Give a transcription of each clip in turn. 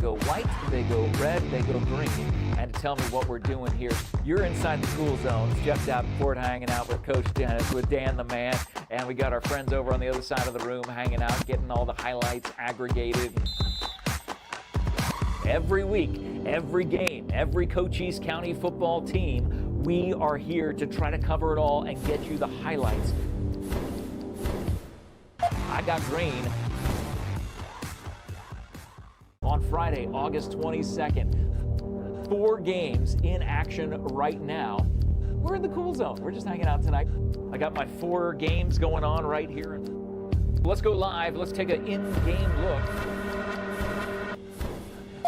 Go white, they go red, they go green. And to tell me what we're doing here, you're inside the cool zone. Jeff Davenport hanging out with Coach Dennis, with Dan the man, and we got our friends over on the other side of the room hanging out, getting all the highlights aggregated. Every week, every game, every Cochise County football team, we are here to try to cover it all and get you the highlights. I got green. On Friday, August 22nd, 4 games in action right now. We're in the cool zone. We're just hanging out tonight. I got my 4 games going on right here. Let's go live. Let's take an in-game look.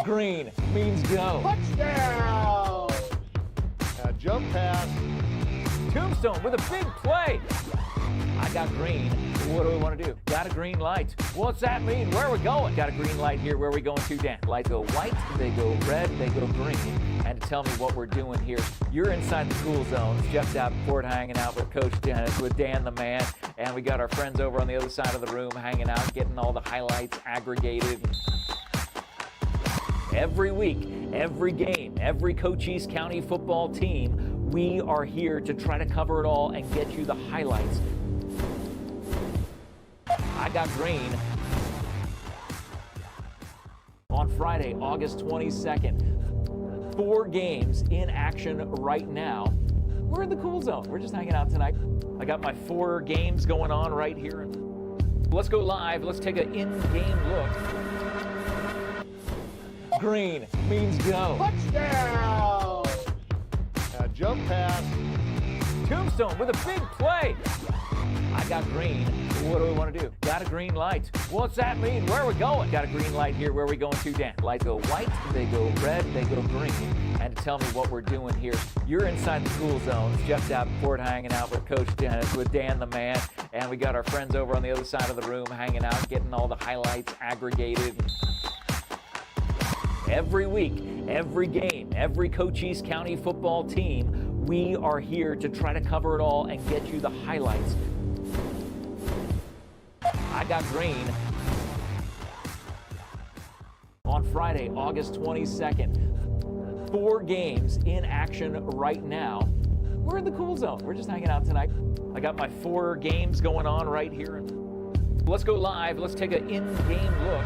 Green means go. Touchdown! A jump pass. Tombstone with a big play. I got green. What do we want to do? Got a green light. What's that mean? Where are we going? Got a green light here. Where are we going to, Dan? Lights go white, they go red, they go green. And to tell me what we're doing here, you're inside the cool zone. Jeff Davenport hanging out with Coach Dennis, with Dan the man, and we got our friends over on the other side of the room hanging out, getting all the highlights aggregated. Every week, every game, every Cochise County football team, we are here to try to cover it all and get you the highlights. I got green. On Friday, August 22nd, 4 games in action right now. We're in the cool zone. We're just hanging out tonight. I got my 4 games going on right here. Let's go live. Let's take an in-game look. Green means go. Touchdown! A jump pass. Tombstone with a big play. I got green. What do we want to do? Got a green light. What's that mean? Where are we going? Got a green light here. Where are we going to, Dan? Lights go white, they go red, they go green. And to tell me what we're doing here, you're inside the cool zone. Jeff Davenport hanging out with Coach Dennis, with Dan the man, and we got our friends over on the other side of the room hanging out, getting all the highlights aggregated. Every week, every game, every Cochise County football team, we are here to try to cover it all and get you the highlights. I got green. On Friday, August 22nd, 4 games in action right now. We're in the cool zone. We're just hanging out tonight. I got my 4 games going on right here. Let's go live. Let's take an in-game look.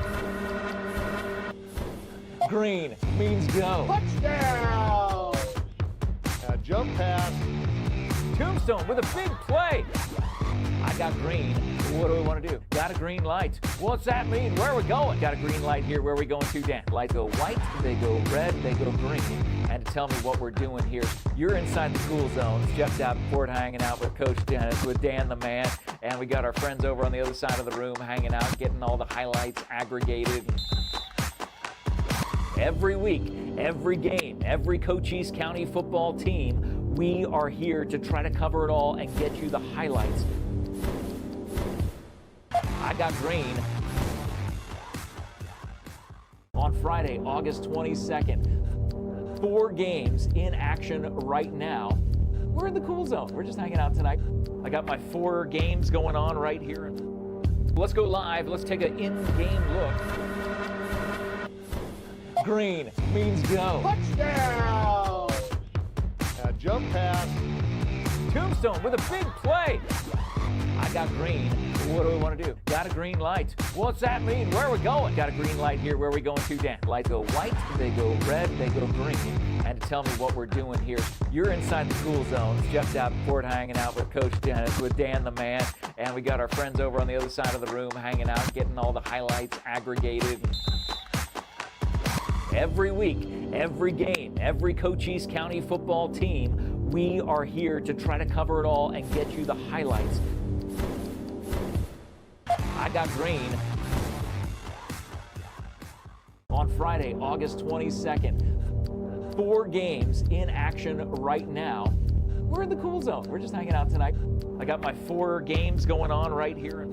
Green means go. Touchdown! A jump pass. Tombstone with a big play. I got green. What do we want to do? Got a green light. What's that mean? Where are we going? Got a green light here. Where are we going to, Dan? Lights go white, they go red, they go green. And to tell me what we're doing here, you're inside the cool zone. Jeff Davenport hanging out with Coach Dennis, with Dan the man, and we got our friends over on the other side of the room hanging out, getting all the highlights aggregated. Every week, every game, every Cochise County football team, we are here to try to cover it all and get you the highlights. I got green. On Friday, August 22nd, 4 games in action right now. We're in the cool zone. We're just hanging out tonight. I got my 4 games going on right here. Let's go live. Let's take an in-game look. Green means go. Touchdown! A jump pass. Tombstone with a big play. I got green. What do we want to do? Got a green light. What's that mean? Where are we going? Got a green light here. Where are we going to, Dan? Lights go white, they go red, they go green. And to tell me what we're doing here, you're inside the cool zone. Jeff Davenport hanging out with Coach Dennis, with Dan the man, and we got our friends over on the other side of the room hanging out, getting all the highlights aggregated. Every week, every game, every Cochise County football team, we are here to try to cover it all and get you the highlights. I got green. On Friday, August 22nd, 4 games in action right now. We're in the cool zone. We're just hanging out tonight. I got my 4 games going on right here.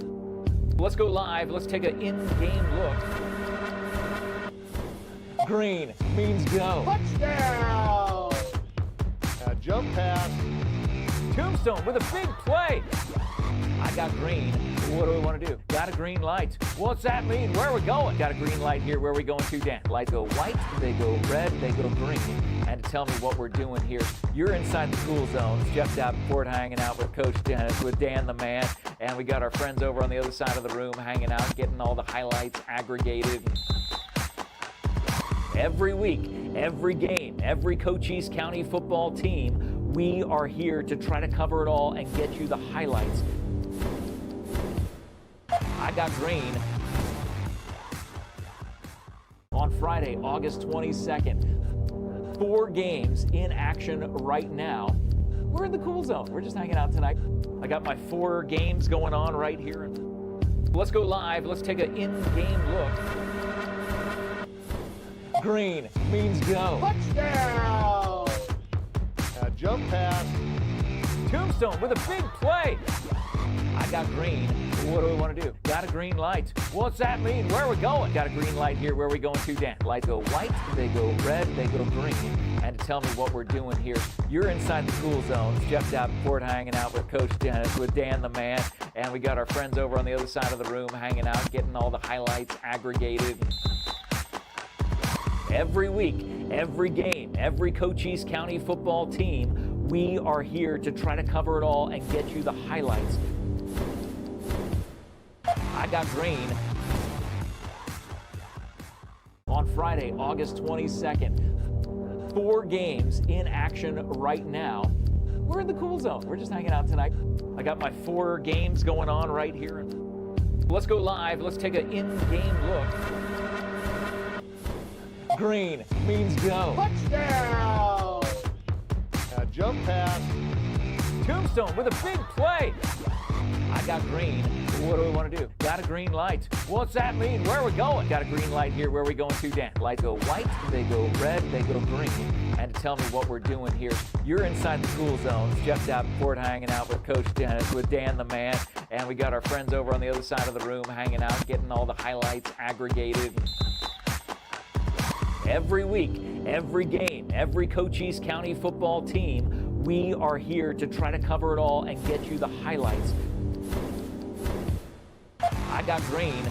Let's go live. Let's take an in-game look. Green means go. Touchdown! A jump pass. Tombstone with a big play. I got green. What do we want to do? Got a green light. What's that mean? Where are we going? Got a green light here. Where are we going to, Dan? Lights go white, they go red, they go green. And to tell me what we're doing here, you're inside the cool zone. It's Jeff Davenport hanging out with Coach Dennis, with Dan the man. And we got our friends over on the other side of the room hanging out, getting all the highlights aggregated. Every week, every game, every Cochise County football team, we are here to try to cover it all and get you the highlights. I got green. On Friday, August 22nd, 4 games in action right now. We're in the cool zone. We're just hanging out tonight. I got my 4 games going on right here. Let's go live. Let's take an in-game look. Green means go. Touchdown! Jump pass. Tombstone with a big play. I got green. What do we want to do? Got a green light. What's that mean? Where are we going? Got a green light here. Where are we going to, Dan? Lights go white, they go red, they go green. And to tell me what we're doing here, you're inside the cool zone. It's Jeff Davenport hanging out with Coach Dennis, with Dan the man. And we got our friends over on the other side of the room hanging out, getting all the highlights aggregated. Every week, every game, every Cochise County football team, we are here to try to cover it all and get you the highlights. I got green. On Friday, August 22nd, 4 games in action right now. We're in the cool zone. We're just hanging out tonight. I got my 4 games going on right here. Let's go live. Let's take an in-game look. Green means go. Touchdown! Jump pass. Tombstone with a big play. I got green. What do we want to do? Got a green light. What's that mean? Where are we going? Got a green light here. Where are we going to, Dan? Lights go white, they go red, they go green. And to tell me what we're doing here, you're inside the cool zone. It's Jeff Davenport hanging out with Coach Dennis, with Dan the man. And we got our friends over on the other side of the room hanging out, getting all the highlights aggregated. Every week, every game, every Cochise County football team, we are here to try to cover it all and get you the highlights. I got green.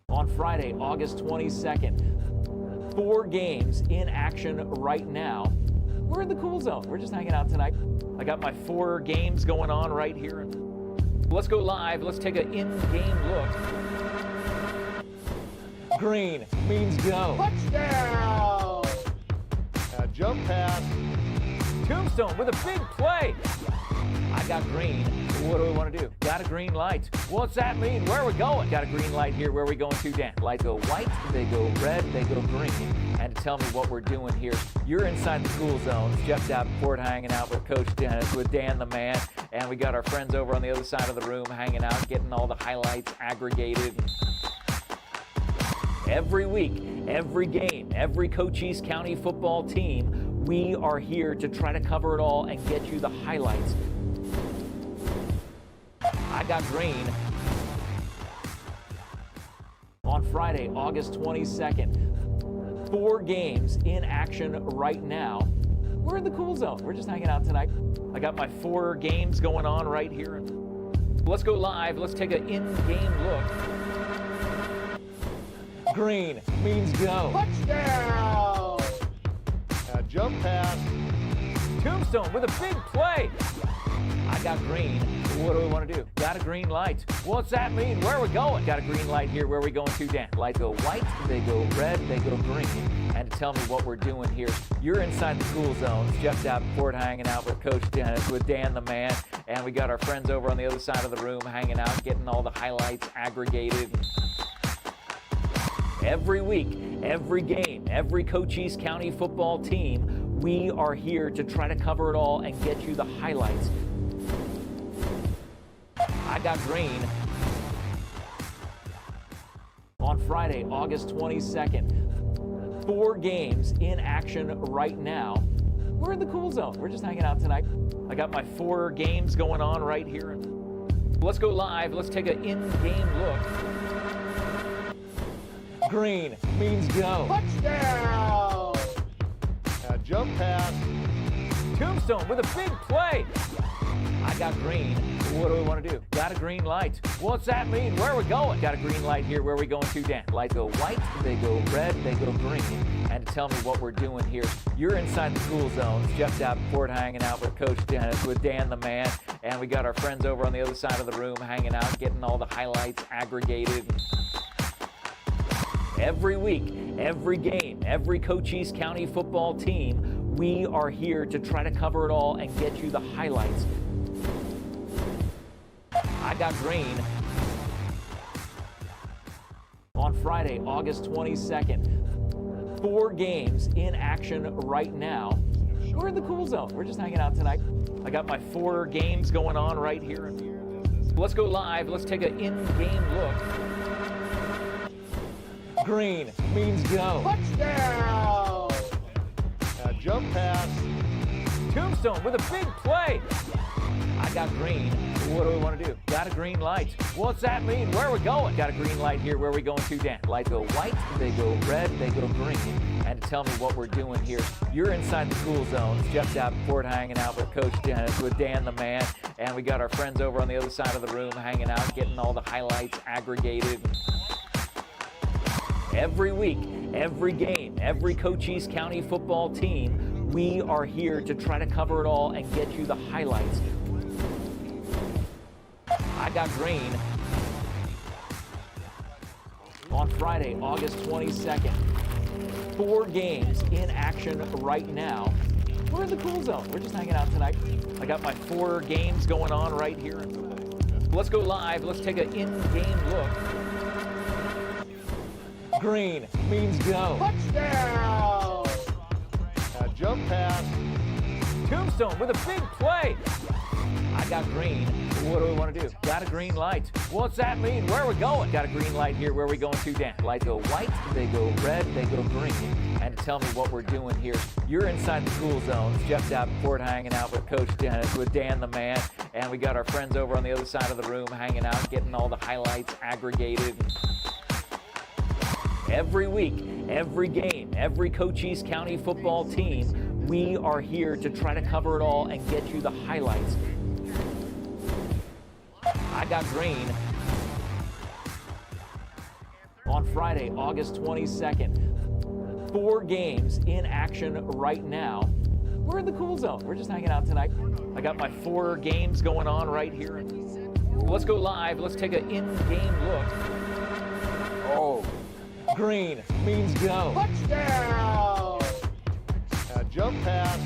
On Friday, August 22nd, 4 games in action right now. We're in the cool zone. We're just hanging out tonight. I got my 4 games going on right here. Let's go live. Let's take an in-game look. Green means go. Touchdown! Jump pass. Tombstone with a big play. I got green. What do we want to do? Got a green light. What's that mean? Where are we going? Got a green light here. Where are we going to, Dan? Lights go white, they go red, they go green. And to tell me what we're doing here, you're inside the cool zone. It's Jeff Davenport hanging out with Coach Dennis, with Dan the man. And we got our friends over on the other side of the room hanging out, getting all the highlights aggregated. Every week, every game, every Cochise County football team, we are here to try to cover it all and get you the highlights. I got green. On Friday, August 22nd, 4 games in action right now. We're in the cool zone. We're just hanging out tonight. I got my 4 games going on right here. Let's go live. Let's take an in-game look. Green means go. Touchdown! Jump pass. Tombstone with a big play. I got green. What do we want to do? Got a green light. What's that mean? Where are we going? Got a green light here. Where are we going to, Dan? Lights go white, they go red, they go green. And to tell me what we're doing here, you're inside the cool zone. It's Jeff Davenport hanging out with Coach Dennis, with Dan the man. And we got our friends over on the other side of the room hanging out, getting all the highlights aggregated. Every week, every game, every Cochise County football team, we are here to try to cover it all and get you the highlights. I got green. On Friday, August 22nd, 4 games in action right now. We're in the cool zone. We're just hanging out tonight. I got my 4 games going on right here. Let's go live. Let's take an in-game look. Green means go. Touchdown! Jump pass. Tombstone with a big play. I got green. What do we want to do? Got a green light. What's that mean? Where are we going? Got a green light here. Where are we going to, Dan? Lights go white, they go red, they go green. And to tell me what we're doing here, you're inside the cool zones. Jeff Davenport hanging out with Coach Dennis, with Dan the man. And we got our friends over on the other side of the room hanging out, getting all the highlights aggregated. Every week, every game, every Cochise County football team, we are here to try to cover it all and get you the highlights. I got green. On Friday, August 22nd, 4 games in action right now. We're in the cool zone. We're just hanging out tonight. I got my 4 games going on right here. Let's go live. Let's take an in-game look. Green means go. Touchdown! Jump pass. Tombstone with a big play. I got green. What do we want to do? Got a green light. What's that mean? Where are we going? Got a green light here. Where are we going to, Dan? Lights go white, they go red, they go green. And to tell me what we're doing here, you're inside the cool zones. Jeff Davenport hanging out with Coach Dennis, with Dan the man. And we got our friends over on the other side of the room hanging out, getting all the highlights aggregated. Every week, every game, every Cochise County football team, we are here to try to cover it all and get you the highlights. I got green. On Friday, August 22nd, 4 games in action right now. We're in the cool zone. We're just hanging out tonight. I got my 4 games going on right here. Let's go live. Let's take an in-game look. Green means go. Touchdown! Jump pass. Tombstone with a big play. I got green. What do we want to do? Got a green light. What's that mean? Where are we going? Got a green light here. Where are we going to, Dan? Lights go white, they go red, they go green. And to tell me what we're doing here, you're inside the cool zones. Jeff Davenport hanging out with Coach Dennis, with Dan the man. And we got our friends over on the other side of the room hanging out, getting all the highlights aggregated. Every week, every game, every Cochise County football team, we are here to try to cover it all and get you the highlights. I got green. On Friday, August 22nd, 4 games in action right now. We're in the cool zone. We're just hanging out tonight. I got my 4 games going on right here. Let's go live. Let's take an in-game look. Oh. Green means go. Touchdown! Jump pass.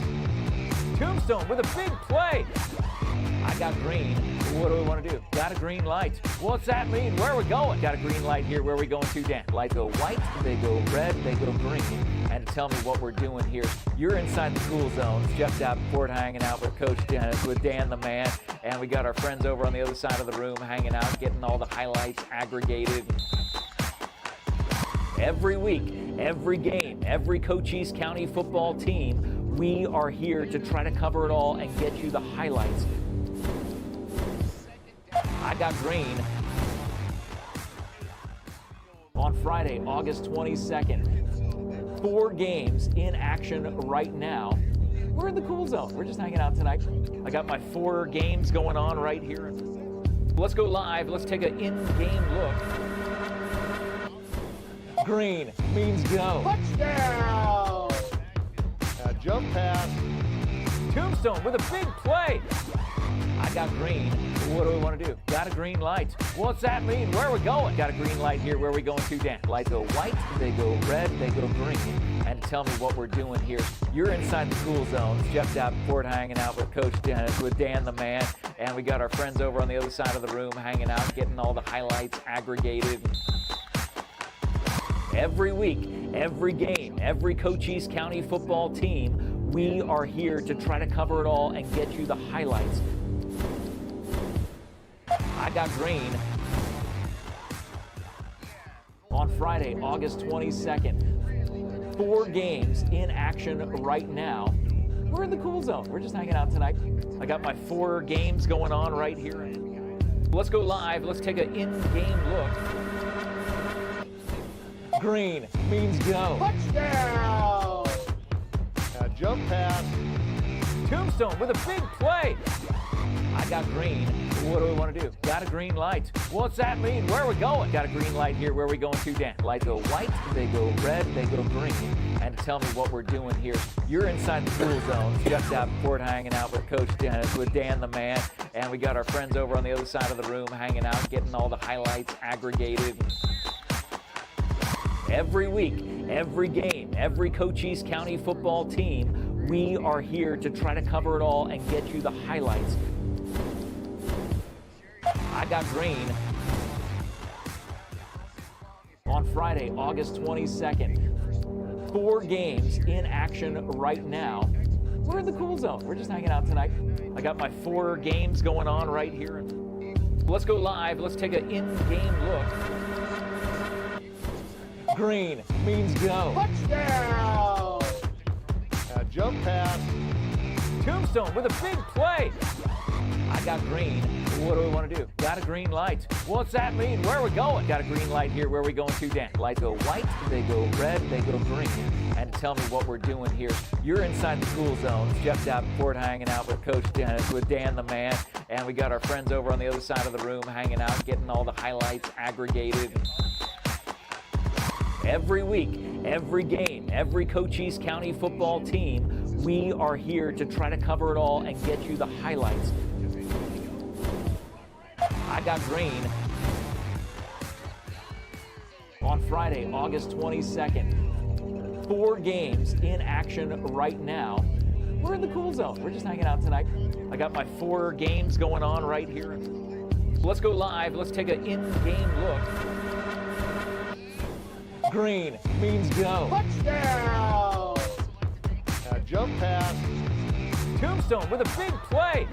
Tombstone with a big play. I got green. What do we want to do? Got a green light. What's that mean? Where are we going? Got a green light here. Where are we going to, Dan? Lights go white, they go red, they go green. And to tell me what we're doing here, you're inside the cool zones. Jeff Davenport hanging out with Coach Dennis, with Dan the man. And we got our friends over on the other side of the room hanging out, getting all the highlights aggregated. Every week, every game, every Cochise County football team, we are here to try to cover it all and get you the highlights. I got green. On Friday, August 22nd, 4 games in action right now. We're in the cool zone. We're just hanging out tonight. I got my 4 games going on right here. Let's go live. Let's take an in-game look. Green means go. Touchdown! Jump pass. Tombstone with a big play. I got green. What do we want to do? Got a green light. What's that mean? Where are we going? Got a green light here. Where are we going to, Dan? Lights go white, they go red, they go green. And to tell me what we're doing here, you're inside the cool zones. Jeff Davenport hanging out with Coach Dennis, with Dan the man. And we got our friends over on the other side of the room hanging out, getting all the highlights aggregated. Every week, every game, every Cochise County football team, we are here to try to cover it all and get you the highlights. I got green. On Friday, August 22nd, 4 games in action right now. We're in the cool zone. We're just hanging out tonight. I got my 4 games going on right here. Let's go live. Let's take an in-game look. Green means go. Touchdown! Jump pass. Tombstone with a big play. I got green. What do we want to do? Got a green light. What's that mean? Where are we going? Got a green light here. Where are we going to, Dan? Lights go white, they go red, they go green. And tell me what we're doing here. You're inside the pool zone. Jeff Davenport hanging out with Coach Dennis, with Dan the man. And we got our friends over on the other side of the room hanging out, getting all the highlights aggregated. Every week, every game, every Cochise County football team, we are here to try to cover it all and get you the highlights. I got green. On Friday, August 22nd, 4 games in action right now. We're in the cool zone. We're just hanging out tonight. I got my 4 games going on right here. Let's go live. Let's take an in-game look. Green means go. Touchdown! Jump pass. Tombstone with a big play. I got green. What do we want to do? Got a green light. What's that mean? Where are we going? Got a green light here. Where are we going to, Dan? Lights go white, they go red, they go green. And tell me what we're doing here. You're inside the cool zone. Jeff Davenport hanging out with Coach Dennis, with Dan the man. And we got our friends over on the other side of the room hanging out, getting all the highlights aggregated. Every week, every game, every Cochise County football team, we are here to try to cover it all and get you the highlights. I got green. On Friday, August 22nd, 4 games in action right now. We're in the cool zone. We're just hanging out tonight. I got my 4 games going on right here. Let's go live. Let's take an in-game look. Green means go. Touchdown! Jump pass. Tombstone with a big play.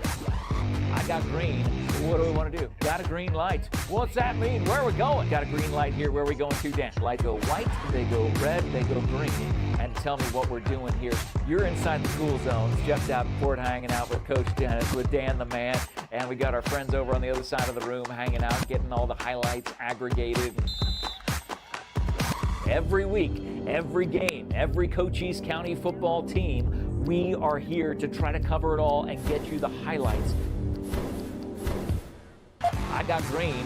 I got green. What do we want to do? Got a green light. What's that mean? Where are we going? Got a green light here. Where are we going to, Dan? Lights go white, they go red, they go green. And tell me what we're doing here. You're inside the cool zone. Jeff Davenport hanging out with Coach Dennis, with Dan the man. And we got our friends over on the other side of the room hanging out, getting all the highlights aggregated. Every week, every game, every Cochise County football team, we are here to try to cover it all and get you the highlights. I got green.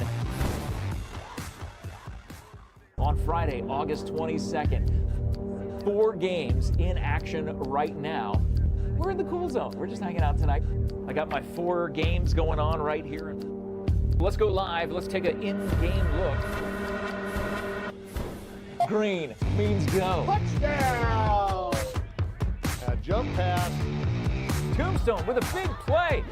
On Friday, August 22nd, 4 games in action right now. We're in the cool zone. We're just hanging out tonight. I got my 4 games going on right here. Let's go live. Let's take an in-game look. Green means go. Touchdown! Jump pass. Tombstone with a big play.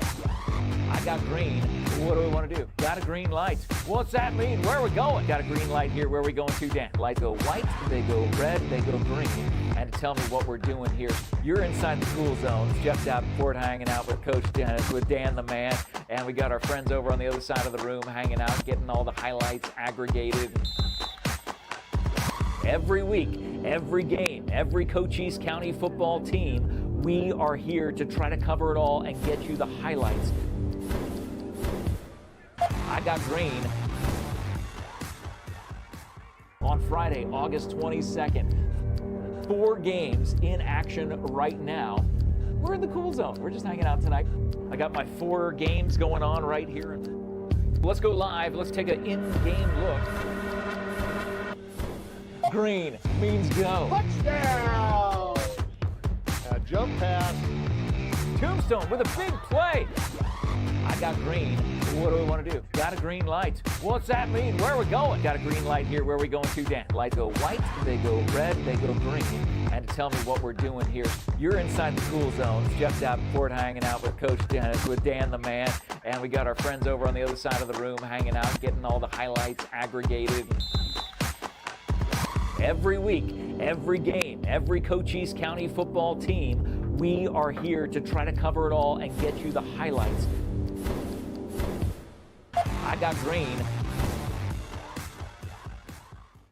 I got green. What do we want to do? Got a green light. What's that mean? Where are we going? Got a green light here. Where are we going to, Dan? Lights go white, they go red, they go green. And tell me what we're doing here. You're inside the cool zone. Jeff Davenport hanging out with Coach Dennis, with Dan the man. And we got our friends over on the other side of the room hanging out, getting all the highlights aggregated. Every week, every game, every Cochise County football team, we are here to try to cover it all and get you the highlights. I got green. On Friday, August 22nd, 4 games in action right now. We're in the cool zone. We're just hanging out tonight. I got my 4 games going on right here. Let's go live. Let's take an in-game look. Green means go. Touchdown! Jump pass. Tombstone with a big play. I got green. What do we want to do? Got a green light. What's that mean? Where are we going? Got a green light here. Where are we going to, Dan? Lights go white, they go red, they go green. And tell me what we're doing here. You're inside the cool zone. Jeff Davenport hanging out with Coach Dennis, with Dan the man. And we got our friends over on the other side of the room hanging out, getting all the highlights aggregated. Every week, every game, every Cochise County football team, we are here to try to cover it all and get you the highlights. I got green.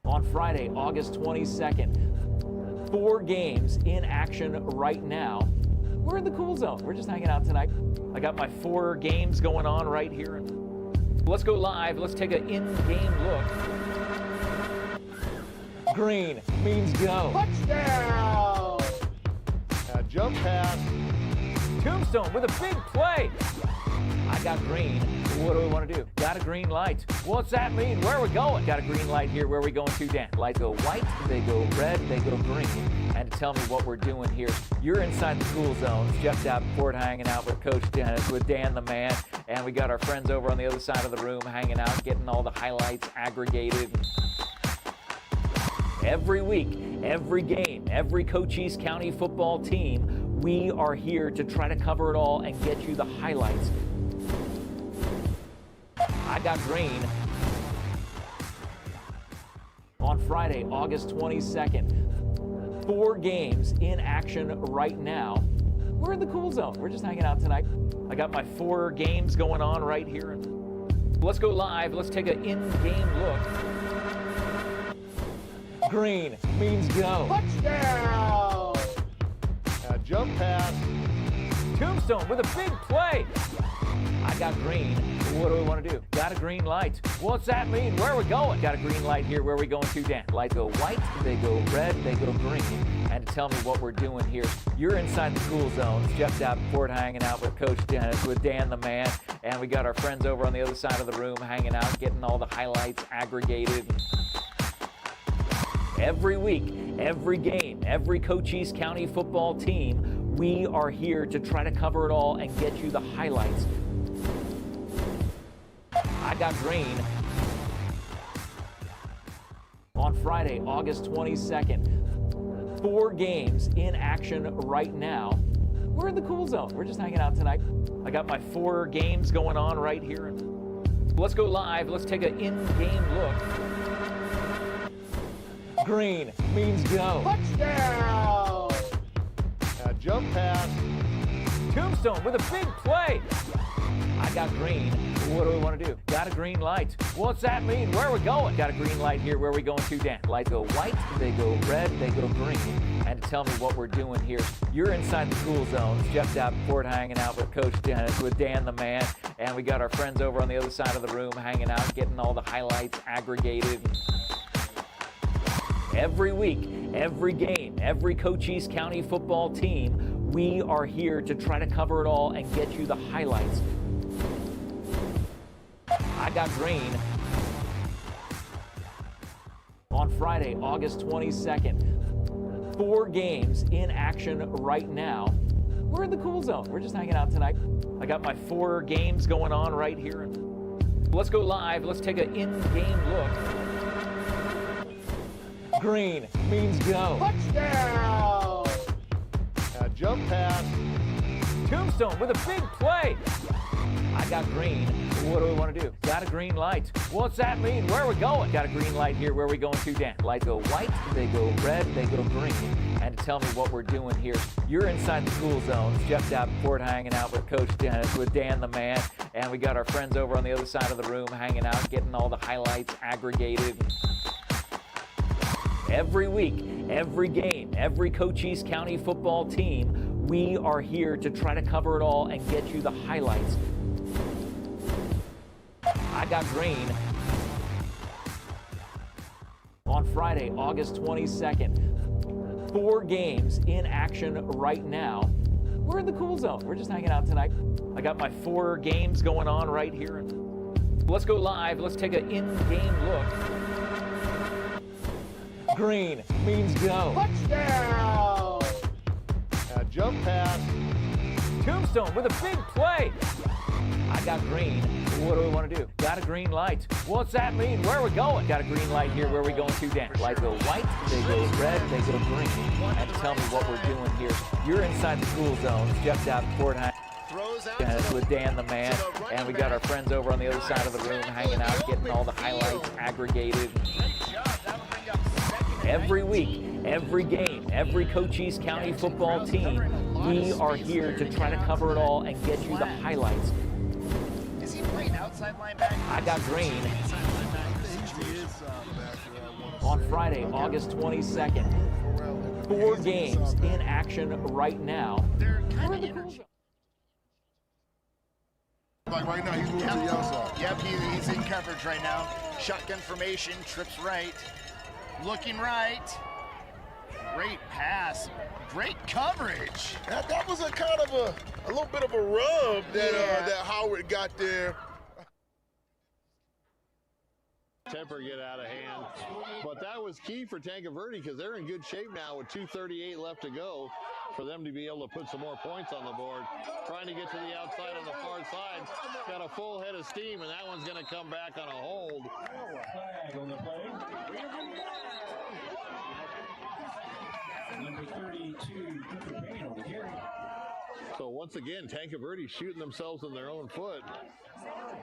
On Friday, August 22nd, 4 games in action right now. We're in the cool zone. We're just hanging out tonight. I got my 4 games going on right here. Let's go live. Let's take an in-game look. Green means go. Touchdown! Jump pass. Tombstone with a big play. I got green. What do we want to do? Got a green light. What's that mean? Where are we going? Got a green light here. Where are we going to, Dan? Lights go white, they go red, they go green. And to tell me what we're doing here, you're inside the cool zone. Jeff Davenport hanging out with Coach Dennis, with Dan the man. And we got our friends over on the other side of the room hanging out, getting all the highlights aggregated. Every week, every game, every Cochise County football team, we are here to try to cover it all and get you the highlights. I got green. On Friday, August 22nd, 4 games in action right now. We're in the cool zone. We're just hanging out tonight. I got my 4 games going on right here. Let's go live. Let's take an in-game look. Green means go. Touchdown! Jump pass. Tombstone with a big play. I got green. What do we want to do? Got a green light. What's that mean? Where are we going? Got a green light here. Where are we going to, Dan? Lights go white, they go red, they go green. And to tell me what we're doing here, you're inside the cool zone. Jeff Davenport hanging out with Coach Dennis, with Dan the man. And we got our friends over on the other side of the room hanging out, getting all the highlights aggregated. Every week, every game, every Cochise County football team, we are here to try to cover it all and get you the highlights. I got green. On Friday, August 22nd, 4 games in action right now. We're in the cool zone. We're just hanging out tonight. I got my 4 games going on right here. Let's go live. Let's take an in-game look. Green means go. Touchdown! Jump pass. Tombstone with a big play. I got green. What do we want to do? Got a green light. What's that mean? Where are we going? Got a green light here. Where are we going to, Dan? Lights go white, they go red, they go green. And to tell me what we're doing here, you're inside the cool zone. Jeff Davenport hanging out with Coach Dennis, with Dan the man. And we got our friends over on the other side of the room hanging out, getting all the highlights aggregated. Every week, every game, every Cochise County football team, we are here to try to cover it all and get you the highlights. I got green. On Friday, August 22nd, 4 games in action right now. We're in the cool zone. We're just hanging out tonight. I got my 4 games going on right here. Let's go live. Let's take an in-game look. Green means go. Touchdown! Jump pass. Tombstone with a big play. I got green. What do we want to do? Got a green light. What's that mean? Where are we going? Got a green light here. Where are we going to, Dan? Lights go white, they go red, they go green. And to tell me what we're doing here, you're inside the cool zone. Jeff Davenport hanging out with Coach Dennis, with Dan the man. And we got our friends over on the other side of the room hanging out, getting all the highlights aggregated. Every week, every game, every Cochise County football team, we are here to try to cover it all and get you the highlights. I got green. On Friday, August 22nd, 4 games in action right now. We're in the cool zone. We're just hanging out tonight. I got my 4 games going on right here. Let's go live. Let's take an in-game look. Green means go. Touchdown! Jump pass. Tombstone with a big play. I got green. What do we want to do? Got a green light. What's that mean? Where are we going? Got a green light here. Where are we going to, Dan? Lights go white, they go red, they go green. And to tell me what we're doing here, you're inside the cool zone. Jeff Davenport with Dan the man. And we got our friends over on the other side of the room hanging out, getting all the highlights aggregated. Every week, every game, every Cochise County football team, we are here to try to cover it all and get you the highlights. Is he playing outside linebacker? I got green. On Friday, August 22nd, 4 games in action right now. They're kind of interchangeable. Like right now, he's moving to the outside. Yep, he's in coverage right now. Shotgun formation, trips right. Looking right. Great pass. Great coverage. That was a kind of a little bit of a rub that that Howard got there. Temper get out of hand, but that was key for Tancaverde because they're in good shape now with 2:38 left to go for them to be able to put some more points on the board. Trying to get to the outside on the far side, got a full head of steam, and that one's going to come back on a hold. Number 32, Cooper Payne over here. So once again, Tancaverde shooting themselves in their own foot,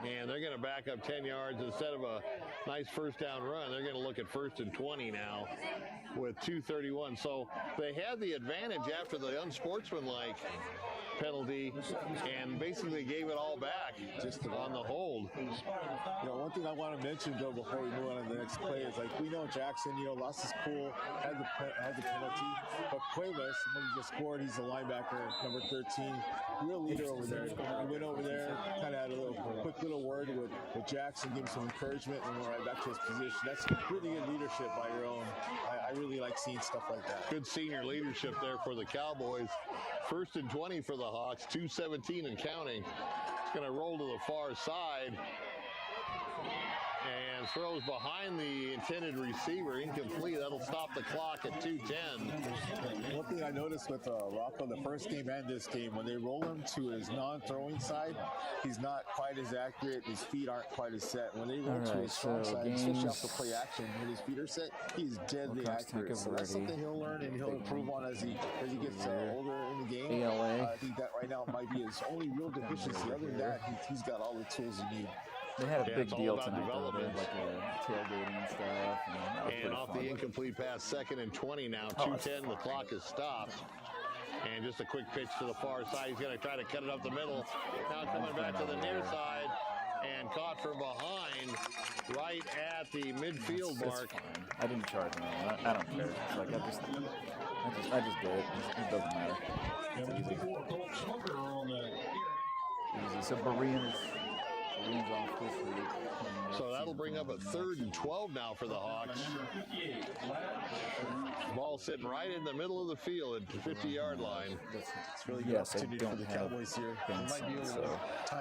and they're going to back up 10 yards instead of a nice first down run. They're going to look at 1st and 20 now with 2:31. So they had the advantage after the unsportsmanlike penalty and basically gave it all back just on the hold. You know, one thing I want to mention though before we move on to the next play is, like, we know Jackson, you know, lost his cool, had the penalty, but Cuevas, when he just scored, he's the linebacker, number 13, real leader over there. He went over there, kind of had a quick little word with Jackson, gave him some encouragement, and went right back to his position. That's really good leadership by your own. I really like seeing stuff like that. Good senior leadership there for the Cowboys. 1st and 20 for the Hawks, 2:17 and counting. It's going to roll to the far side and throws behind the intended receiver, incomplete. That'll stop the clock at 2:10. One thing I noticed with Rocco, the first game and this game, when they roll him to his non-throwing side, he's not quite as accurate. His feet aren't quite as set. When they roll to his strong side, especially off the play action, when his feet are set, he's deadly accurate. So that's something he'll learn and he'll improve on as he gets older in the game. I think that right now might be his only real deficiency. Other than that, he's got all the tools he needs. They had a big deal tonight, though. They had like a tailgating and stuff. And off the incomplete pass, 2nd and 20 now, 2:10. The clock is stopped. And just a quick pitch to the far side. He's going to try to cut it up the middle. Now coming back to the near side and caught from behind right at the midfield mark. I didn't charge him. I don't care. It's like I just did it. It doesn't matter. It's easy. So Bereans off this week. So that'll bring up a 3rd and 12 now for the Hawks. Ball sitting right in the middle of the field at the 50-yard line. It's really good opportunity for the Cowboys here.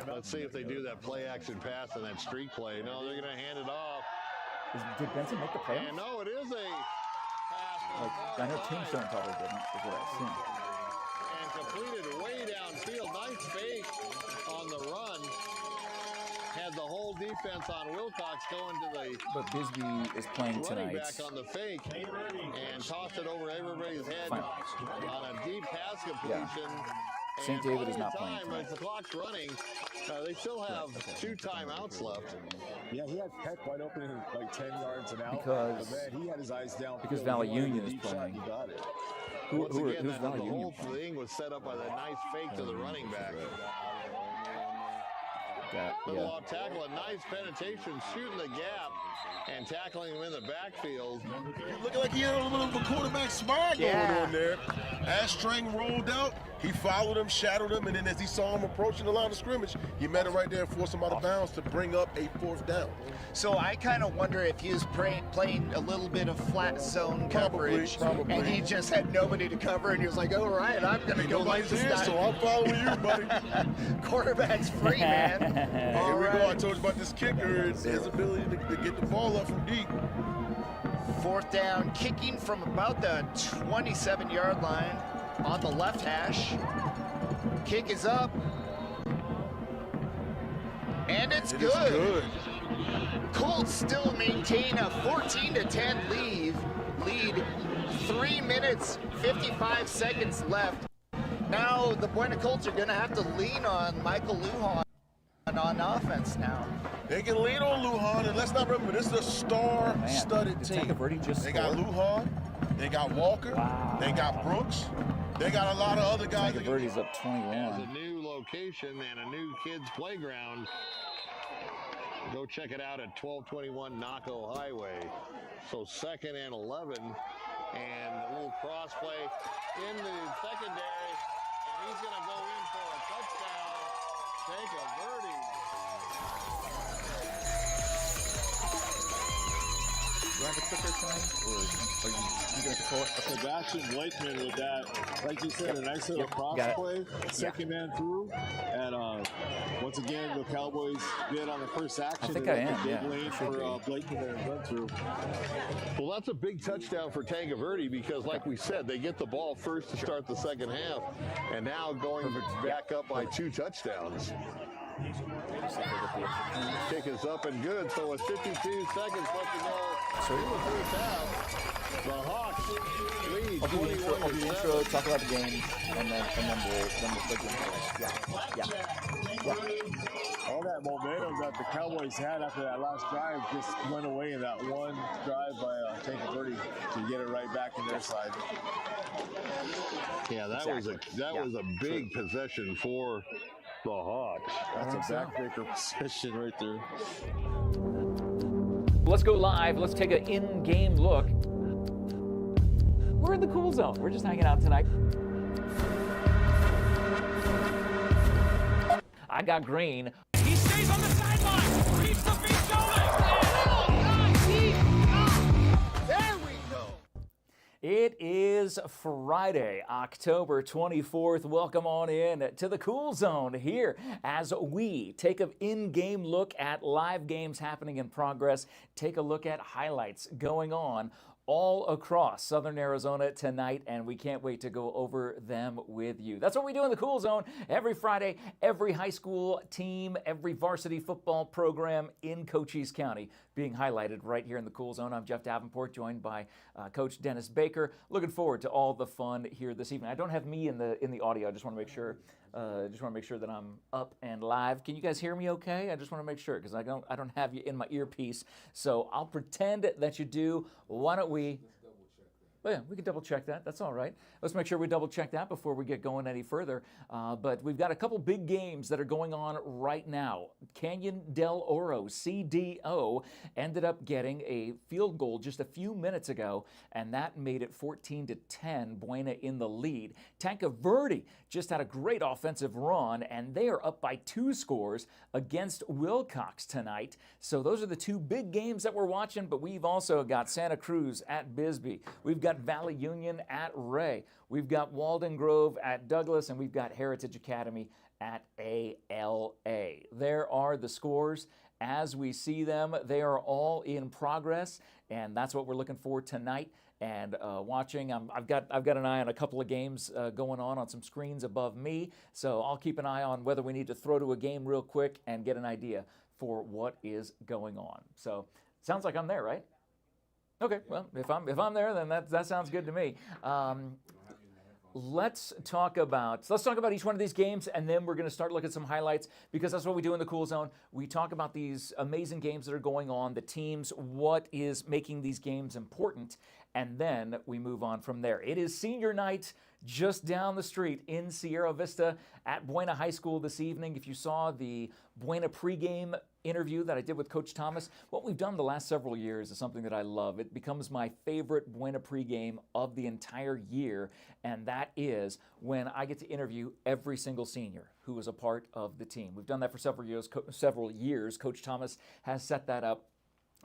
Let's see if they do that play action pass and that streak play. No, they're going to hand it off. Did Benson make the play? And no, it is a pass. I know Tombstone probably didn't, is what I assume. And completed way downfield. Nice fake on the run. Had the whole defense on Wilcox going to the But Bisbee is playing running tonight. back on the fake and tossed it over everybody's head Fine. on a deep pass completion. St. David is not playing tonight. As the clock's running, they still have 2 timeouts left. Yeah, he had Peck wide open in like 10 yards and out. Because but man, he had his eyes down. Because Valley Union is playing. He got it. Who's Valley the Union? whole thing was set up by that nice fake to the running back. Little off tackle, a nice penetration, shooting the gap and tackling him in the backfield. Looking like he had a little bit of a quarterback smile going on there. As Strang rolled out, he followed him, shadowed him, and then as he saw him approaching the line of scrimmage, he met him right there and forced him out of bounds to bring up a 4th down. So I kind of wonder if he was playing a little bit of flat zone coverage, probably. and he just had nobody to cover, and he was like, "All right, I'm going to go like this Here, guy." so I'm following you, buddy. Quarterback's free, man. Here we go. I told you about this kicker, his ability to get the ball up from deep. 4th down, kicking from about the 27-yard line on the left hash. Kick is up. And it's good. Colts still maintain a 14-10 lead. 3 minutes, 55 seconds left. Now the Buena Colts are going to have to lean on Michael Lujan on offense now. They can lean on Lujan, and let's not remember, this is a star-studded team. They got Lujan, they got Walker, they got Brooks, they got a lot of other guys. Tancaverde up 21. There's a new location and a new kids playground. Go check it out at 1221 Naco Highway. So 2nd and 11, and a little cross play in the secondary, and he's going to go in for a touchdown. Tancaverde. Do I have a clicker tonight, or are you going to control it? Okay. Sebastian Blakeman with that, like you said, a nice little cross got it. play, second man through, and once again the Cowboys did on the first action. I think they I left am, the yeah. big lane for Blakeman to run through. Well, that's a big touchdown for Tancaverde because, like we said, they get the ball first to start the second half, and now going back up by 2 touchdowns. Kick is up and good, so with 52 seconds left to go in the first half, the Hawks lead 21 I'll do the intro, talk about the game, and then we'll click into it. Yeah. All that momentum that the Cowboys had after that last drive just went away in that one drive by Tancaverde to get it right back in their side. Yeah, that was a big possession for the Hawks. That's a backbreaker possession right there. Let's go live. Let's take an in-game look. We're in the cool zone. We're just hanging out tonight. I got green. He stays on the sideline. Keeps the feet going. There we go. It is Friday, October 24th. Welcome on in to the Cool Zone here as we take an in-game look at live games happening in progress, take a look at highlights going on all across Southern Arizona tonight, and we can't wait to go over them with you. That's what we do in the Cool Zone every Friday. Every high school team, every varsity football program in Cochise County being highlighted right here in the Cool Zone. I'm Jeff Davenport, joined by Coach Dennis Baker. Looking forward to all the fun here this evening. I don't have me in the audio. I just want to make sure. That I'm up and live. Can you guys hear me okay? I just want to make sure because I don't have you in my earpiece. So I'll pretend that you do. Why don't we? Oh yeah, we can double check that. That's all right. Let's make sure we double check that before we get going any further. But we've got a couple big games that are going on right now. Canyon del Oro, CDO, ended up getting a field goal just a few minutes ago, and that made it 14-10, Buena in the lead. Tancaverde just had a great offensive run, and they are up by 2 scores against Wilcox tonight. So those are the 2 big games that we're watching, but we've also got Santa Cruz at Bisbee. We've got Valley Union at Ray. We've got Walden Grove at Douglas, and we've got Heritage Academy at ALA. There are the scores as we see them. They are all in progress, and that's what we're looking for tonight. And watching, I've got an eye on a couple of games going on some screens above me, so I'll keep an eye on whether we need to throw to a game real quick and get an idea for what is going on. So sounds like I'm there, right? Okay, well, if I'm there, then that sounds good to me. Let's talk about each one of these games, and then we're going to start looking at some highlights, because that's what we do in the Cool Zone. We talk about these amazing games that are going on, the teams, what is making these games important, and then we move on from there. It is senior night just down the street in Sierra Vista at Buena High School this evening. If you saw the Buena pregame interview that I did with Coach Thomas, what we've done the last several years is something that I love. It becomes my favorite Buena pregame of the entire year, and that is when I get to interview every single senior who was a part of the team. We've done that for several years. Coach Thomas has set that up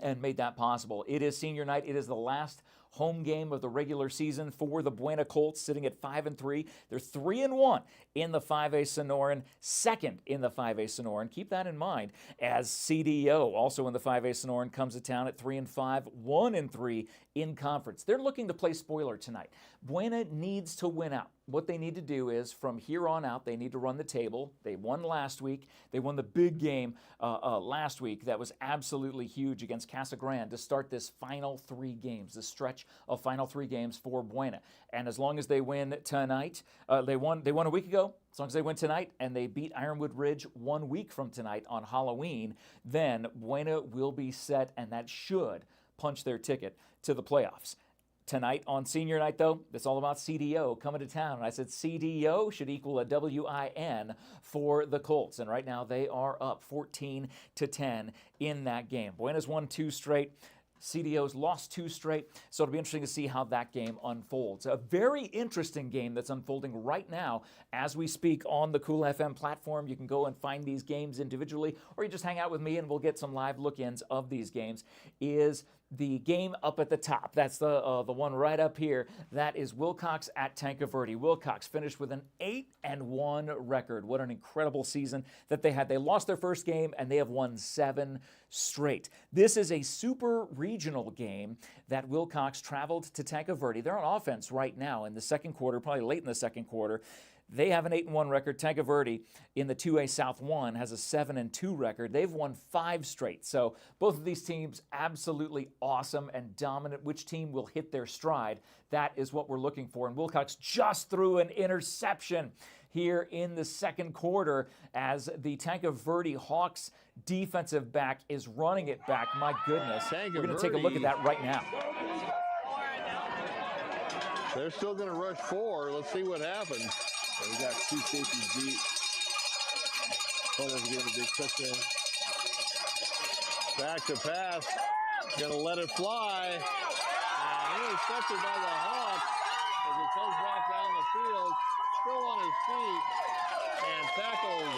and made that possible. It is senior night. It is the last home game of the regular season for the Buena Colts, sitting at 5-3. They're 3-1 in the 5A Sonoran, second in the 5A Sonoran. Keep that in mind, as CDO, also in the 5A Sonoran, comes to town at 3-5, 1-3 in conference. They're looking to play spoiler tonight. Buena needs to win out. What they need to do is, from here on out, they need to run the table. They won last week. They won the big game last week that was absolutely huge against Casa Grande to start this final 3 games, this stretch of final 3 games for Buena. And as long as they win tonight, they won a week ago. As long as they win tonight and they beat Ironwood Ridge 1 week from tonight on Halloween, then Buena will be set, and that should punch their ticket to the playoffs. Tonight on senior night, though, it's all about CDO coming to town. And I said CDO should equal a WIN for the Colts. And right now they are up 14-10 in that game. Buena's won 2 straight. CDO's lost 2 straight, so it'll be interesting to see how that game unfolds. A very interesting game that's unfolding right now as we speak on the Cool FM platform. You can go and find these games individually, or you just hang out with me and we'll get some live look-ins of these games, is the game up at the top. That's the one right up here. That is Wilcox at Tanque Verde. Wilcox finished with an 8-1 record. What an incredible season that they had. They lost their first game, and they have won 7 straight. This is a super regional game that Wilcox traveled to Tanque Verde. They're on offense right now in the second quarter, probably late in the second quarter. They have an 8-1 record. Tanque Verde in the 2A South 1 has a 7-2 record. They've won 5 straight. So both of these teams absolutely awesome and dominant. Which team will hit their stride? That is what we're looking for. And Wilcox just threw an interception here in the second quarter as the Tanque Verde Hawks defensive back is running it back. My goodness. We're going to take a look at that right now. They're still going to rush 4. Let's see what happens. So we got 2 safeties deep. Corner's giving a big cushion. Back to pass. Gonna let it fly. And intercepted by the Hawks as it comes back down the field. Still on his feet and tackled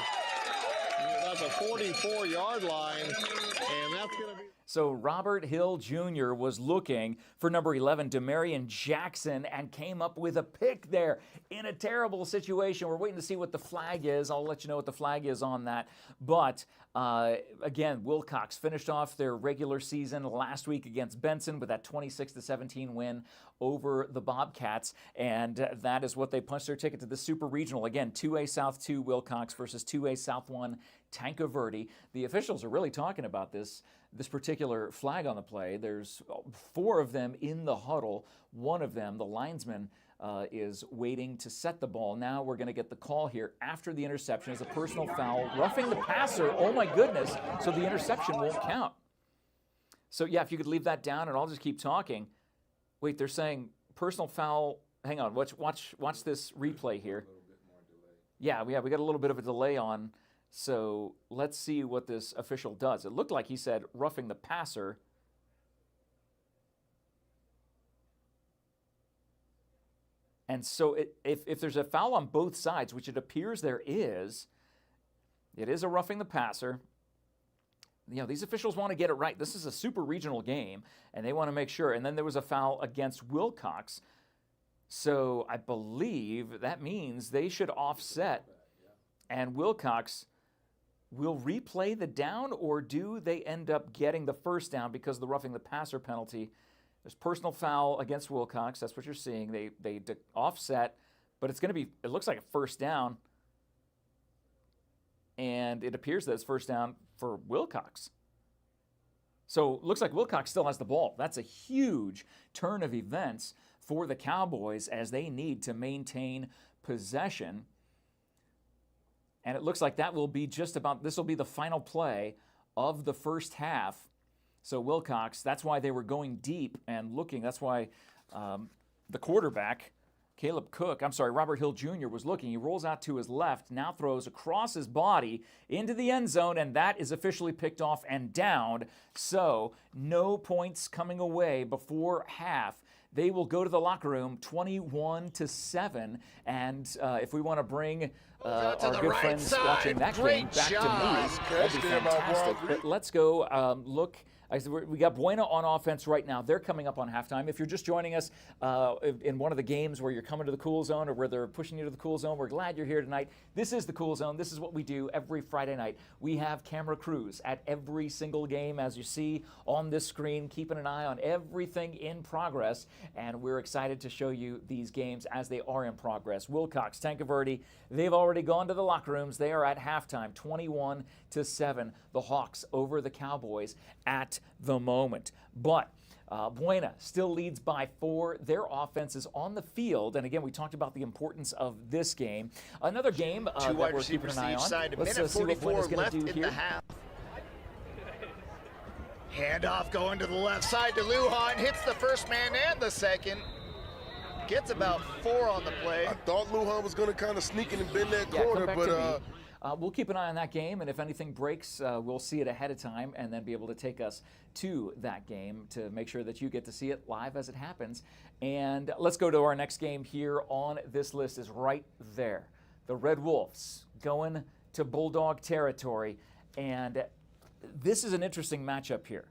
at the 44-yard line. And that's gonna be... So Robert Hill Jr. was looking for number 11, Demarion Jackson, and came up with a pick there in a terrible situation. We're waiting to see what the flag is. I'll let you know what the flag is on that. But again, Wilcox finished off their regular season last week against Benson with that 26-17 win over the Bobcats, and that is what they punched their ticket to the Super Regional. Again, 2A South 2 Wilcox versus 2A South 1 Tanque Verde. The officials are really talking about this particular flag on the play. There's 4 of them in the huddle. One of them, the linesman, is waiting to set the ball. Now we're going to get the call here after the interception is a personal foul, roughing the passer. Oh my goodness! So the interception won't count. So yeah, if you could leave that down, and I'll just keep talking. Wait, they're saying personal foul. Hang on, watch this replay here. Yeah, we got a little bit of a delay on. So let's see what this official does. It looked like he said roughing the passer. And so if there's a foul on both sides, which it appears there is, it is a roughing the passer. You know, these officials want to get it right. This is a super regional game, and they want to make sure. And then there was a foul against Wilcox. So I believe that means they should offset, and Wilcox will replay the down, or do they end up getting the first down because of the roughing the passer penalty? There's personal foul against Wilcox. That's what you're seeing. They offset, but it's going to be, it looks like a first down. And it appears that it's first down for Wilcox. So it looks like Wilcox still has the ball. That's a huge turn of events for the Cowboys as they need to maintain possession. And it looks like that will be just about, this will be the final play of the first half. So Wilcox, that's why they were going deep and looking. That's why the quarterback, Robert Hill Jr. was looking. He rolls out to his left, now throws across his body into the end zone, and that is officially picked off and downed. So no points coming away before half. They will go to the locker room 21-7. And if we want to bring our good friends watching that game back to me, that'd be fantastic. But let's go look. We got Buena on offense right now. They're coming up on halftime. If you're just joining us in one of the games where you're coming to the Cool Zone or where they're pushing you to the Cool Zone, we're glad you're here tonight. This is the Cool Zone. This is what we do every Friday night. We have camera crews at every single game, as you see on this screen, keeping an eye on everything in progress, and we're excited to show you these games as they are in progress. Wilcox, Tanque Verde, they've already gone to the locker rooms. They are at halftime, 21-7. The Hawks over the Cowboys at the moment. But Buena still leads by 4. Their offense is on the field. And again, we talked about the importance of this game. Another game that we're keeping an eye on. Let's see what Buena's going to do here. Handoff going to the left side to Lujan. Hits the first man and the second. Gets about 4 on the play. I thought Lujan was going to kind of sneak in and bend that corner, but we'll keep an eye on that game, and if anything breaks, we'll see it ahead of time and then be able to take us to that game to make sure that you get to see it live as it happens. And let's go to our next game here on this list is right there. The Red Wolves going to Bulldog territory, and this is an interesting matchup here.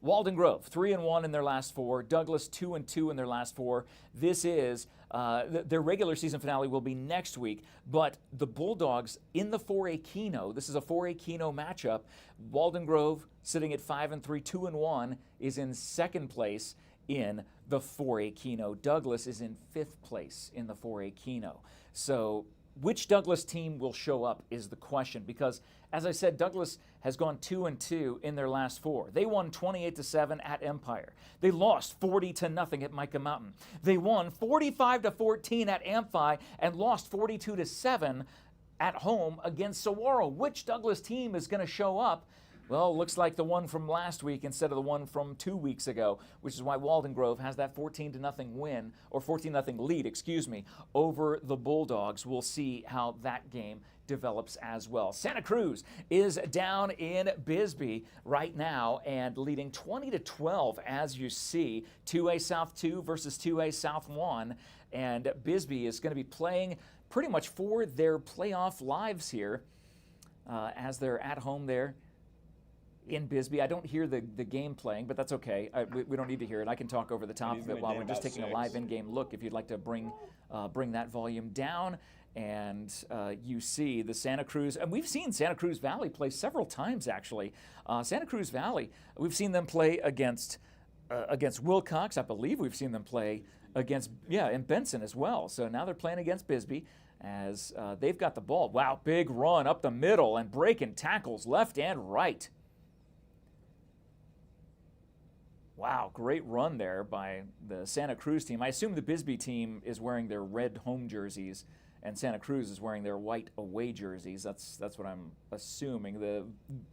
Walden Grove, 3-1 in their last 4. Douglas, 2-2 in their last 4. This is their regular season finale will be next week, but the Bulldogs in the 4A Keno, this is a 4A Keno matchup. Walden Grove sitting at 5-3, 2-1, is in second place in the 4A Keno. Douglas is in 5th place in the 4A Keno. So which Douglas team will show up is the question, because as I said, Douglas has gone 2-2 in their last 4. They won 28-7 at Empire. They lost 40-0 at Micah Mountain. They won 45-14 at Amphi and lost 42-7 at home against Saguaro. Which Douglas team is going to show up? Well, it looks like the one from last week instead of the one from 2 weeks ago, which is why Walden Grove has that 14-0 win, or 14-0 lead, excuse me, over the Bulldogs. We'll see how that game develops as well. Santa Cruz is down in Bisbee right now and leading 20-12, as you see. 2A South 2 versus 2A South 1, and Bisbee is going to be playing pretty much for their playoff lives here as they're at home there in Bisbee. I don't hear the game playing, but that's okay. We don't need to hear it. I can talk over the top of it while we're just taking a live in-game look if you'd like to bring that volume down. And you see the Santa Cruz, and we've seen Santa Cruz Valley play several times actually. Santa Cruz Valley, we've seen them play against Wilcox. I believe we've seen them play against, in Benson as well. So now they're playing against Bisbee as they've got the ball. Wow, big run up the middle and breaking tackles left and right. Wow, great run there by the Santa Cruz team. I assume the Bisbee team is wearing their red home jerseys and Santa Cruz is wearing their white away jerseys. That's what I'm assuming. The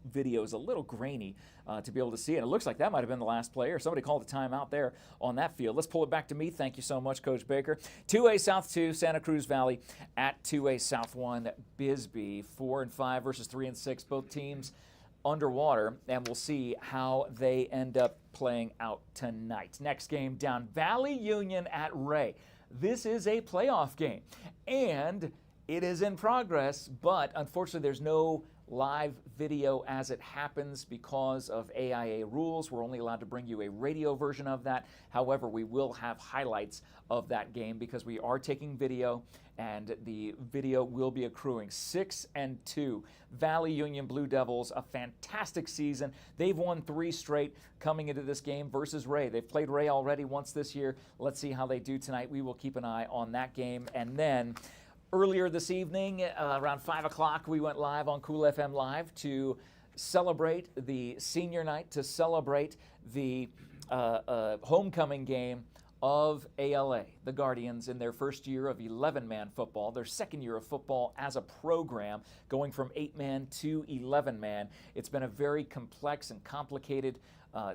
video is a little grainy to be able to see it. It looks like that might have been the last player. Somebody called a timeout there on that field. Let's pull it back to me. Thank you so much, Coach Baker. 2A South 2, Santa Cruz Valley at 2A South 1, Bisbee. 4-5 versus 3-6. Both teams underwater, and we'll see how they end up playing out tonight. Next game down, Valley Union at Ray. This is a playoff game, and it is in progress, but unfortunately there's no live video as it happens because of AIA rules. We're only allowed to bring you a radio version of that. However, we will have highlights of that game because we are taking video, and the video will be accruing. 6-2. Valley Union Blue Devils, a fantastic season. They've won 3 straight coming into this game versus Ray. They've played Ray already once this year. Let's see how they do tonight. We will keep an eye on that game. And then earlier this evening, around 5 o'clock, we went live on Cool FM Live to celebrate the senior night, to celebrate the homecoming game of ALA, the Guardians, in their first year of 11-man football, their second year of football as a program, going from 8-man to 11-man. It's been a very complex and complicated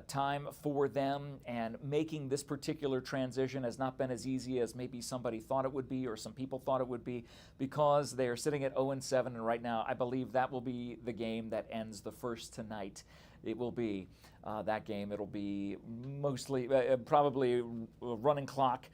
time for them, and making this particular transition has not been as easy as maybe somebody thought it would be, or some people thought it would be, because they're sitting at 0-7, and right now I believe that will be the game that ends the first tonight. It will be that game. It'll be mostly, probably a running clock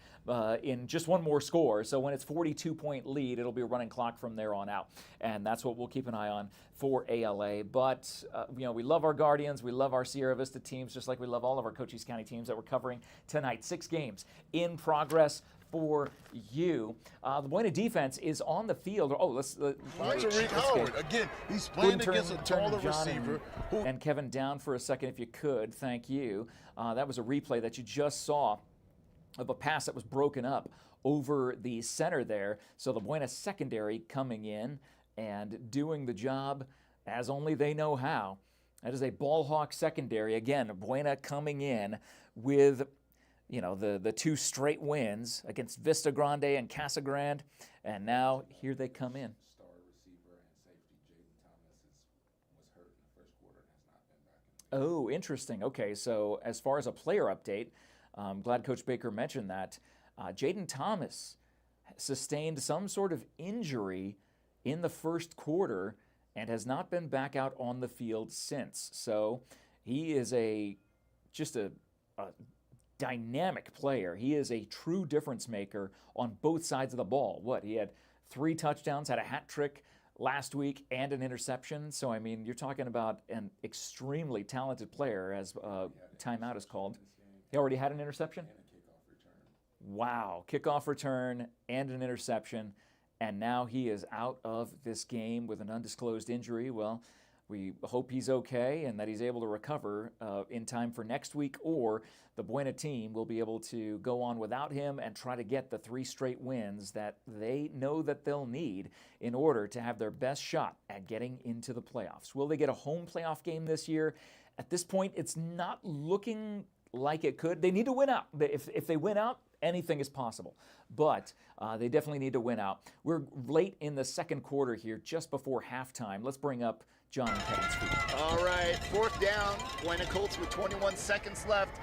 in just one more score. So when it's 42-point lead, it'll be a running clock from there on out. And that's what we'll keep an eye on for ALA. But, we love our Guardians. We love our Sierra Vista teams, just like we love all of our Cochise County teams that we're covering tonight. 6 games in progress for you. The Buena defense is on the field. Oh, let's Tariq Howard, again, he's playing against a taller receiver. And Kevin, down for a second if you could. Thank you. That was a replay that you just saw of a pass that was broken up over the center there. So the Buena secondary coming in and doing the job as only they know how. That is a ball hawk secondary. Again, Buena coming in with the 2 straight wins against Vista Grande and Casa Grande, and now here they come in. Star receiver and safety Jaden Thomas was hurt in the first quarter and has not been back. Oh, interesting. Okay, so as far as a player update, I'm glad Coach Baker mentioned that. Jaden Thomas sustained some sort of injury in the first quarter and has not been back out on the field since. So he is just a dynamic player. He is a true difference maker on both sides of the ball. He had 3 touchdowns, had a hat trick last week and an interception. So, I mean, you're talking about an extremely talented player, as timeout is called. He already had an interception? Wow, kickoff return and an interception, and now he is out of this game with an undisclosed injury. Well, we hope he's okay and that he's able to recover in time for next week, or the Buena team will be able to go on without him and try to get the 3 straight wins that they know that they'll need in order to have their best shot at getting into the playoffs. Will they get a home playoff game this year? At this point, it's not looking like it could. They need to win out. If they win out, anything is possible, but they definitely need to win out. We're late in the second quarter here, just before halftime. Let's bring up John and Kevin's feet. All right, 4th down. Buena Colts with 21 seconds left.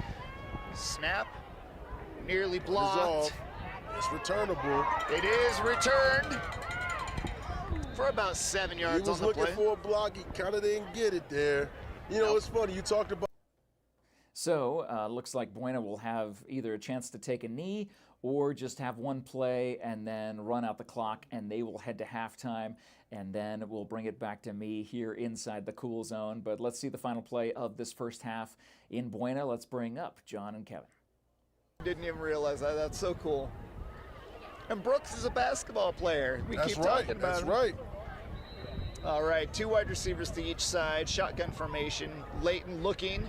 Snap, nearly blocked. It's returnable. It is returned for about 7 yards He was on the play. looking for a block. He kind of didn't get it there. You know, it's funny. You talked about. So, looks like Buena will have either a chance to take a knee or just have one play and then run out the clock, and they will head to halftime, and then we'll bring it back to me here inside the cool zone. But let's see the final play of this first half in Buena. Let's bring up John and Kevin. Didn't even realize that. That's so cool. And Brooks is a basketball player. We That's keep right. talking about That's him. right. All right, 2 wide receivers to each side. Shotgun formation. Leighton looking.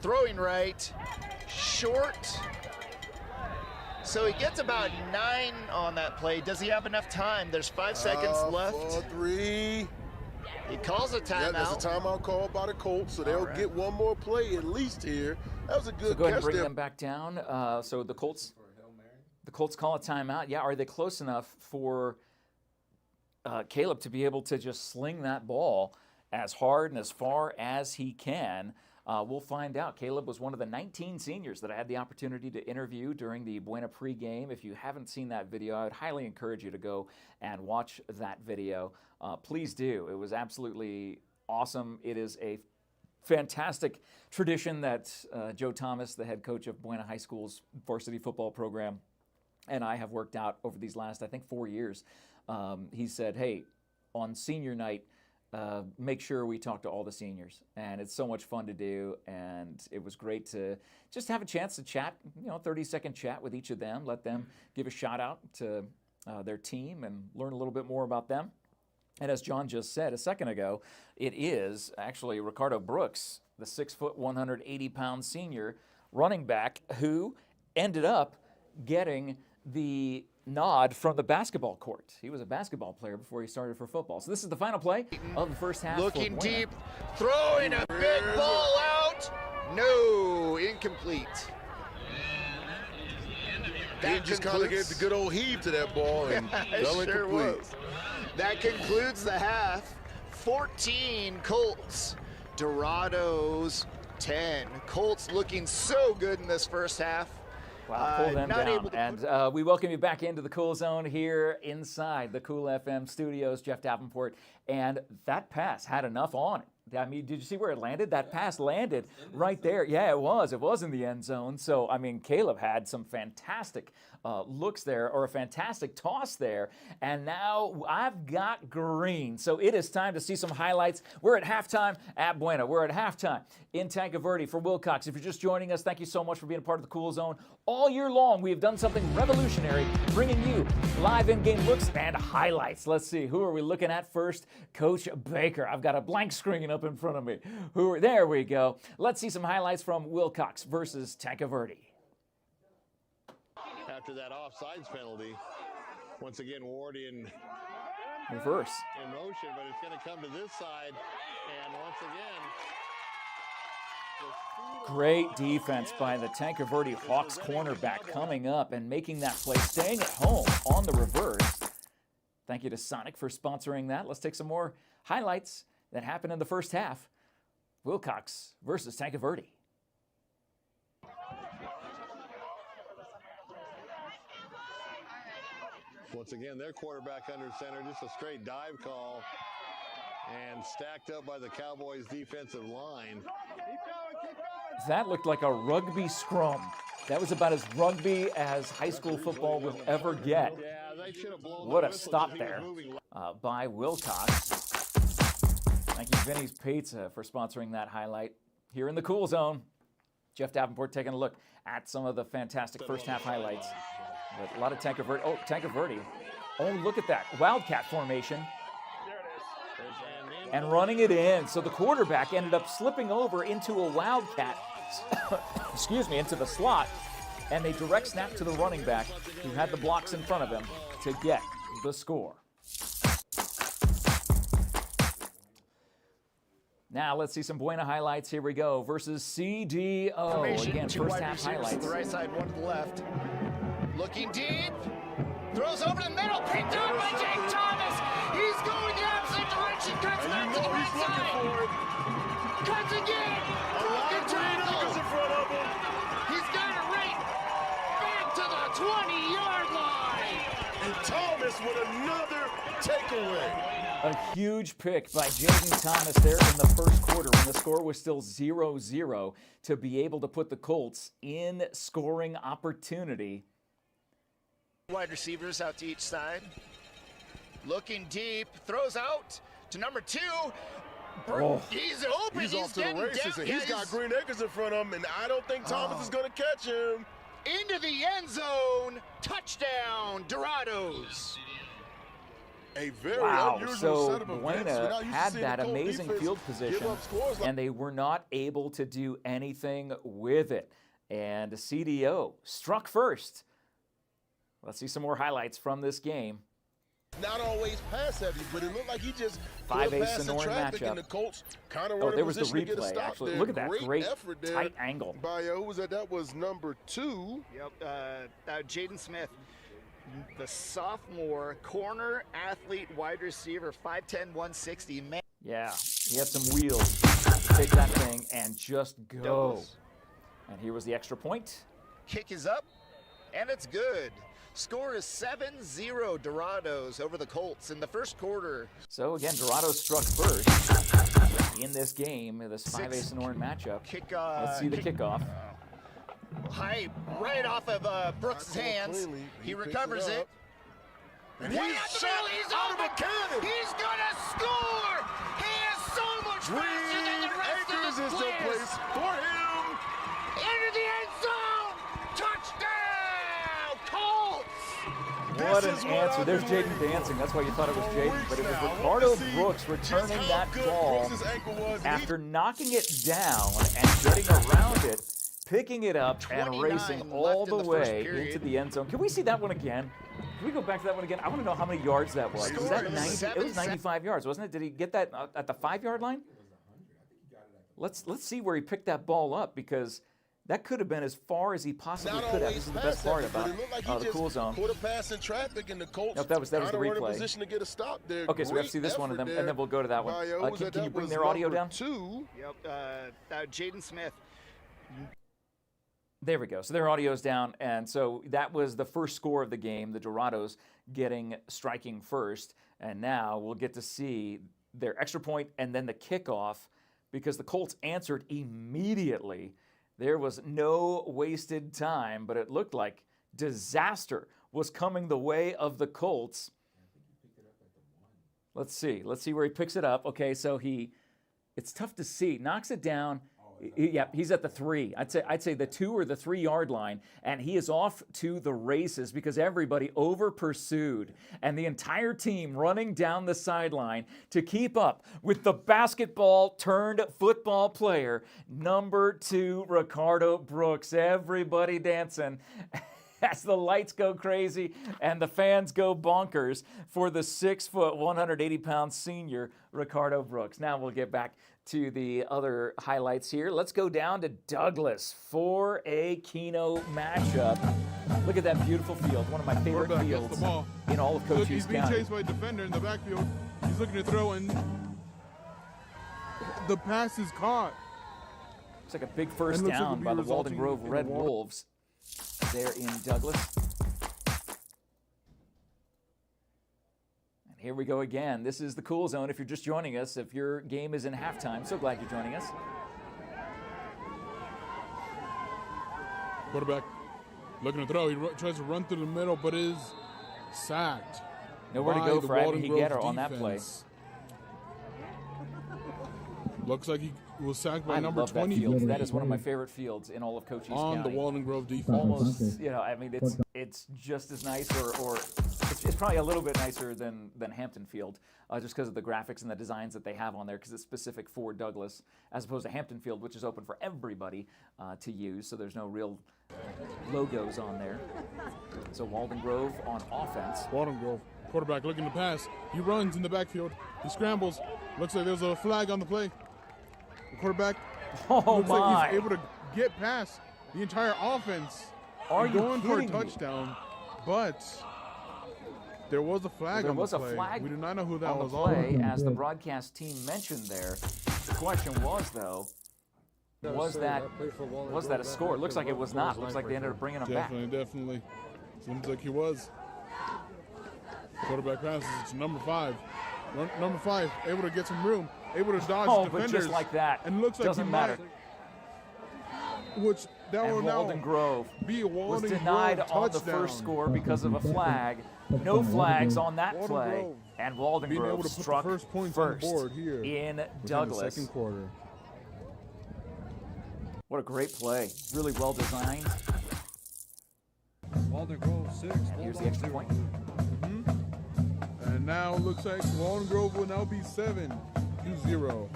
Throwing right. Short. So he gets about 9 on that play. Does he have enough time? There's 5 seconds left. 4-3. He calls a timeout. Yeah, that's a timeout called by the Colts, so they'll get one more play at least here. That was a good So go ahead and catch bring there. them back down. So the Colts call a timeout. Yeah, are they close enough for Caleb to be able to just sling that ball as hard and as far as he can? We'll find out. Caleb was one of the 19 seniors that I had the opportunity to interview during the Buena pregame. If you haven't seen that video, I would highly encourage you to go and watch that video. Please do. It was absolutely awesome. It is a fantastic tradition that Joe Thomas, the head coach of Buena High School's varsity football program, and I have worked out over these last, I think, 4 years. He said, hey, on senior night, make sure we talk to all the seniors, and it's so much fun to do, and it was great to just have a chance to chat, 30-second chat with each of them, let them give a shout out to their team and learn a little bit more about them. And as John just said a second ago, it is actually Ricardo Brooks, the 6', 180-pound senior running back, who ended up getting the nod from the basketball court. He was a basketball player before he started for football. So this is the final play of the first half. Looking deep, throwing a big ball out. No, incomplete. He just kind of gave the good old heave to that ball and fell sure incomplete. was. That concludes the half. 14 Colts, Dorados 10. Colts looking so good in this first half. Wow, pull them down. And we welcome you back into the Cool Zone here inside the Cool FM studios, Jeff Davenport. And that pass had enough on it. I mean, did you see where it landed? That pass landed right there. Yeah, it was. It was in the end zone. So, I mean, Caleb had some fantastic looks there, or a fantastic toss there. And now I've got green. So it is time to see some highlights. We're at halftime at Buena. We're at halftime in Tanque Verde for Wilcox. If you're just joining us, thank you so much for being a part of the Cool Zone. All year long, we have done something revolutionary, bringing you live in-game looks and highlights. Let's see, who are we looking at first? Coach Baker. I've got a blank screen up in front of me. There we go. Let's see some highlights from Wilcox versus Tanque Verde. After that offsides penalty, once again Ward in reverse in motion, but it's going to come to this side, and once again. Great defense by the Tanque Verde Hawks cornerback coming up and making that play, staying at home on the reverse. Thank you to Sonic for sponsoring that. Let's take some more highlights that happened in the first half. Wilcox versus Tanque Verde. Once again, their quarterback under center, just a straight dive call, and stacked up by the Cowboys defensive line. That looked like a rugby scrum. That was about as rugby as high school football will ever get. Yeah, they should have blown What the a whistle stop 'cause he was there moving by Wilcox. Thank you, Vinny's Pizza, for sponsoring that highlight here in the Cool Zone. Jeff Davenport taking a look at some of the fantastic first half highlights. But a lot of Tankerverde. Oh, Tankerverde. Oh, look at that. Wildcat formation. And running it in. So the quarterback ended up slipping over into a Wildcat, excuse me, into the slot. And they direct snap to the running back who had the blocks in front of him to get the score. Now let's see some Buena highlights. Here we go. Versus CDO. Again, first half highlights. To the right side, one to the left. Looking deep. Throws over the middle. Picked up by Jake Thomas. He's going the opposite direction. Cuts back to the right side. Cuts again. Broken tackle. He's got it right back to the 20-yard line. And Thomas with another takeaway. A huge pick by Jaden Thomas there in the first quarter when the score was still 0-0 to be able to put the Colts in scoring opportunity. Wide receivers out to each side. Looking deep. Throws out to number 2. Oh. He's open. He's off to the races, and he's got Green Acres in front of him, and I don't think Thomas is going to catch him. Into the end zone. Touchdown, Dorados. A very Wow, unusual so set of events. We're Buena not used to had seeing that the Colt amazing defense field give position, up scores like and they were not able to do anything with it. And CDO struck first. Let's see some more highlights from this game. not always pass heavy, but it looked like he just Five put a ace pass and in Norton traffic, matchup. and the Colts kind of Oh, were there in was the position to get a replay, stop actually. there. Look at that great effort there tight angle. by who was that? That was number 2. Yep, Jaden Smith, the sophomore corner athlete wide receiver, 5'10", 160. Man. Yeah, he had some wheels. Take that thing and just go. Douglas. And here was the extra point. Kick is up, and it's good. Score is 7-0 Dorados over the Colts in the first quarter. So again, Dorado struck first in this game, this 5-ace and Norton matchup. Let's see the kickoff. High, right off of Brooks' hands. Cleanly, He picks recovers it. And Way he's up the shot middle, he's out of open. a cannon. He's gonna score. He is so much faster than the rest Green of Acres the is players. someplace for him. Into the end zone. Touchdown, Colts. What This is an what answer. I've There's been Jaden waiting dancing. That's why you thought it was for Jaden, weeks but it was now. I want Ricardo to see Brooks just returning how that good ball Brooks' ankle was. after knocking it down and getting around it, picking it up and 29 racing all left in the the first way period. into the end zone. Can we see that one again? Can we go back to that one again? I want to know how many yards that was. Was that 90? It was 95 yards, wasn't it? Did he get that at the 5-yard line? Let's see where he picked that ball up, because that could have been as far as he possibly Not could have. always This is the pass best part heavy, but about it looked like he the just cool zone. Put a pass in traffic, and the Colts Nope, that was the kinda were in replay. a position to get a stop there. Okay, so we have to see Great this one, and effort then we'll go to that one. by, Can you bring was their audio number down? 2. Yep, Jaden Smith. There we go. So their audio's down, and so that was the first score of the game, the Dorados striking first, and now we'll get to see their extra point and then the kickoff, because the Colts answered immediately. There was no wasted time, but it looked like disaster was coming the way of the Colts. Let's see where he picks it up. Okay, so it's tough to see. Knocks it down. Yeah, he's at the 3. I'd say the 2 or the 3 yard line, and he is off to the races because everybody over pursued, and the entire team running down the sideline to keep up with the basketball turned football player, number 2, Ricardo Brooks. Everybody dancing as the lights go crazy and the fans go bonkers for the 6', 180-pound senior Ricardo Brooks. Now we'll get back to the other highlights here. Let's go down to Douglas for a Keno matchup. Look at that beautiful field, one of my favorite Quarterback gets fields the ball. in all of Look, Cochise he's being County. chased by a defender in the backfield. He's looking to throw, and the pass is caught. It's like a big first And looks like down it'll be by the Walden resulting Grove in Red a walk. Wolves there in Douglas. And here we go again. This is the Cool Zone. If you're just joining us, if your game is in halftime, so glad you're joining us. Quarterback Looking to throw. He tries to run through the middle, but is sacked. Nowhere to by go the for Abby Walden Grove Higuera on that play. defense. Looks like he was sacked by I number love that 20 field. That is one of my favorite fields in all of Cochise on County. the Walden Grove defense. Almost, you know, I mean, it's just as nice, or it's probably a little bit nicer than Hampton Field, just because of the graphics and the designs that they have on there, because it's specific for Douglas, as opposed to Hampton Field, which is open for everybody to use. So there's no real logos on there. So Walden Grove on offense. Walden Grove, quarterback looking to pass. He runs in the backfield. He scrambles. Looks like there's a flag on the play. The quarterback Oh looks my! like he's able to get past the entire offense. Are and you going for a kidding me? touchdown, but there was a flag on the play. There was a flag We do not know who that on the was play, on. as the broadcast team mentioned there. The question was, though, was that a score? It looks like it was not. Looks like they ended up bringing him back. Definitely. Seems like he was. Quarterback passes it to number 5. Number 5 able to get some room, able to dodge Oh, defenders. but just like that, and looks like doesn't he matter. Which that will And now Walden Grove be a was Walden denied Grove on the touchdown. first score because of a flag. No flags on that Walden play, Grove and Walden being able Grove to put struck the first points on the board here in within Douglas. the second quarter. What a great play! Really well designed. Walden Grove 6. And here's the extra point. And now it looks like Walden Grove will now be 7-0.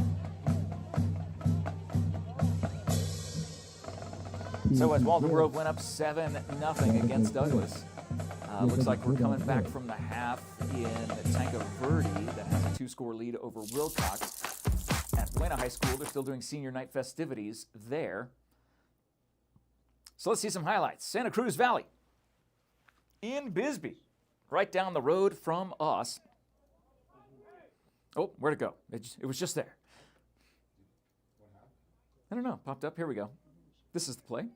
So as Walden Grove went up 7-0 against Douglas. Looks like we're coming back from the half in Tanca Verde that has a 2-score lead over Wilcox. At Buena High School, they're still doing senior night festivities there. So let's see some highlights. Santa Cruz Valley in Bisbee, right down the road from us. Oh, where'd it go? It was just there. I don't know, popped up, here we go. This is the play.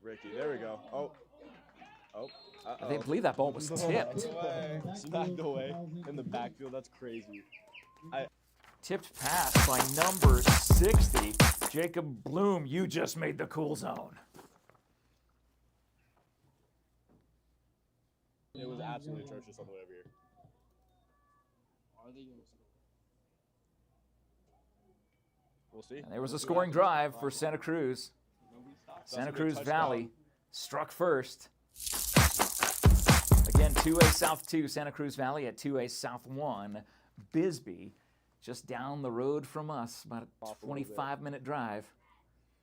Ricky, there we go. Oh, I didn't believe that ball was tipped. Smacked away in the backfield. That's crazy. Tipped pass by number 60. Jacob Bloom, you just made the cool zone. It was absolutely atrocious on the way over here. We'll see. And there was a scoring drive for Santa Cruz. Santa Cruz Valley struck first. Again, 2A South 2, Santa Cruz Valley at 2A South 1. Bisbee, just down the road from us, about a 25-minute drive.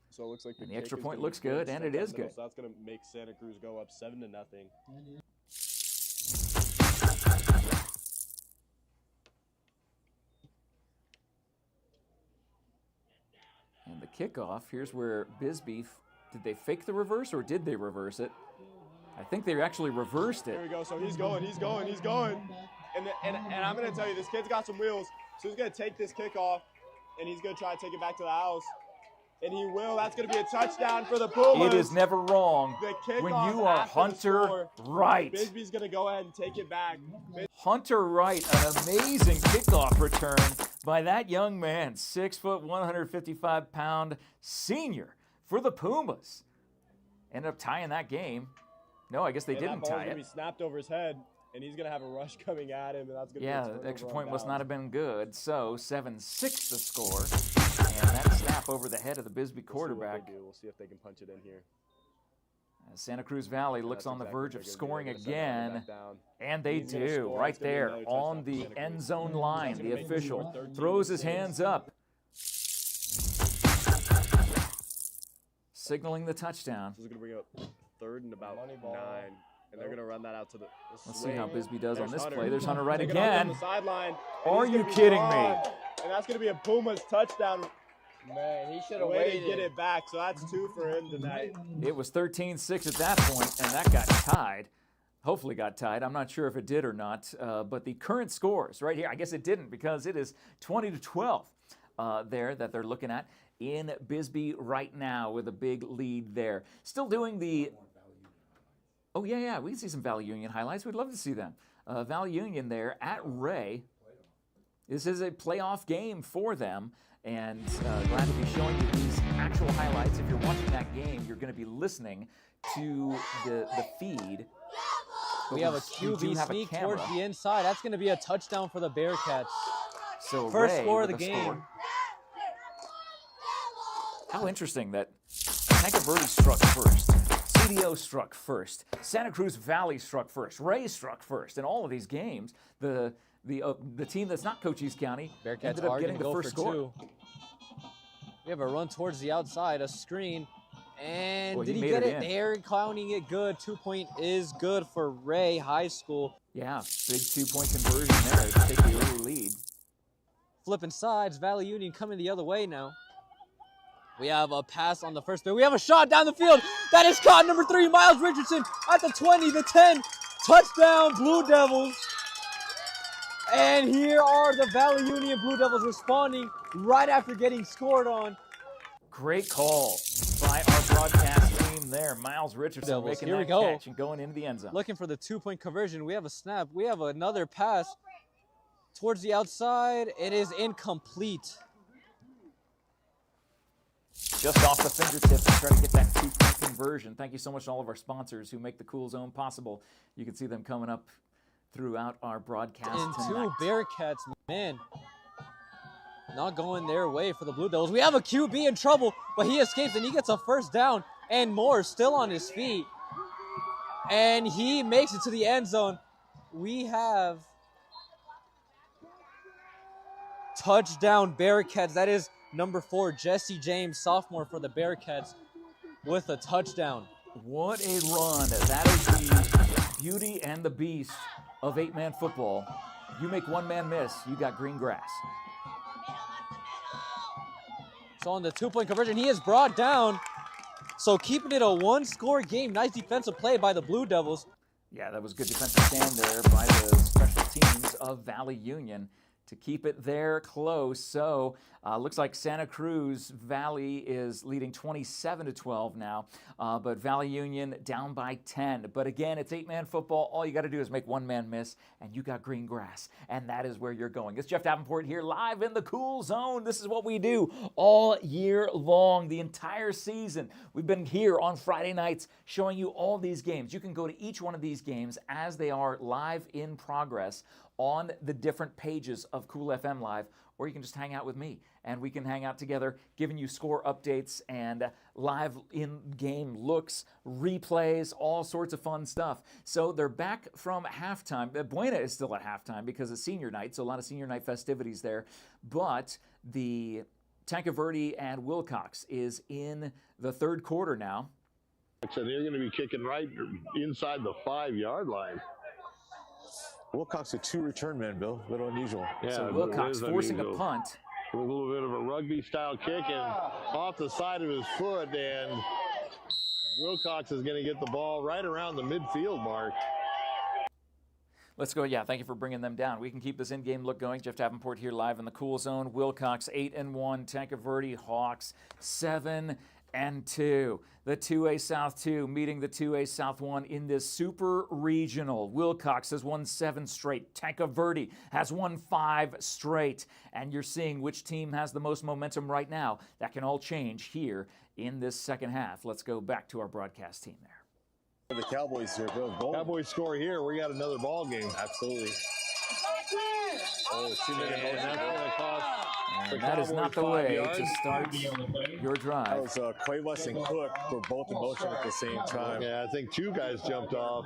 So it looks like And the extra point looks good, and it is good. So that's going to make Santa Cruz go up 7-0. And the kickoff, here's where Bisbee, did they fake the reverse or did they reverse it? I think they actually reversed it. Here we go. So he's going. And I'm going to tell you, this kid's got some wheels. So he's going to take this kickoff, and he's going to try to take it back to the house. And he will. That's going to be a touchdown for the Pumas. It is never wrong when you are Hunter Wright. Bisbee's going to go ahead and take it back. Hunter Wright, an amazing kickoff return by that young man, 6 foot, 155-pound senior for the Pumas. Ended up tying that game. No, I guess they didn't tie it. That ball's going to be snapped over his head, and he's going to have a rush coming at him, and that's going to be a turnover the extra point on must downs. not have been good. So 7-6 the score. And that snap over the head of the Bisbee quarterback. We'll see if they can punch it in here. As Santa Cruz Valley looks on the verge of scoring They're gonna send that again. down. And they He's gonna do, score. right It's gonna be there another on touchdown for the Santa end Cruz. zone line. That's The gonna make it official 13-6. throws his hands up, signaling the touchdown. This is going to bring up 3rd and about 9. And they're going to run that out to the Let's see how Bisbee does on There's this Hunter. play. There's Hunter Wright Taking off again. on the sideline. and Are he's you gonna be kidding me? gone. And that's going to be a Pumas touchdown. Man, he should The have way waited. to get it back. So that's 2 for him tonight. It was 13-6 at that point, and that got tied. Hopefully got tied. I'm not sure if it did or not. But the current scores right here, I guess it didn't because it is 20-12 there that they're looking at in Bisbee right now with a big lead there. Still doing the... Oh, yeah, we can see some Valley Union highlights. We'd love to see them. Valley Union there at Ray. This is a playoff game for them And glad to be showing you these actual highlights. If you're watching that game, you're going to be listening to the feed. We have a QB sneak towards the inside. That's going to be a touchdown for the Bearcats. So First Ray score of the with a game. score. How interesting that Verde struck first, CDO struck first, Santa Cruz Valley struck first, Ray struck first. In all of these games, the team that's not Cochise County Bearcats ended up are getting going to the go first for score. 2. We have a run towards the outside, a screen, and Boy, did he made get it it? in. They're counting it good. 2-point is good for Ray High School. Yeah, big 2-point conversion there to take the early lead. Flipping sides, Valley Union coming the other way now. We have a pass on the first bit. We have a shot down the field. That is caught. Number 3, Miles Richardson at the 20, the 10. Touchdown, Blue Devils. And here are the Valley Union Blue Devils responding right after getting scored on. Great call by our broadcast team there. Miles Richardson Devils, making here we that go. catch and going into the end zone. Looking for the 2-point conversion. We have a snap. We have another pass towards the outside. It is incomplete. Just off the fingertips to try to get that 2-point conversion. Thank you so much to all of our sponsors who make the Cool Zone possible. You can see them coming up throughout our broadcast And tonight. 2 Bearcats, man, not going their way for the Blue Devils. We have a QB in trouble, but he escapes and he gets a first down, and Moore still on his feet. And he makes it to the end zone. We have touchdown Bearcats. That is number 4, Jesse James, sophomore for the Bearcats, with a touchdown. What a run. That is the beauty and the beast of 8-man football. You make one man miss, you got green grass. So on the 2-point conversion, he is brought down. So keeping it a 1-score game. Nice defensive play by the Blue Devils. Yeah, that was good defensive stand there by the special teams of Valley Union to keep it there close. So looks like Santa Cruz Valley is leading 27-12 now, but Valley Union down by 10. But again, it's 8-man football. All you got to do is make one man miss, and you got green grass, and that is where you're going. It's Jeff Davenport here live in the Cool Zone. This is what we do all year long, the entire season. We've been here on Friday nights showing you all these games. You can go to each one of these games as they are live in progress on the different pages of Cool FM Live, or you can just hang out with me and we can hang out together giving you score updates and live in-game looks, replays, all sorts of fun stuff. So they're back from halftime. Buena is still at halftime because it's senior night, so a lot of senior night festivities there. But the Verde and Wilcox is in the third quarter now. So they're going to be kicking right inside the 5-yard line. Wilcox with 2 return men, Bill. A little unusual. Yeah, So Wilcox forcing unusual. a punt. A little bit of a rugby-style kick and off the side of his foot, and Wilcox is going to get the ball right around the midfield mark. Let's go. Yeah, thank you for bringing them down. We can keep this in-game look going. Jeff Davenport here live in the Cool Zone. Wilcox 8-1. Verde Hawks 7-2. The 2A South 2 meeting the 2A South 1 in this super regional. Wilcox has won 7 straight. Verde has won 5 straight. And you're seeing which team has the most momentum right now. That can all change here in this second half. Let's go back to our broadcast team there. The Cowboys here, Bill. Goal. Cowboys score here. We got another ball game. Absolutely. Oh, 2-minute motion. That's going to cost And that is not the way to start your That drive. was Cuevas and Cook were both in motion at the same time. Yeah, I think 2 guys jumped off.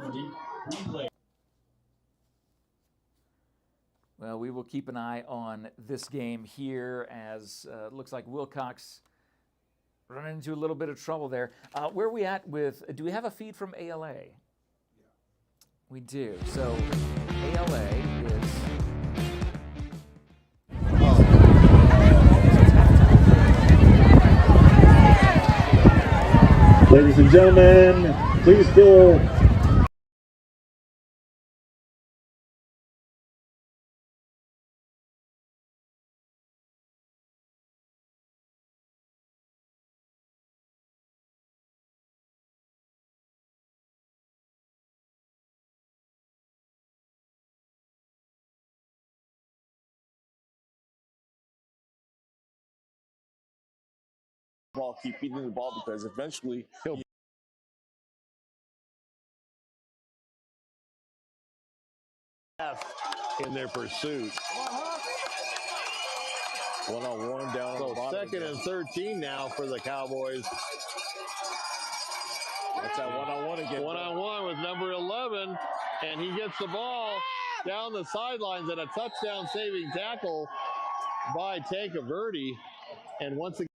Well, we will keep an eye on this game here as it looks like Wilcox running into a little bit of trouble there. Where are we at with, do we have a feed from ALA? Yeah. We do. So ALA is... Ladies and gentlemen, please fill ball, keep feeding the ball, because eventually he'll in their pursuit. One-on-one down. So second and 13 now for the Cowboys. That's that one-on-one again. One-on-one with number 11, and he gets the ball down the sidelines and a touchdown-saving tackle by Tancaverde. And once again,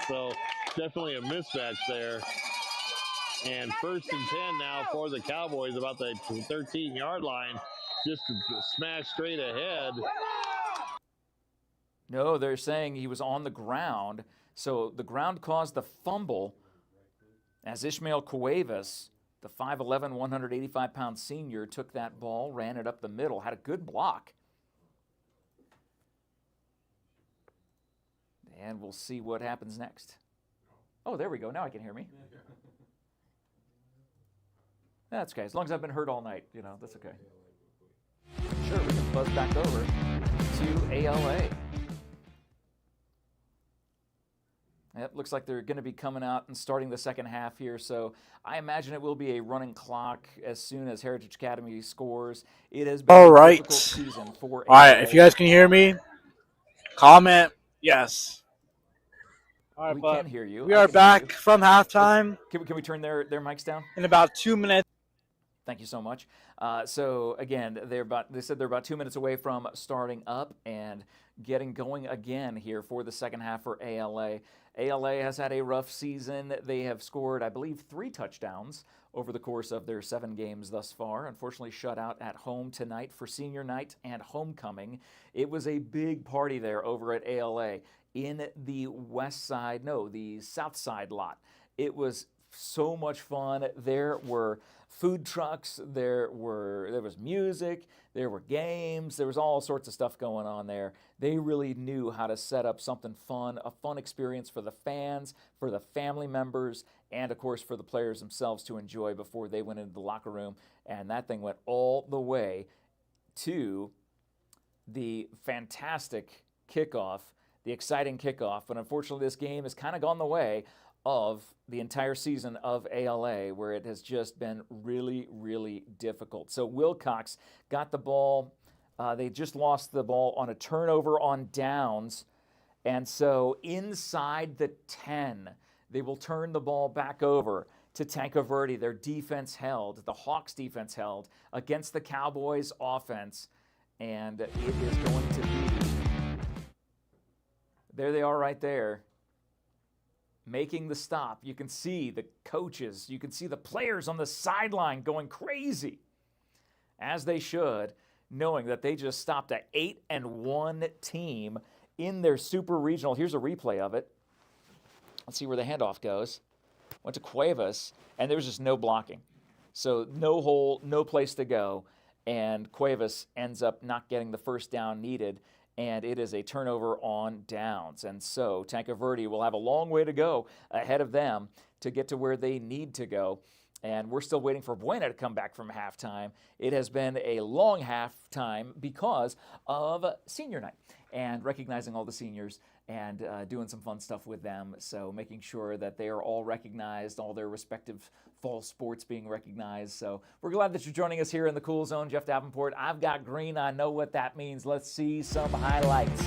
so definitely a mismatch there. And first and 10 now for the Cowboys, about the 13-yard line, just to smash straight ahead. No, they're saying he was on the ground. So the ground caused the fumble as Ishmael Cuevas, the 5'11", 185-pound senior, took that ball, ran it up the middle, had a good block. And we'll see what happens next. Oh, there we go. Now I can hear me. That's okay. As long as I've been hurt all night, you know, that's okay. Sure, we can buzz back over to ALA. It looks like they're going to be coming out and starting the second half here, so I imagine it will be a running clock as soon as Heritage Academy scores. It has been a difficult season for ALA. All right, if you guys can hear me, comment yes. All right, we can hear you. We are back from halftime. Can we turn their mics down? In about 2 minutes. Thank you so much. So again, they said they're about 2 minutes away from starting up and getting going again here for the second half for ALA. ALA has had a rough season. They have scored, I believe, 3 touchdowns over the course of their 7 games thus far. Unfortunately, shut out at home tonight for senior night and homecoming. It was a big party there over at ALA in the the south side lot. It was so much fun. There were food trucks, there was music, there were games, there was all sorts of stuff going on there. They really knew how to set up something fun, a fun experience for the fans, for the family members, and of course for the players themselves to enjoy before they went into the locker room. And that thing went all the way to the fantastic kickoff, the exciting kickoff. But unfortunately, this game has kind of gone the way of the entire season of ALA, where it has just been really, really difficult. So Wilcox got the ball. They just lost the ball on a turnover on downs. And so inside the 10, they will turn the ball back over to Tancaverde. Their defense held, the Hawks defense held against the Cowboys offense. And it is going to be, there they are right there, making the stop. You can see the coaches, you can see the players on the sideline going crazy, as they should, knowing that they just stopped an 8-1 team in their super regional. Here's a replay of it. Let's see where the handoff goes. Went to Cuevas, and there was just no blocking. So no hole, no place to go, and Cuevas ends up not getting the first down needed, and it is a turnover on downs. And so Tancaverde will have a long way to go ahead of them to get to where they need to go. And we're still waiting for Buena to come back from halftime. It has been a long halftime because of senior night and recognizing all the seniors and doing some fun stuff with them. So making sure that they are all recognized, all their respective fall sports being recognized. So we're glad that you're joining us here in the Cool Zone. Jeff Davenport, I've got green. I know what that means. Let's see some highlights.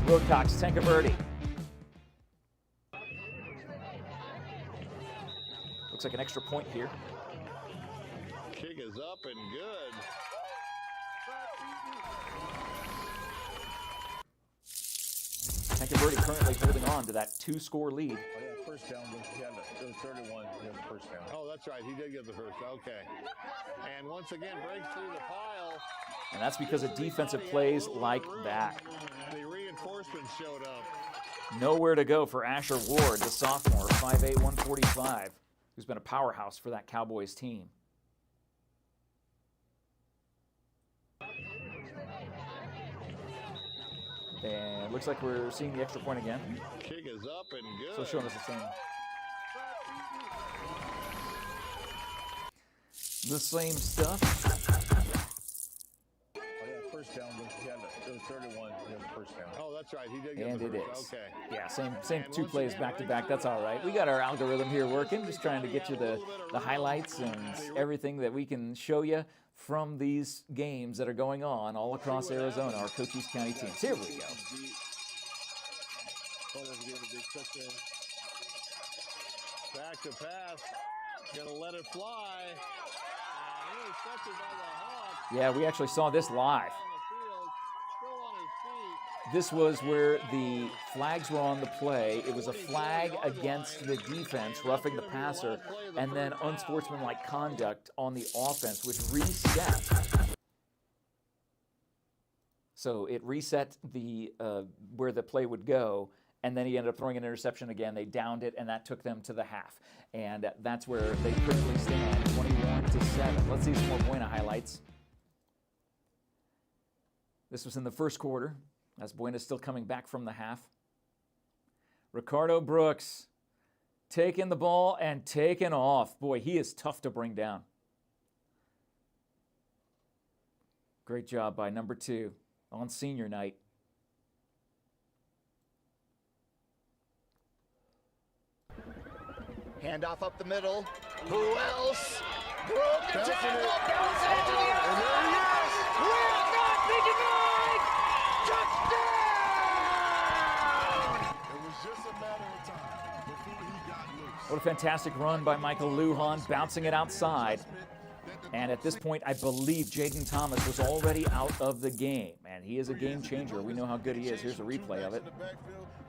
Wilcox, Tancaverde. Looks like an extra point here. Kick is up and good. Tancaverde currently holding on to that 2-score lead. Oh, yeah, first down. It was 31. He had the first down. Oh, that's right. He did get the first. Okay. And once again, breaks through the pile. And that's because of defensive plays like that. The reinforcements showed up. Nowhere to go for Asher Ward, the sophomore, 5'8", 145, who's been a powerhouse for that Cowboys team. And it looks like we're seeing the extra point again. Kick is up and good. So showing us the same stuff. Oh, yeah, first down. It was 31. First down. Oh, that's right. He did get And the it first. is. Okay. Yeah, same two plays back to back. That's all right. We got our algorithm here working, just trying to get you the highlights and everything that we can show you from these games that are going on all across Arizona, our Cochise County teams. Here we go. Back to pass. Gonna let it fly. And intercepted by the Hawks. Yeah, we actually saw this live. This was where the flags were on the play. It was a flag against the defense, roughing the passer, and then unsportsmanlike conduct on the offense, which reset. So it reset the where the play would go, and then he ended up throwing an interception again. They downed it, and that took them to the half. And that's where they currently stand, 21-7. Let's see some more Buena highlights. This was in the first quarter, as Buena's still coming back from the half. Ricardo Brooks taking the ball and taking off. Boy, he is tough to bring down. Great job by number 2 on senior night. Handoff up the middle. Who else? Broke the tackle. Bounce into the end zone. Yes! We are not be denied. Touchdown! It was just a matter of time before he got loose. What a fantastic run by Michael Lujan, bouncing it outside. And at this point, I believe Jaden Thomas was already out of the game. And he is a game changer. We know how good he is. Here's a replay of it. To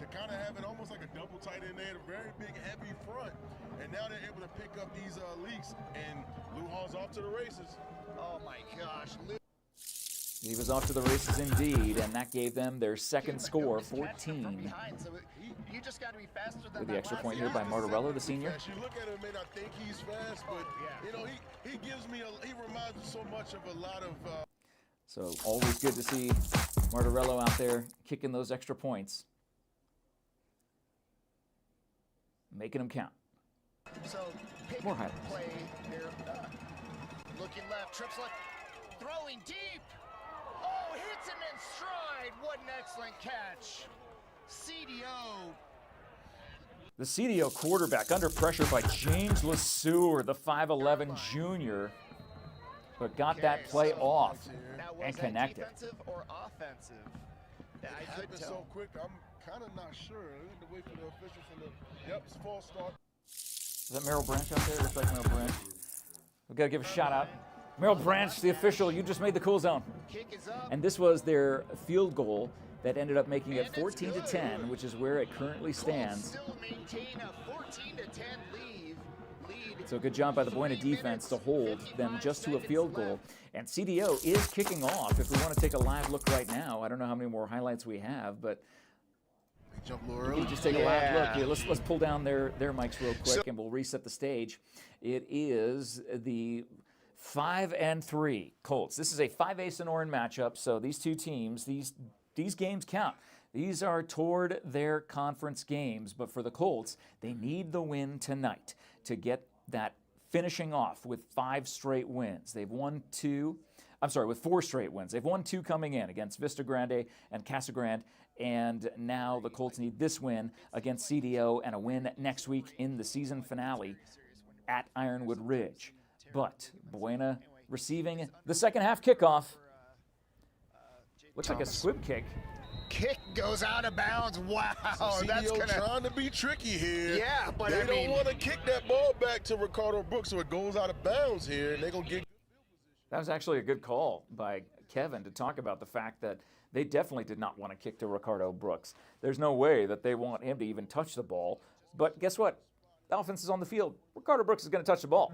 kind of have it almost like a double tight end there, a very big, heavy front. And now they're able to pick up these leaks, and Lujan's off to the races. Oh my gosh. He was off to the races indeed, and that gave them their second score, 14. You just got to be faster than With the extra point here by Martorello, the senior. You look at him, may not think he's fast, but you know, he gives me he reminds me so much of a lot of. So always good to see Martorello out there kicking those extra points, making them count. So more highlights. Play here, looking left, trips left, throwing deep. Oh, hits him in stride. What an excellent catch. CDO. The CDO quarterback under pressure by James LeSueur, the 5'11 junior, but got that play off and connected. Defensive or offensive? I could tell. So quick, I'm kind of not sure. I need to wait for the official from the. Yep, it's false start. Is that Merrill Branch out there? Looks like Merrill Branch. We've got to give a shout out. Merrill Branch, the official, you just made the cool zone. And this was their field goal that ended up making it 14-10, which is where it currently stands. Still maintain a 14-10 lead. So good job by the Buena defense to hold them just to a field goal. And CDO is kicking off. If we want to take a live look right now, I don't know how many more highlights we have, but we just take a live look. Yeah, let's pull down their mics real quick, and we'll reset the stage. It is the 5-3 Colts. This is a 5A Sonoran matchup, so these two teams, these games count. These are toward their conference games, but for the Colts, they need the win tonight to get that finishing off with 5 straight wins. They've won 2, with 4 straight wins. They've won 2 coming in against Vista Grande and Casa Grande, and now the Colts need this win against CDO and a win next week in the season finale at Ironwood Ridge. But Buena receiving the second half kickoff. Looks like a squib kick. Kick goes out of bounds. Wow, so that's trying to be tricky here. Yeah, but they don't want to kick that ball back to Ricardo Brooks, so it goes out of bounds here, and they're gonna get. That was actually a good call by Kevin to talk about the fact that they definitely did not want to kick to Ricardo Brooks. There's no way that they want him to even touch the ball. But guess what? The offense is on the field. Ricardo Brooks is going to touch the ball.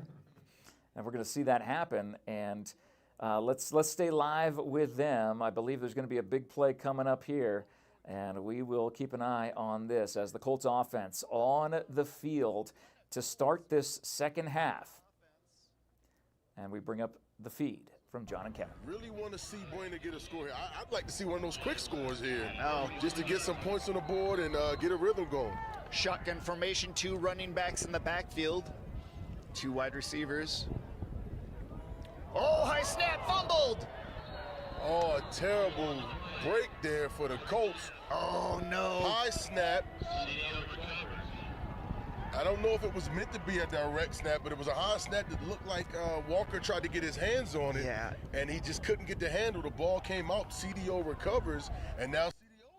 And we're going to see that happen. And let's stay live with them. I believe there's going to be a big play coming up here. And we will keep an eye on this as the Colts offense on the field to start this second half. And we bring up the feed from John and Kevin. Really want to see Buena get a score here. I'd like to see one of those quick scores here. Oh. Just to get some points on the board and get a rhythm going. Shotgun formation, 2 running backs in the backfield, 2 wide receivers. Oh, high snap, fumbled. Oh, a terrible break there for the Colts. Oh, no. High snap. I don't know if it was meant to be a direct snap, but it was a high snap that looked like Walker tried to get his hands on it. Yeah. And he just couldn't get the handle. The ball came out. CDO recovers, and now CDO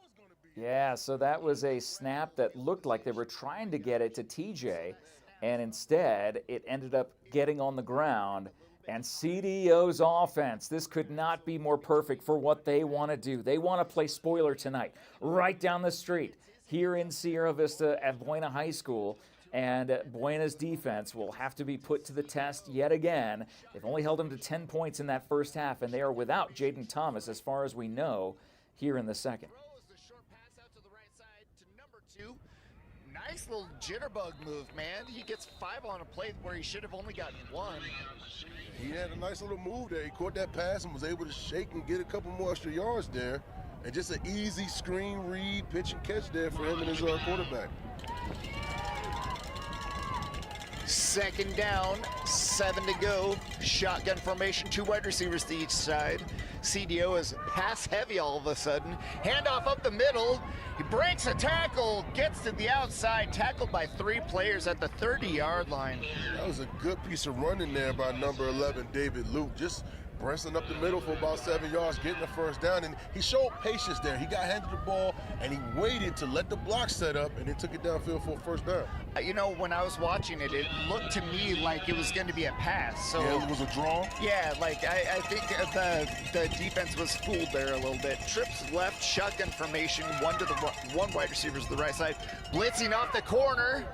is going to be. Yeah, so that was a snap that looked like they were trying to get it to TJ, and instead it ended up getting on the ground. And CDO's offense, this could not be more perfect for what they want to do. They want to play spoiler tonight, right down the street, here in Sierra Vista at Buena High School. And Buena's defense will have to be put to the test yet again. They've only held them to 10 points in that first half, and they are without Jaden Thomas, as far as we know, here in the second. The short pass out to the right side to number 2. Nice little jitterbug move, man. He gets 5 on a play where he should have only gotten 1. He had a nice little move there. He caught that pass and was able to shake and get a couple more extra yards there. And just an easy screen read, pitch and catch there for him and his quarterback. Second down, 7 to go. Shotgun formation, 2 wide receivers to each side. CDO is pass heavy all of a sudden. Handoff up the middle. He breaks a tackle, gets to the outside, tackled by 3 players at the 30-yard line. That was a good piece of running there by number 11, David Luke. Just pressing up the middle for about 7 yards, getting the first down. And he showed patience there. He got handed the ball, and he waited to let the block set up, and then took it downfield for a first down. You know, when I was watching it, it looked to me like it was going to be a pass. So yeah, it was a draw? Yeah, like I think the defense was fooled there a little bit. Trips left, shotgun formation, 1 wide receiver to the right side. Blitzing off the corner.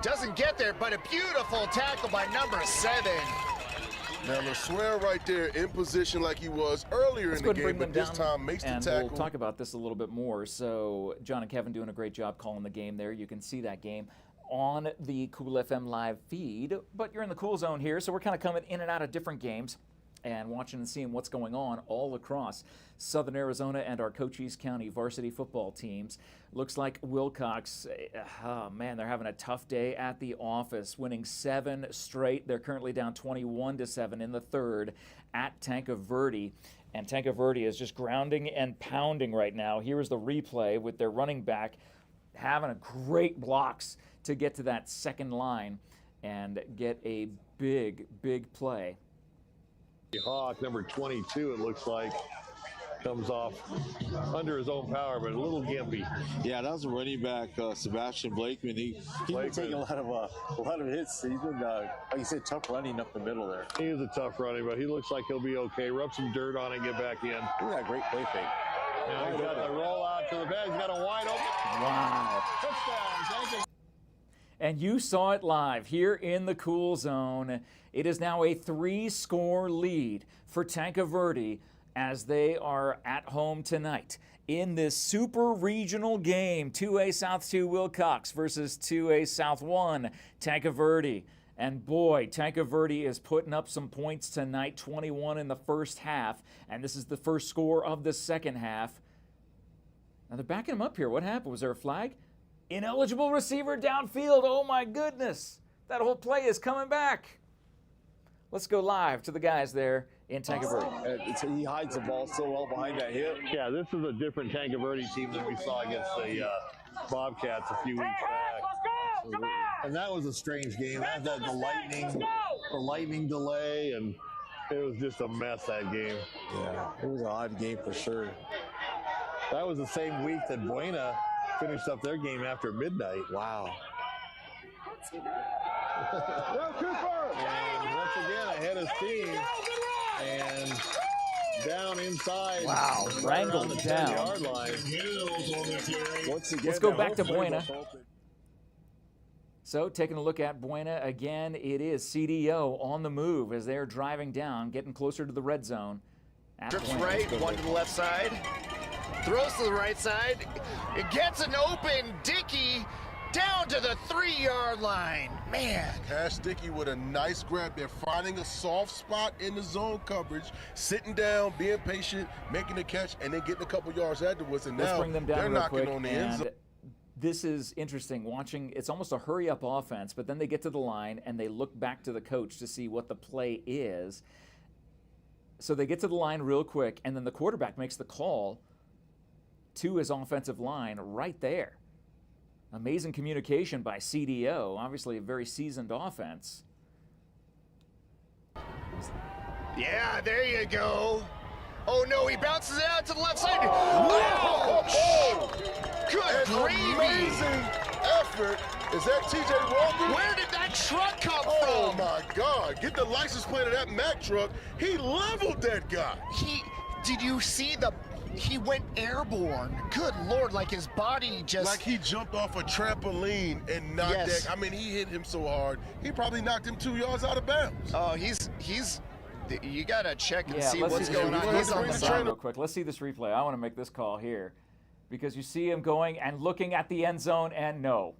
Doesn't get there, but a beautiful tackle by number 7. Now, LeSueur right there in position like he was earlier in the game, but this time makes the tackle. And we'll talk about this a little bit more. So John and Kevin doing a great job calling the game there. You can see that game on the Cool FM live feed, but you're in the Cool Zone here, so we're kind of coming in and out of different games and watching and seeing what's going on all across Southern Arizona and our Cochise County varsity football teams. Looks like Wilcox, oh man, they're having a tough day at the office, winning 7 straight. They're currently down 21-7 in the third at Tanca Verde. And Tanca Verde is just grounding and pounding right now. Here is the replay with their running back having a great blocks to get to that second line and get a big, big play. Hawk, number 22, it looks like, comes off under his own power, but a little gimpy. Yeah, that was a running back, Sebastian Blakeman. He's been taking a lot of hits. He's been, like you said, tough running up the middle there. He is a tough running, but he looks like he'll be okay. Rub some dirt on it, get back in. Look at that great play fake. Now he's got the roll out to the bed. He's got a wide open. Wow. Touchdown. Thank you. And you saw it live here in the Cool Zone. It is now a 3-score lead for Tanca Verde as they are at home tonight in this super regional game. 2A South 2 Wilcox versus 2A South 1 Tanca Verde. And boy, Tanca Verde is putting up some points tonight, 21 in the first half. And this is the first score of the second half. Now they're backing him up here. What happened? Was there a flag? Ineligible receiver downfield. Oh my goodness. That whole play is coming back. Let's go live to the guys there in Tanca Verde. He hides the ball so well behind that hip. Yeah, this is a different Tanca Verde team than we saw against the Bobcats a few weeks back. And that was a strange game. That had the lightning delay, and it was just a mess, that game. Yeah, it was an odd game for sure. That was the same week that Buena finished up their game after midnight. Wow. And once again, ahead of steam, and down inside. Wow, wrangled down. 10-yard line. Once again, let's go back to Buena. So taking a look at Buena again, it is CDO on the move as they're driving down, getting closer to the red zone. Trips right, 1 to the left side. Throws to the right side. It gets an open Dickey down to the 3-yard line. Man. Cash Dickey with a nice grab. They're finding a soft spot in the zone coverage, sitting down, being patient, making the catch, and then getting a couple yards afterwards. And Let's now bring them down they're real knocking quick. on the end zone. And this is interesting watching. It's almost a hurry-up offense, but then they get to the line and they look back to the coach to see what the play is. So they get to the line real quick, and then the quarterback makes the call to his offensive line right there. Amazing communication by CDO. Obviously a very seasoned offense. Yeah, there you go. Oh no, he bounces it out to the left side. Oh! Good gravy. Amazing effort. Is that TJ Walker? Where did that truck come Oh from? my God. Get the license plate of that Mack truck. He leveled that guy. Did you see he went airborne. Good Lord, like his body just... Like he jumped off a trampoline and knocked Yes. that. I mean, he hit him so hard, he probably knocked him 2 yards out of bounds. Oh, he's you gotta check and see let's what's see going this on. replay He's on the real quick. Let's see this replay. I want to make this call here because you see him going and looking at the end zone, and no,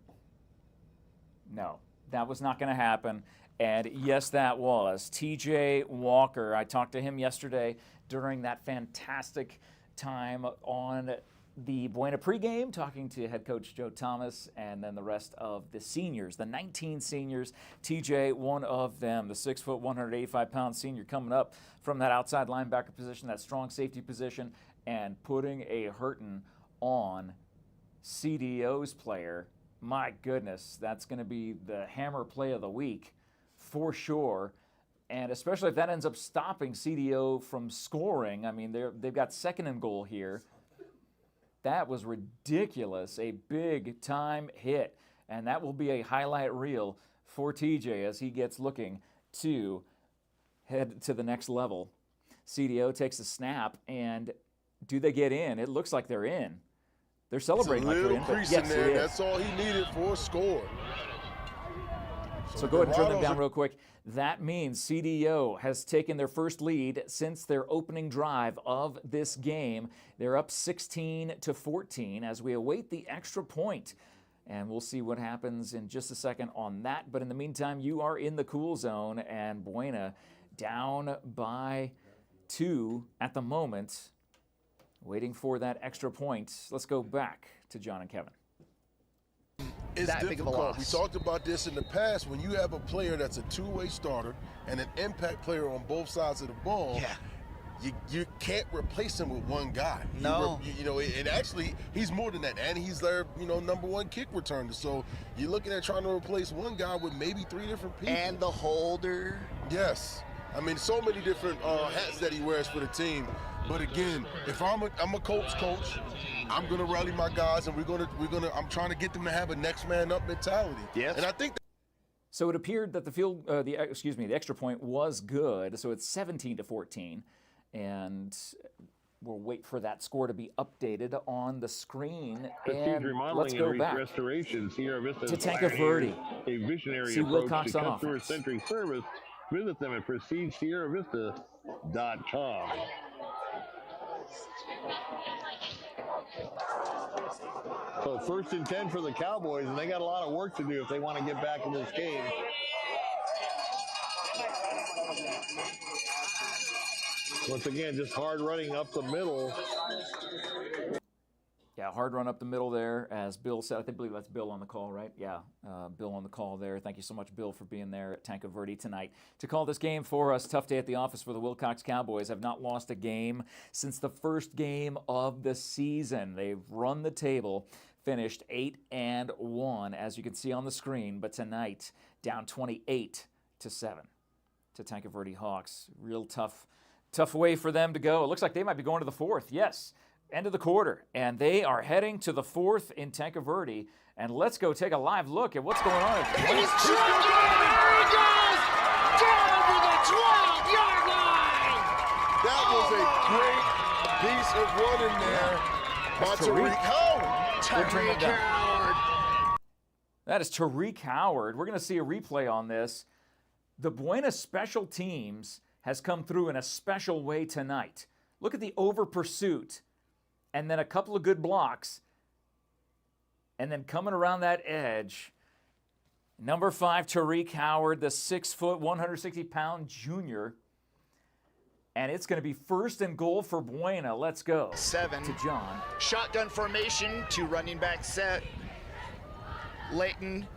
that was not going to happen. And yes, that was TJ Walker. I talked to him yesterday during that fantastic time on the Buena pregame, talking to head coach Joe Thomas and then the rest of the seniors, the 19 seniors. TJ, one of them, the 6 foot, 185-pound senior coming up from that outside linebacker position, that strong safety position, and putting a hurting on CDO's player. My goodness, that's going to be the hammer play of the week for sure. And especially if that ends up stopping CDO from scoring. I mean, they've got 2nd and goal here. That was ridiculous, a big-time hit. And that will be a highlight reel for TJ as he gets looking to head to the next level. CDO takes a snap, and do they get in? It looks like they're in. They're celebrating like they're in. Crease Yes, in there. it is. That's all he needed for a score. So go ahead and turn them down real quick. That means CDO has taken their first lead since their opening drive of this game. They're up 16-14 as we await the extra point. And we'll see what happens in just a second on that. But in the meantime, you are in the cool zone, and Buena down by 2 at the moment, waiting for that extra point. Let's go back to John and Kevin. It's that big of a difficult. We loss. talked about this in the past. When you have a player that's a two-way starter and an impact player on both sides of the ball, you can't replace him with one guy. No. And actually, he's more than that. And he's their, number one kick returner. So you're looking at trying to replace one guy with maybe 3 different people. And the holder. Yes. I mean, so many different hats that he wears for the team. But again, if I'm a coach, I'm gonna rally my guys, and I'm trying to get them to have a next man up mentality. Yes. And I think. So it appeared that the extra point was good. So it's 17-14, and we'll wait for that score to be updated on the screen. And let's go back Restoration, Sierra Vista to Tanca Verde. A visionary See approach Wilcox to on offense. customer-centric service. Visit them at PrestigeSierraVista.com. So 1st and 10 for the Cowboys, and they got a lot of work to do if they want to get back in this game. Once again, just hard running up the middle. Yeah, hard run up the middle there, as Bill said. I believe that's Bill on the call, right? Yeah, Bill on the call there. Thank you so much, Bill, for being there at Tanca Verde tonight to call this game for us. Tough day at the office for the Wilcox Cowboys. Have not lost a game since the first game of the season. They've run the table, finished 8-1, as you can see on the screen. But tonight, down 28-7 to Tanca Verde Hawks. Real tough way for them to go. It looks like they might be going to the 4th. Yes. End of the quarter, and they are heading to the 4th in Tanca Verde. And let's go take a live look at what's going on. He's trucking! There he goes! Down to the 12-yard line! That was a great piece of running there by Tariq Howard. Tariq Howard. That is Tariq Howard. We're going to see a replay on this. The Buena special teams has come through in a special way tonight. Look at the over pursuit and then a couple of good blocks, and then coming around that edge, number 5, Tariq Howard, the 6-foot, 160-pound junior. And it's going to be 1st and goal for Buena. Let's go. 7 to John. Shotgun formation, 2 running back set. Leighton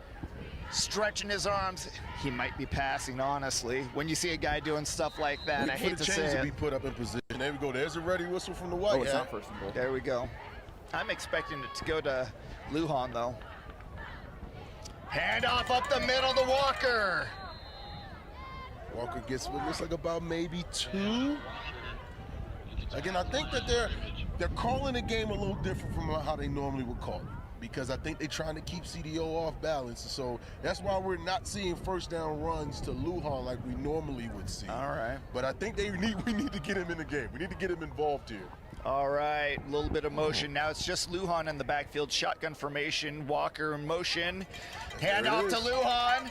stretching his arms. He might be passing, honestly. When you see a guy doing stuff like that, I hate to say it. To be put up in position. There we go. There's a ready whistle from the white. Oh, it's not 1st and goal. There we go. I'm expecting it to go to Lujan, though. Hand off up the middle to Walker. Walker gets what looks like about maybe 2. Again, I think that they're calling the game a little different from how they normally would call it, because I think they're trying to keep CDO off balance. So that's why we're not seeing 1st down runs to Lujan like we normally would see. All right. But I think we need to get him in the game. We need to get him involved here. All right, a little bit of motion. Now it's just Lujan in the backfield. Shotgun formation, Walker in motion. Hand off to Lujan.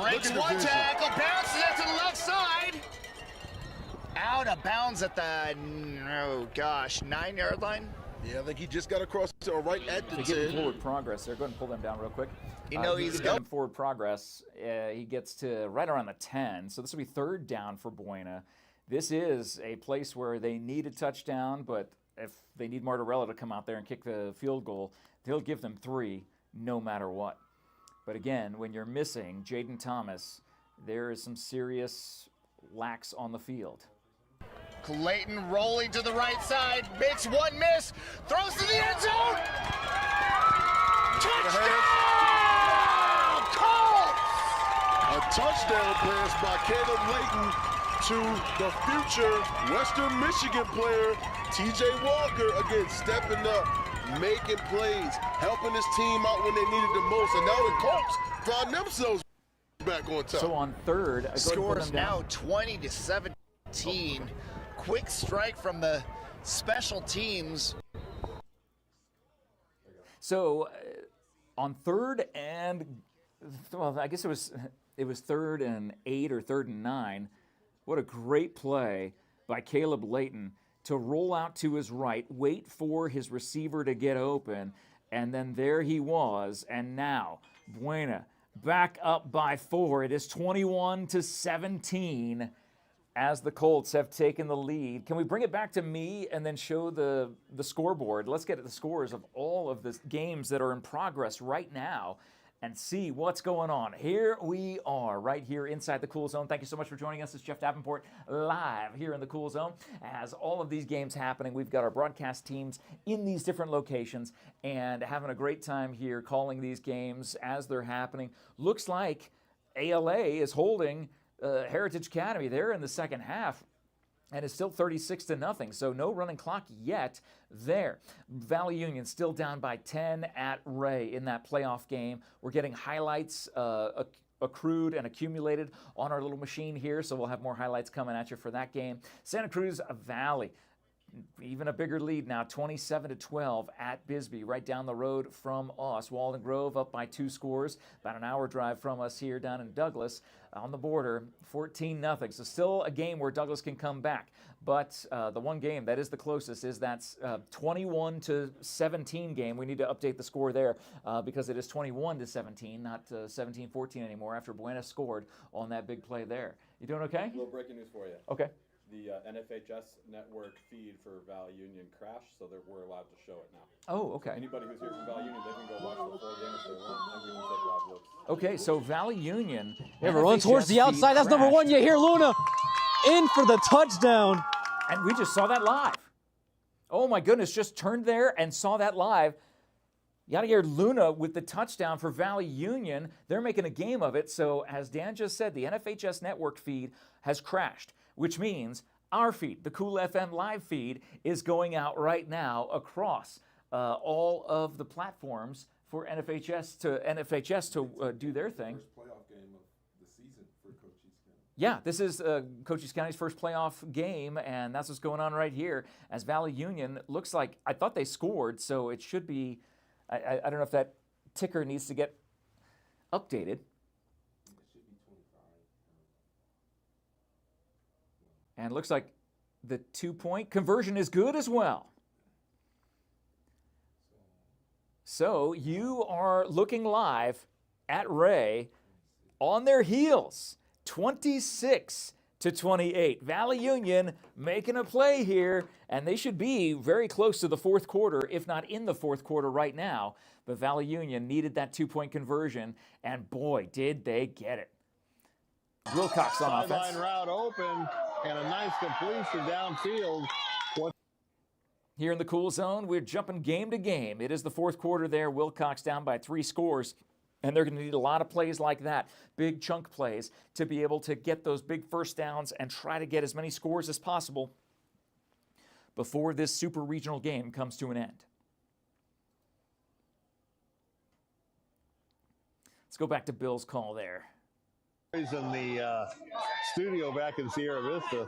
Breaks one tackle, bounces it to the left side. Out of bounds at the, 9-yard line. Yeah, I think he just got across right at the 10. Getting forward progress there. Go ahead and pull them down real quick. He's getting forward progress. He gets to right around the 10. So this will be 3rd down for Buena. This is a place where they need a touchdown, but if they need Martorella to come out there and kick the field goal, they'll give them 3 no matter what. But again, when you're missing Jaden Thomas, there is some serious lacks on the field. Clayton rolling to the right side, makes one miss, throws to the end zone. Touchdown! Colts! A touchdown pass by Caleb Leighton to the future Western Michigan player, TJ Walker, again stepping up, making plays, helping his team out when they needed the most, and now the Colts find themselves back on top. So on 3rd, scores now 20-17. Quick strike from the special teams. So on 3rd and, well, I guess it was 3rd and 8 or 3rd and 9. What a great play by Caleb Leighton to roll out to his right, wait for his receiver to get open, and then there he was. And now Buena back up by 4. It is 21-17 as the Colts have taken the lead. Can we bring it back to me and then show the scoreboard? Let's get at the scores of all of the games that are in progress right now and see what's going on. Here we are, right here inside the Cool Zone. Thank you so much for joining us. It's Jeff Davenport live here in the Cool Zone. As all of these games happening, we've got our broadcast teams in these different locations and having a great time here calling these games as they're happening. Looks like ALA is holding Heritage Academy there in the second half, and it's still 36-0, so no running clock yet there. Valley Union still down by 10 at Ray in that playoff game. We're getting highlights accrued and accumulated on our little machine here, so we'll have more highlights coming at you for that game. Santa Cruz Valley, even a bigger lead now, 27-12 at Bisbee, right down the road from us. Walden Grove up by 2 scores, about an hour drive from us here down in Douglas on the border, 14-0. So still a game where Douglas can come back. But the one game that is the closest is that 21-17 game. We need to update the score there because it is 21-17, not 17-14 anymore after Buena scored on that big play there. You doing okay? A little breaking news for you. Okay. The NFHS network feed for Valley Union crashed, so that we're allowed to show it now. Oh, okay. Anybody who's here from Valley Union, they can go watch the full game if they want, and we can take live looks. Okay, so Valley Union. Everyone towards the outside. That's number 1. You hear Luna in for the touchdown. And we just saw that live. Oh my goodness, just turned there and saw that live. You got to hear Luna with the touchdown for Valley Union. They're making a game of it. So as Dan just said, the NFHS network feed has crashed, which means our feed, the Cool FM live feed, is going out right now across all of the platforms for NFHS to do their thing. First playoff game of the season for Cochise County. Yeah, this is Cochise County's first playoff game, and that's what's going on right here. As Valley Union looks like, I thought they scored, so it should be. I don't know if that ticker needs to get updated. And it looks like the 2-point conversion is good as well. So you are looking live at Ray on their heels, 26-28. Valley Union making a play here, and they should be very close to the fourth quarter, if not in the fourth quarter right now. But Valley Union needed that two-point conversion, and boy, did they get it. Wilcox on offense. Sideline route open, and a nice completion downfield. Here in the cool zone, we're jumping game to game. It is the fourth quarter there. Wilcox down by 3 scores. And they're going to need a lot of plays like that, big chunk plays, to be able to get those big first downs and try to get as many scores as possible before this super regional game comes to an end. Let's go back to Bill's call there. He's in the studio back in Sierra Vista.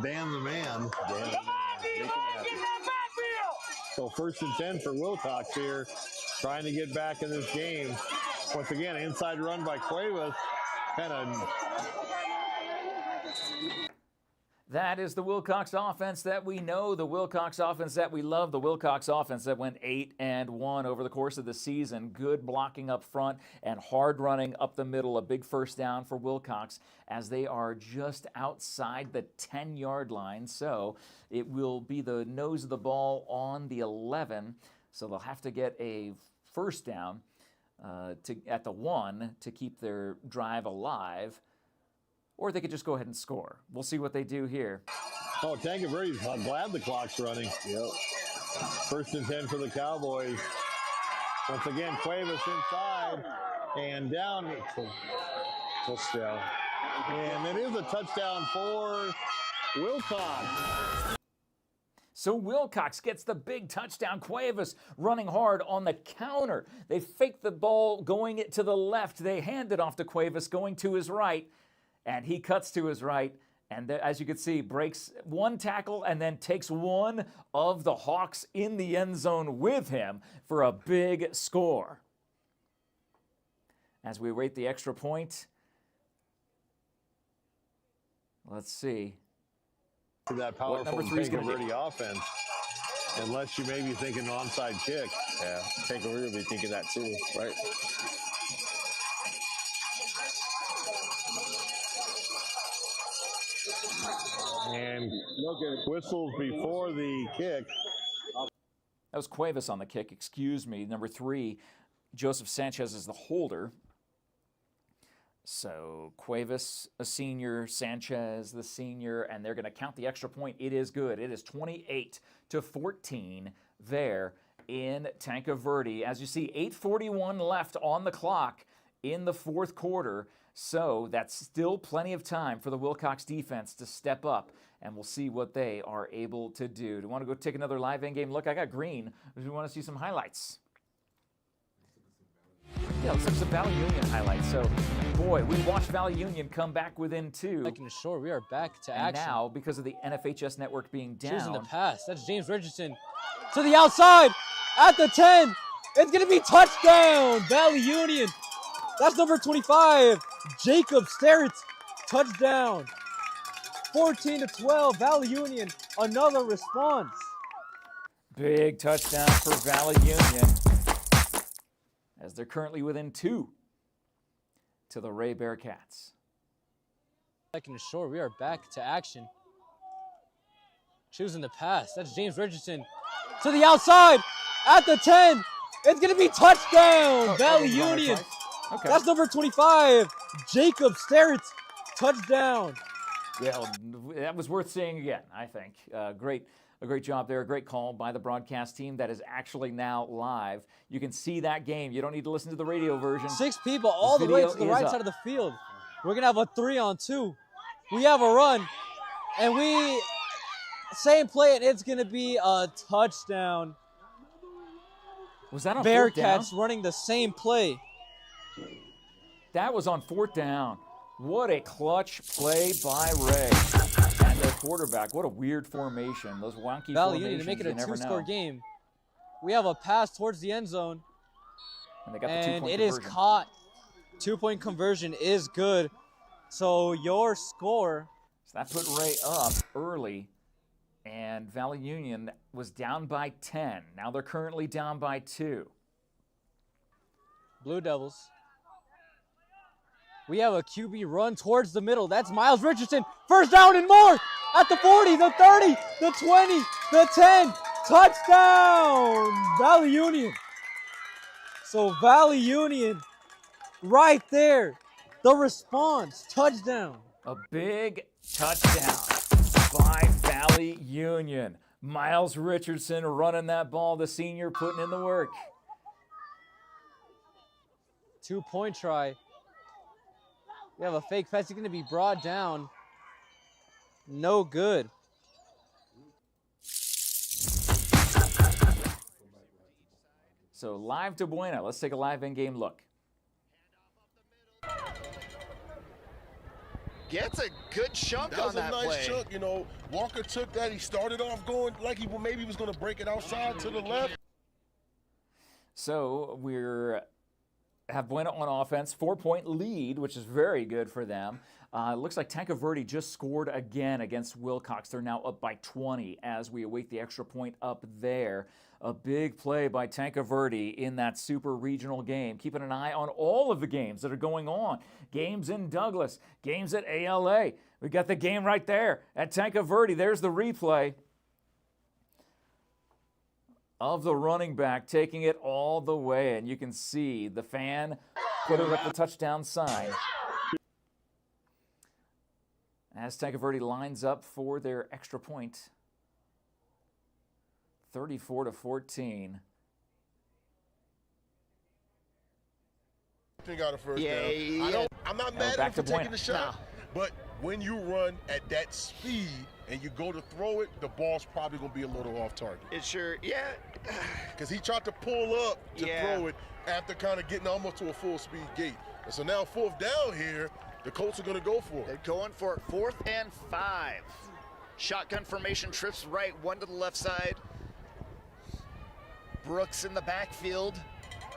Dan the man. So 1st and 10 for Wilcox here, trying to get back in this game. Once again, inside run by Cuevas. That is the Wilcox offense that we know, the Wilcox offense that we love, the Wilcox offense that went 8-1 over the course of the season. Good blocking up front and hard running up the middle. A big first down for Wilcox as they are just outside the 10-yard line. So it will be the nose of the ball on the 11. So they'll have to get a first down at the 1 to keep their drive alive. Or they could just go ahead and score. We'll see what they do here. Oh, Tangaverdy's glad the clock's running. Yep. 1st and 10 for the Cowboys. Once again, Cuevas inside and down. Touchdown. And it is a touchdown for Wilcox. So Wilcox gets the big touchdown. Cuevas running hard on the counter. They fake the ball going to the left. They hand it off to Cuevas going to his right. And he cuts to his right, and as you can see, breaks one tackle and then takes one of the Hawks in the end zone with him for a big score. As we await the extra point, let's see. That powerful Tangaverdy offense, unless you may be thinking onside kick. Yeah, Tangaverdy will be thinking that too, right? And whistles before the kick. That was Cuevas on the kick, excuse me. Number 3, Joseph Sanchez is the holder. So Cuevas, a senior, Sanchez, the senior, and they're going to count the extra point. It is good. It is 28-14 there in Tangaverdy. As you see, 8:41 left on the clock in the fourth quarter. So that's still plenty of time for the Wilcox defense to step up, and we'll see what they are able to do. Do you want to go take another live in-game look? I got green. Do you want to see some highlights? Yeah, let's look at some Valley Union highlights. So, boy, we watched Valley Union come back within 2. Making sure we are back to and action. now, because of the NFHS network being down. Choosing the pass. That's James Richardson to the outside at the 10. It's going to be touchdown, Valley Union. That's number 25, Jacob Sterritz, touchdown. 14-12, Valley Union, another response. Big touchdown for Valley Union, as they're currently within 2 to the Ray Bearcats. Second ashore, we are back to action. Choosing the pass, that's James Richardson to the outside at the 10. It's going to be touchdown, Valley Union. Okay. That's number 25, Jacob Sterritz, touchdown. Yeah, that was worth seeing again, I think. A great job there, a great call by the broadcast team that is actually now live. You can see that game. You don't need to listen to the radio version. 6 people all the way to the right side of the field. We're going to have a 3-on-2. We have a run, and same play, and it's going to be a touchdown. Was that on 4th down? Bearcats running the same play. That was on 4th down. What a clutch play by Ray and their quarterback. What a weird formation. Those wonky Valley formations, Union to make it a you never 2-score know. game. We have a pass towards the end zone. And they got the 2-point it conversion. is caught. 2-point conversion is good. So your score. So that put Ray up early. And Valley Union was down by 10. Now they're currently down by 2. Blue Devils. We have a QB run towards the middle. That's Miles Richardson. First down and more at the 40, the 30, the 20, the 10. Touchdown, Valley Union. So Valley Union right there. The response, touchdown. A big touchdown by Valley Union. Miles Richardson running that ball, the senior putting in the work. 2-point try. We have a fake pass. He's going to be brought down. No good. So live to Buena. Let's take a live in-game look. Gets a good chunk That was on a that nice play. chunk, you know. Walker took that. He started off going like he maybe was going to break it outside to the left. So we're have Buena on offense, 4-point lead, which is very good for them. Looks like Tanca Verde just scored again against Wilcox. They're now up by 20 as we await the extra point up there. A big play by Tanca Verde in that super regional game. Keeping an eye on all of the games that are going on. Games in Douglas, games at ALA. We got the game right there at Tanca Verde. There's the replay of the running back taking it all the way, and you can see the fan putting up the touchdown sign as Tanca Verde lines up for their extra point. 34-14. Got a first Yeah, down. yeah. I'm not mad back at him to for taking Buena. the shot, but when you run at that speed and you go to throw it, the ball's probably going to be a little off target. It sure, yeah. Because he tried to pull up to throw it after kind of getting almost to a full speed gate. And so now 4th down here, the Colts are going to go for it. They're going for it. 4th and 5. Shotgun formation, trips right, one to the left side. Brooks in the backfield.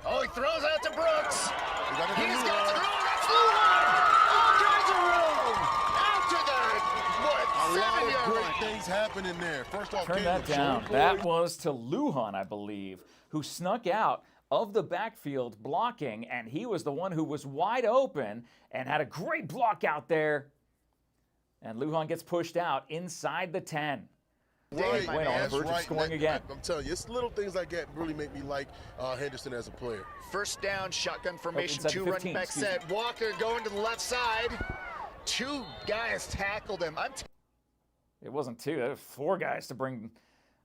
Oh, he throws out to Brooks. He's got the room. That's Lujan. All kinds of room. Out to the, 7-yard Great line. things happening there. First off, Turn Caleb that down. Jones. That was to Lujan, I believe, who snuck out of the backfield blocking, and he was the one who was wide open and had a great block out there. And Lujan gets pushed out inside the 10. Right, Buena on the that's verge of right. scoring again. I'm telling you, it's little things like that really make me like Henderson as a player. First down, shotgun formation, inside the 2 running 15, back excuse me. set. Walker going to the left side. 2 guys tackled him. It wasn't 2. There was 4 guys to bring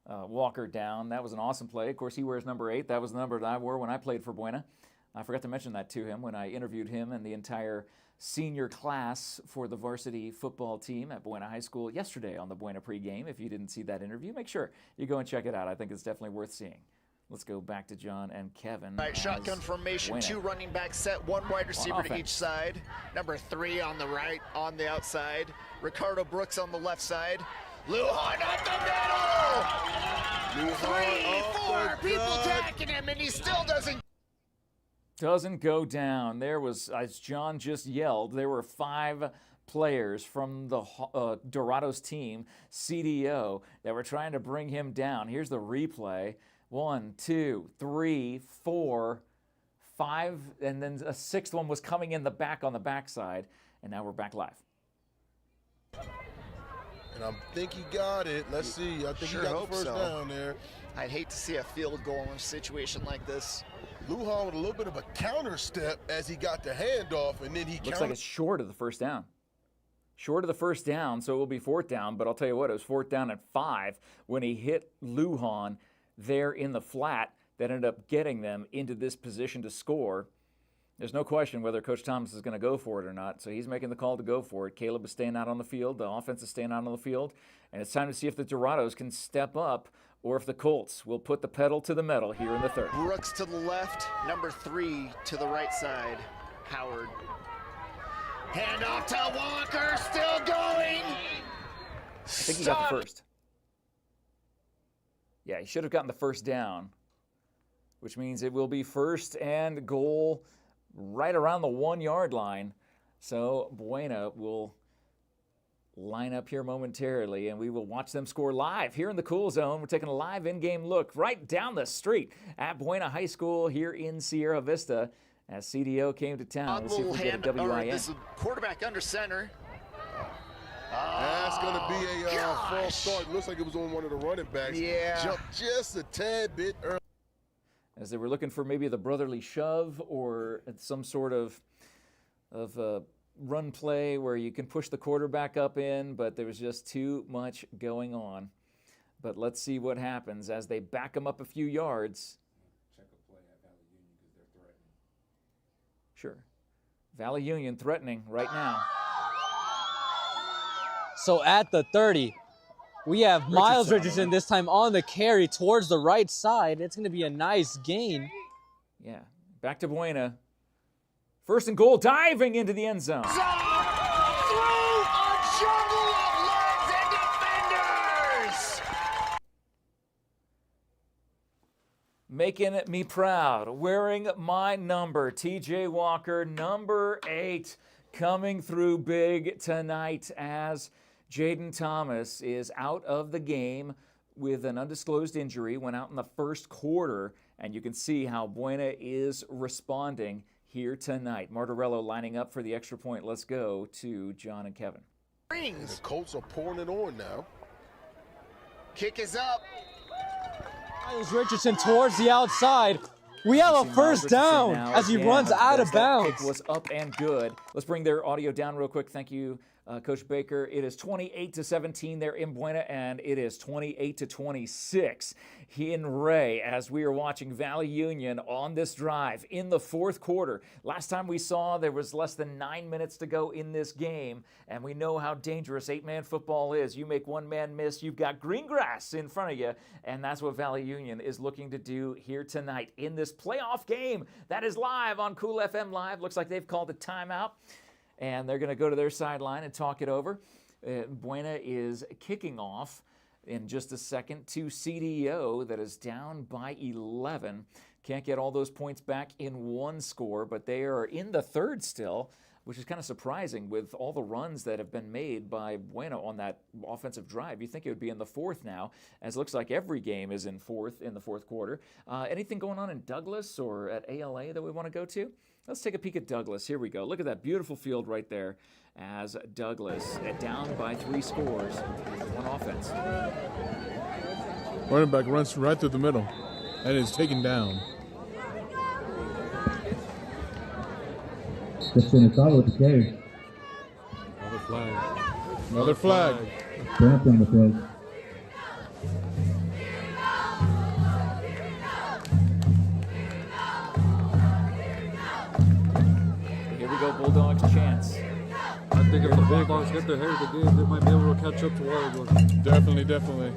Walker down. That was an awesome play. Of course, he wears number 8. That was the number that I wore when I played for Buena. I forgot to mention that to him when I interviewed him and the entire senior class for the varsity football team at Buena High School yesterday on the Buena pregame. If you didn't see that interview, make sure you go and check it out. I think it's definitely worth seeing. Let's go back to John and Kevin. Right, shotgun formation, Buena. 2 running back set, 1 wide receiver to offense. each side. Number 3 on the right, on the outside. Ricardo Brooks on the left side. Lujan up the middle! 3, 4 people attacking him, and he still doesn't go down. There was, as John just yelled, there were 5 players from the Dorados team, CDO, that were trying to bring him down. Here's the replay. 1, 2, 3, 4, 5, and then a 6th one was coming in the back on the backside, and now we're back live. And I think he got it. Let's see. I think Sure he got hope the first so. down there. I'd hate to see a field goal in a situation like this. Lujan with a little bit of a counter step as he got the handoff, and then he Looks like it's short of the first down. Short of the first down, so it will be 4th down, but I'll tell you what, it was 4th down at 5 when he hit Lujan there in the flat that ended up getting them into this position to score. There's no question whether Coach Thomas is going to go for it or not, so he's making the call to go for it. Caleb is staying out on the field. The offense is staying out on the field, and it's time to see if the Dorados can step up or if the Colts will put the pedal to the metal here in the 3rd. Brooks to the left, number 3 to the right side, Howard. Hand off to Walker, still going. I think he got the first. Yeah, he should have gotten the first down, which means it will be 1st and goal right around the 1-yard line. So Buena will line up here momentarily, and we will watch them score live here in the Cool Zone. We're taking a live in-game look right down the street at Buena High School here in Sierra Vista as CDO came to town. Let's see if we get a WIN. This is quarterback under center. That's going to be a false start. Looks like it was on one of the running backs. Yeah. Jumped just a tad bit early. As they were looking for maybe the brotherly shove or some sort of run play where you can push the quarterback up in, but there was just too much going on. But let's see what happens as they back him up a few yards. Check a play at Valley Union because they're threatening. Sure. Valley Union threatening right now. So at the 30, we have Miles Richardson this time on the carry towards the right side. It's going to be a nice gain. Yeah, back to Buena. First and goal, diving into the end zone. Through a jungle of legs and defenders. Making me proud, wearing my number, TJ Walker, number 8, coming through big tonight as Jaden Thomas is out of the game with an undisclosed injury, went out in the first quarter, and you can see how Buena is responding here tonight. Martorello lining up for the extra point. Let's go to John and Kevin. The Colts are pouring it on now. Kick is up. Miles Richardson towards the outside. We have a first down as he runs out of bounds. That kick was up and good. Let's bring their audio down real quick. Thank you, Coach Baker. It is 28-17 there in Buena, and it is 28-26 in Ray as we are watching Valley Union on this drive in the fourth quarter. Last time we saw, there was less than 9 minutes to go in this game, and we know how dangerous 8-man football is. You make one man miss, you've got green grass in front of you, and that's what Valley Union is looking to do here tonight in this playoff game that is live on Cool FM Live. Looks like they've called a timeout, and they're going to go to their sideline and talk it over. Buena is kicking off in just a second to CDO that is down by 11. Can't get all those points back in one score, but they are in the third still, which is kind of surprising with all the runs that have been made by Buena on that offensive drive. You think it would be in the fourth now, as it looks like every game is in the fourth quarter. Anything going on in Douglas or at ALA that we want to go to? Let's take a peek at Douglas. Here we go. Look at that beautiful field right there as Douglas down by 3 scores, one offense. Running back runs right through the middle and is taken down. Just in the foul with the carry. Another flag. Another flag. Cramp on the play. Here we go, Bulldogs chance. I think if the Bulldogs get their hair of the game, they might be able to catch up to Oregon. Definitely, definitely.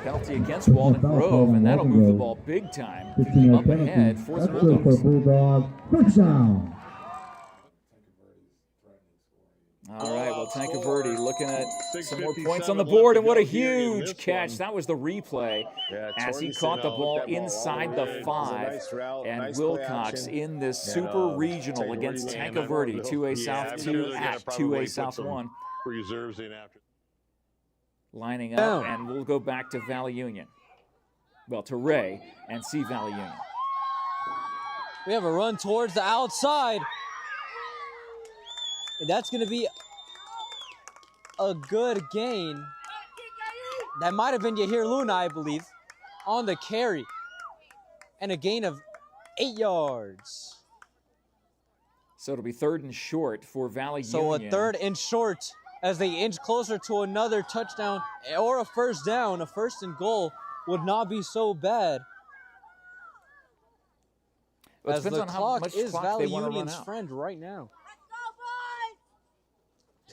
Penalty against Walden Grove, and that'll move the ball big time up ahead for the Bulldogs. Bulldog. First down. All right, well, Tancaverde looking at some more points on the board, and what a huge catch. That was the replay as he caught the ball inside the 5. And Wilcox in this super regional against Tancaverde, 2A South 2 at 2A South 1. Reserves in after. Lining up, and we'll go back to Valley Union. Well, to Ray and see Valley Union. We have a run towards the outside. And that's going to be a good gain. That might have been Yahir Luna, I believe, on the carry. And a gain of 8 yards. So it'll be 3rd and short for Valley Union. So a 3rd and short as they inch closer to another touchdown or a first down. A 1st and goal would not be so bad. Well, as the clock is Valley Union's friend right now.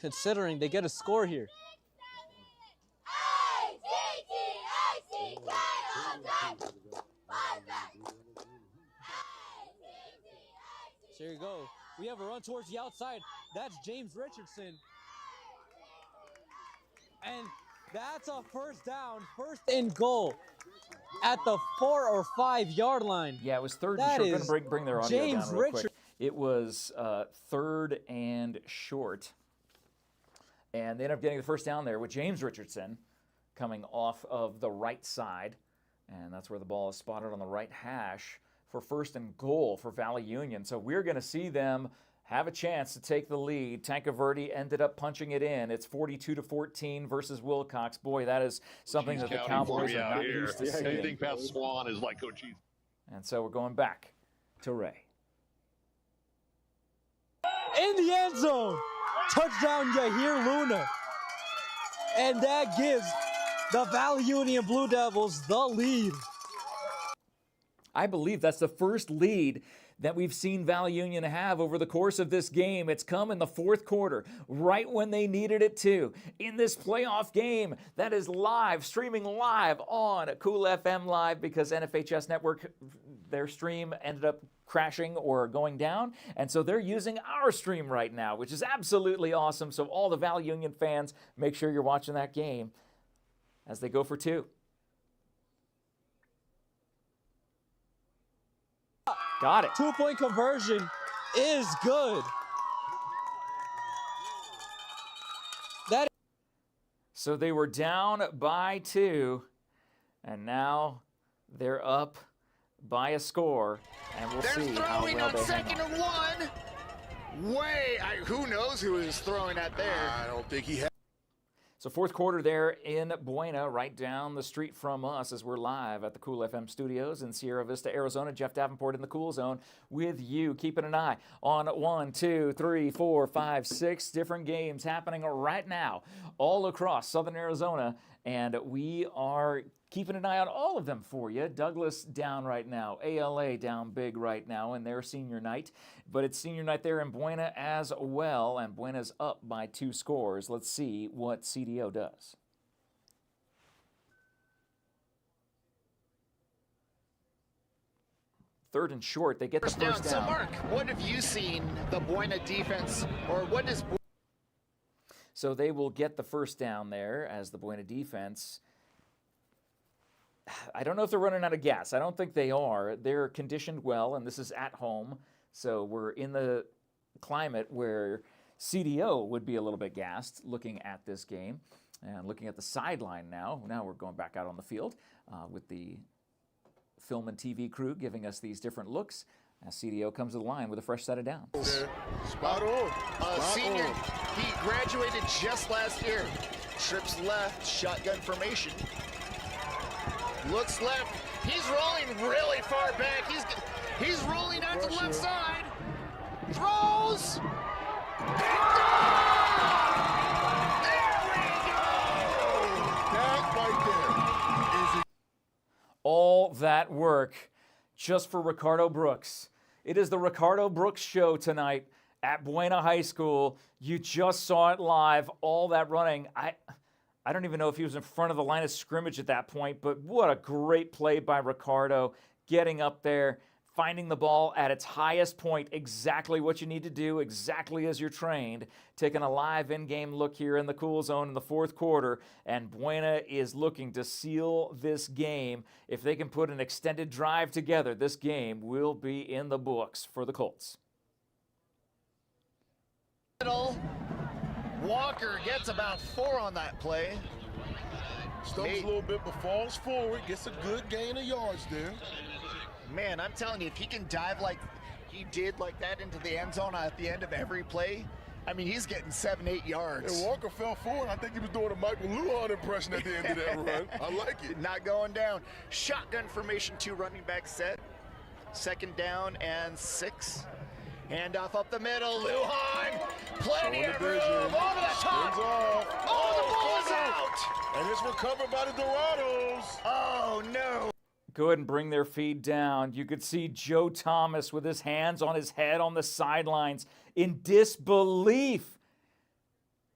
Considering they get a score here. So here you go. We have a run towards the outside. That's James Richardson. And that's a first down, 1st and goal at the 4 or 5 yard line. Yeah, it was 3rd and short. I'm going to bring their audio down real quick. It was 3rd and short. And they end up getting the first down there with James Richardson coming off of the right side. And that's where the ball is spotted on the right hash for first and goal for Valley Union. So we're going to see them have a chance to take the lead. Tancaverde ended up punching it in. It's 42-14 versus Wilcox. Boy, that is something that the Cowboys are not used to seeing. Anything past Swan is like Cochise. And so we're going back to Ray. In the end zone, touchdown Yahir Luna. And that gives the Valley Union Blue Devils the lead. I believe that's the first lead that we've seen Valley Union have over the course of this game. It's come in the fourth quarter, right when they needed it to. In this playoff game that is live, streaming live on Cool FM Live, because NFHS Network, their stream ended up crashing or going down, and so they're using our stream right now, which is absolutely awesome. So all the Valley Union fans, make sure you're watching that game as they go for two. Got it. 2-point conversion is good. So they were down by 2, and now they're up by a score, and we'll see how well they hang on. They're throwing on 2nd and 1. Who knows who is throwing at there? I don't think he had. So fourth quarter there in Buena, right down the street from us as we're live at the Cool FM studios in Sierra Vista, Arizona. Jeff Davenport in the Cool Zone with you, keeping an eye on 1, 2, 3, 4, 5, 6 different games happening right now all across Southern Arizona, and we are keeping an eye on all of them for you. Douglas down right now, ALA down big right now in their senior night, but it's senior night there in Buena as well, and Buena's up by 2 scores. Let's see what CDO does. Third and short, they get the first down. So Mark, what have you seen the Buena defense, or what is... So they will get the first down there as the Buena defense... I don't know if they're running out of gas. I don't think they are. They're conditioned well, and this is at home. So we're in the climate where CDO would be a little bit gassed looking at this game. And looking at the sideline now. Now we're going back out on the field with the film and TV crew giving us these different looks. As CDO comes to the line with a fresh set of downs. Spot on. Senior, he graduated just last year. Trips left, shotgun formation. Looks left. He's rolling really far back. He's rolling out to the left side. Throws. There we go. That right there is all that work just for Ricardo Brooks. It is the Ricardo Brooks show tonight at Buena High School. You just saw it live. All that running. I don't even know if he was in front of the line of scrimmage at that point, but what a great play by Ricardo, getting up there, finding the ball at its highest point, exactly what you need to do, exactly as you're trained, taking a live in-game look here in the Cool Zone in the fourth quarter, and Buena is looking to seal this game. If they can put an extended drive together, this game will be in the books for the Colts. Walker gets about 4 on that play. Stumps a little bit, but falls forward, gets a good gain of yards there. Man, I'm telling you, if he can dive like he did like that into the end zone at the end of every play, I mean, he's getting 7-8 yards. And Walker fell forward. I think he was doing a Michael Lujan impression at the end of that run. I like it. Not going down. Shotgun formation, 2 running back set. 2nd down and 6. Handoff up the middle, Lujan, plenty of room, over the top, oh, the ball's out! And it's recovered by the Dorados. Oh, no. Go ahead and bring their feed down. You could see Joe Thomas with his hands on his head on the sidelines in disbelief,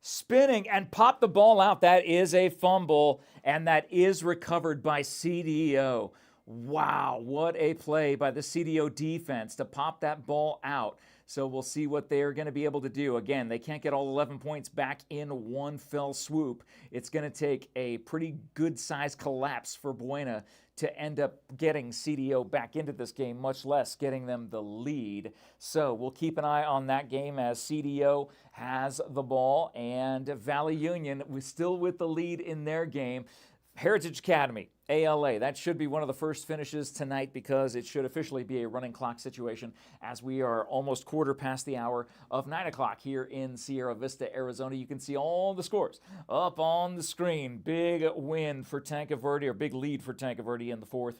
spinning and popped the ball out. That is a fumble, and that is recovered by CDO. Wow, what a play by the CDO defense to pop that ball out. So we'll see what they're going to be able to do. Again, they can't get all 11 points back in one fell swoop. It's going to take a pretty good-sized collapse for Buena to end up getting CDO back into this game, much less getting them the lead. So we'll keep an eye on that game as CDO has the ball, and Valley Union was still with the lead in their game. Heritage Academy, ALA, that should be one of the first finishes tonight because it should officially be a running clock situation as we are almost quarter past the hour of 9 o'clock here in Sierra Vista, Arizona. You can see all the scores up on the screen. Big win for Tanque Verde, or big lead for Tanque Verde in the fourth.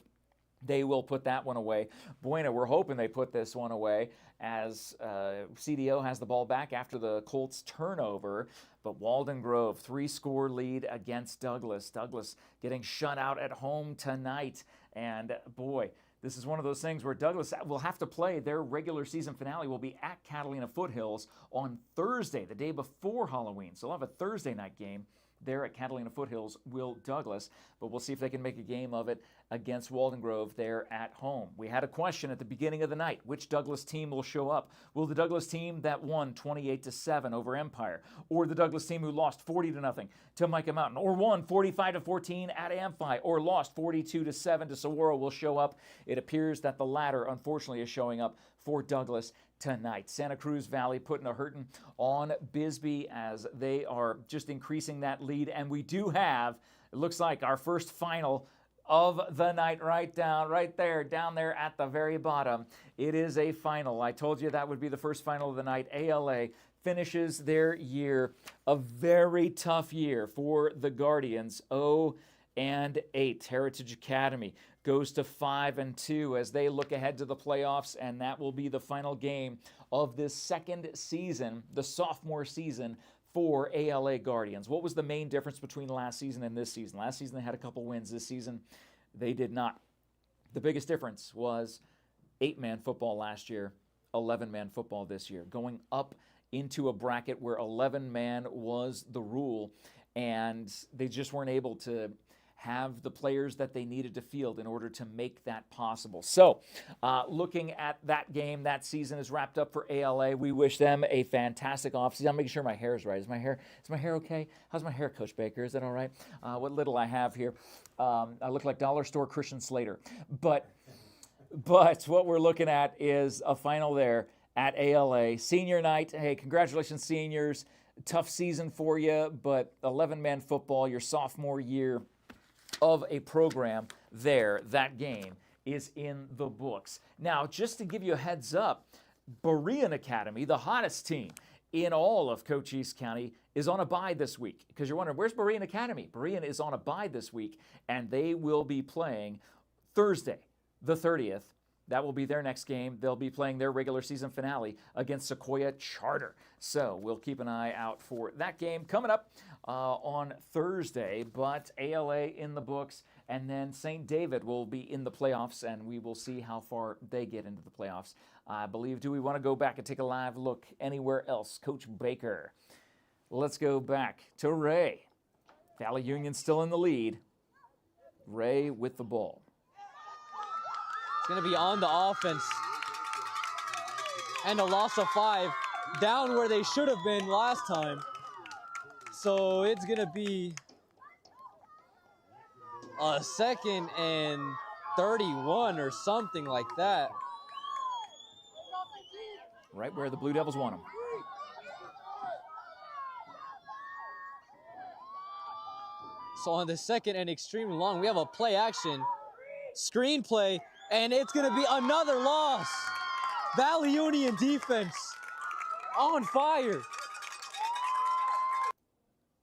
They will put that one away. Buena, we're hoping they put this one away as CDO has the ball back after the Colts turnover. But Walden Grove, 3-score lead against Douglas. Douglas getting shut out at home tonight. And boy, this is one of those things where Douglas will have to play. Their regular season finale will be at Catalina Foothills on Thursday, the day before Halloween. So they'll have a Thursday night game there at Catalina Foothills, will Douglas, but we'll see if they can make a game of it against Walden Grove there at home. We had a question at the beginning of the night, which Douglas team will show up? Will the Douglas team that won 28-7 over Empire, or the Douglas team who lost 40-0 to Micah Mountain, or won 45-14 at Amphi, or lost 42-7 to Saguaro will show up? It appears that the latter, unfortunately, is showing up for Douglas tonight. Santa Cruz Valley putting a hurting on Bisbee as they are just increasing that lead. And we do have, it looks like, our first final of the night down there at the very bottom. It is a final. I told you that would be the first final of the night. ALA finishes their year, a very tough year for the Guardians. 0-8. Heritage Academy goes to 5-2 as they look ahead to the playoffs, and that will be the final game of this second season, the sophomore season for ALA Guardians. What was the main difference between last season and this season? Last season they had a couple wins. This season they did not. The biggest difference was 8-man football last year, 11-man football this year, going up into a bracket where 11-man was the rule, and they just weren't able to have the players that they needed to field in order to make that possible. So, looking at that game, that season is wrapped up for ALA. We wish them a fantastic offseason. I'm making sure my hair is right. Is my hair okay? How's my hair, Coach Baker? Is that all right? What little I have here. I look like Dollar Store Christian Slater. But what we're looking at is a final there at ALA. Senior night. Hey, congratulations, seniors. Tough season for you, but 11-man football, your sophomore year of a program there, that game is in the books. Now, just to give you a heads up, Berean Academy, the hottest team in all of Cochise County, is on a bye this week. Because you're wondering, where's Berean Academy? Berean is on a bye this week, and they will be playing Thursday, the 30th. That will be their next game. They'll be playing their regular season finale against Sequoia Charter. So we'll keep an eye out for that game coming up on Thursday. But ALA in the books, and then St. David will be in the playoffs, and we will see how far they get into the playoffs. I believe, do we want to go back and take a live look anywhere else? Coach Baker. Let's go back to Ray. Valley Union still in the lead. Ray with the ball. It's going to be on the offense. And a loss of 5, down where they should have been last time. So it's going to be a 2nd and 31 or something like that. Right where the Blue Devils want them. So on the 2nd and extremely long, we have a play action screenplay. And it's going to be another loss. Valley Union defense on fire.